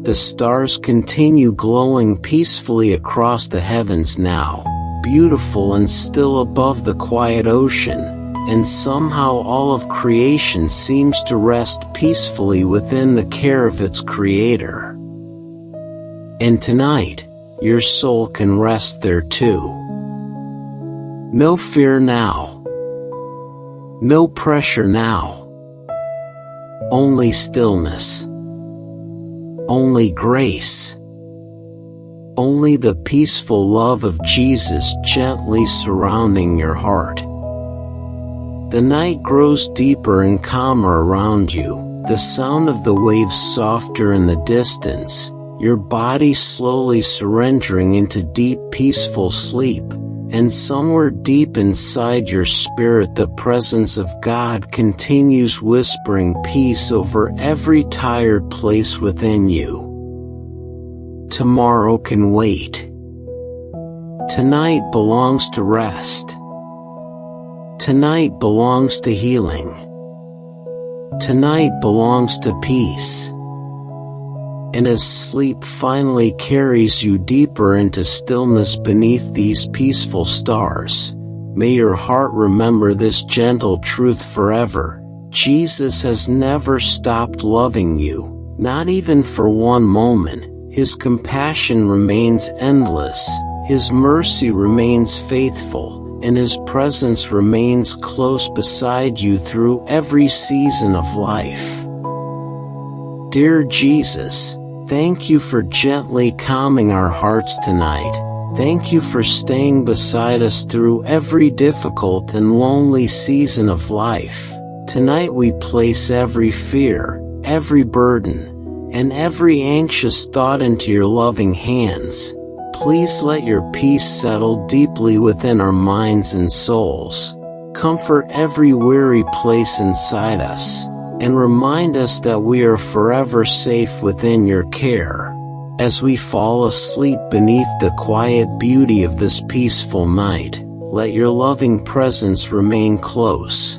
The stars continue glowing peacefully across the heavens now, beautiful and still above the quiet ocean, and somehow all of creation seems to rest peacefully within the care of its Creator. And tonight, your soul can rest there too. No fear now. No pressure now. Only stillness. Only grace. Only the peaceful love of Jesus gently surrounding your heart. The night grows deeper and calmer around you, the sound of the waves softer in the distance, your body slowly surrendering into deep peaceful sleep, and somewhere deep inside your spirit the presence of God continues whispering peace over every tired place within you. tomorrow can wait. Tonight belongs to rest. Tonight belongs to healing. Tonight belongs to peace. And as sleep finally carries you deeper into stillness beneath these peaceful stars, may your heart remember this gentle truth forever. Jesus has never stopped loving you, not even for one moment. His compassion remains endless, His mercy remains faithful, and His presence remains close beside you through every season of life. Dear Jesus, thank you for gently calming our hearts tonight. Thank you for staying beside us through every difficult and lonely season of life. Tonight we place every fear, every burden, and every anxious thought into your loving hands. Please let your peace settle deeply within our minds and souls. Comfort every weary place inside us, and remind us that we are forever safe within your care. As we fall asleep beneath the quiet beauty of this peaceful night, let your loving presence remain close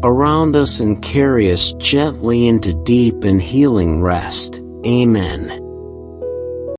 around us and carry us gently into deep and healing rest. Amen.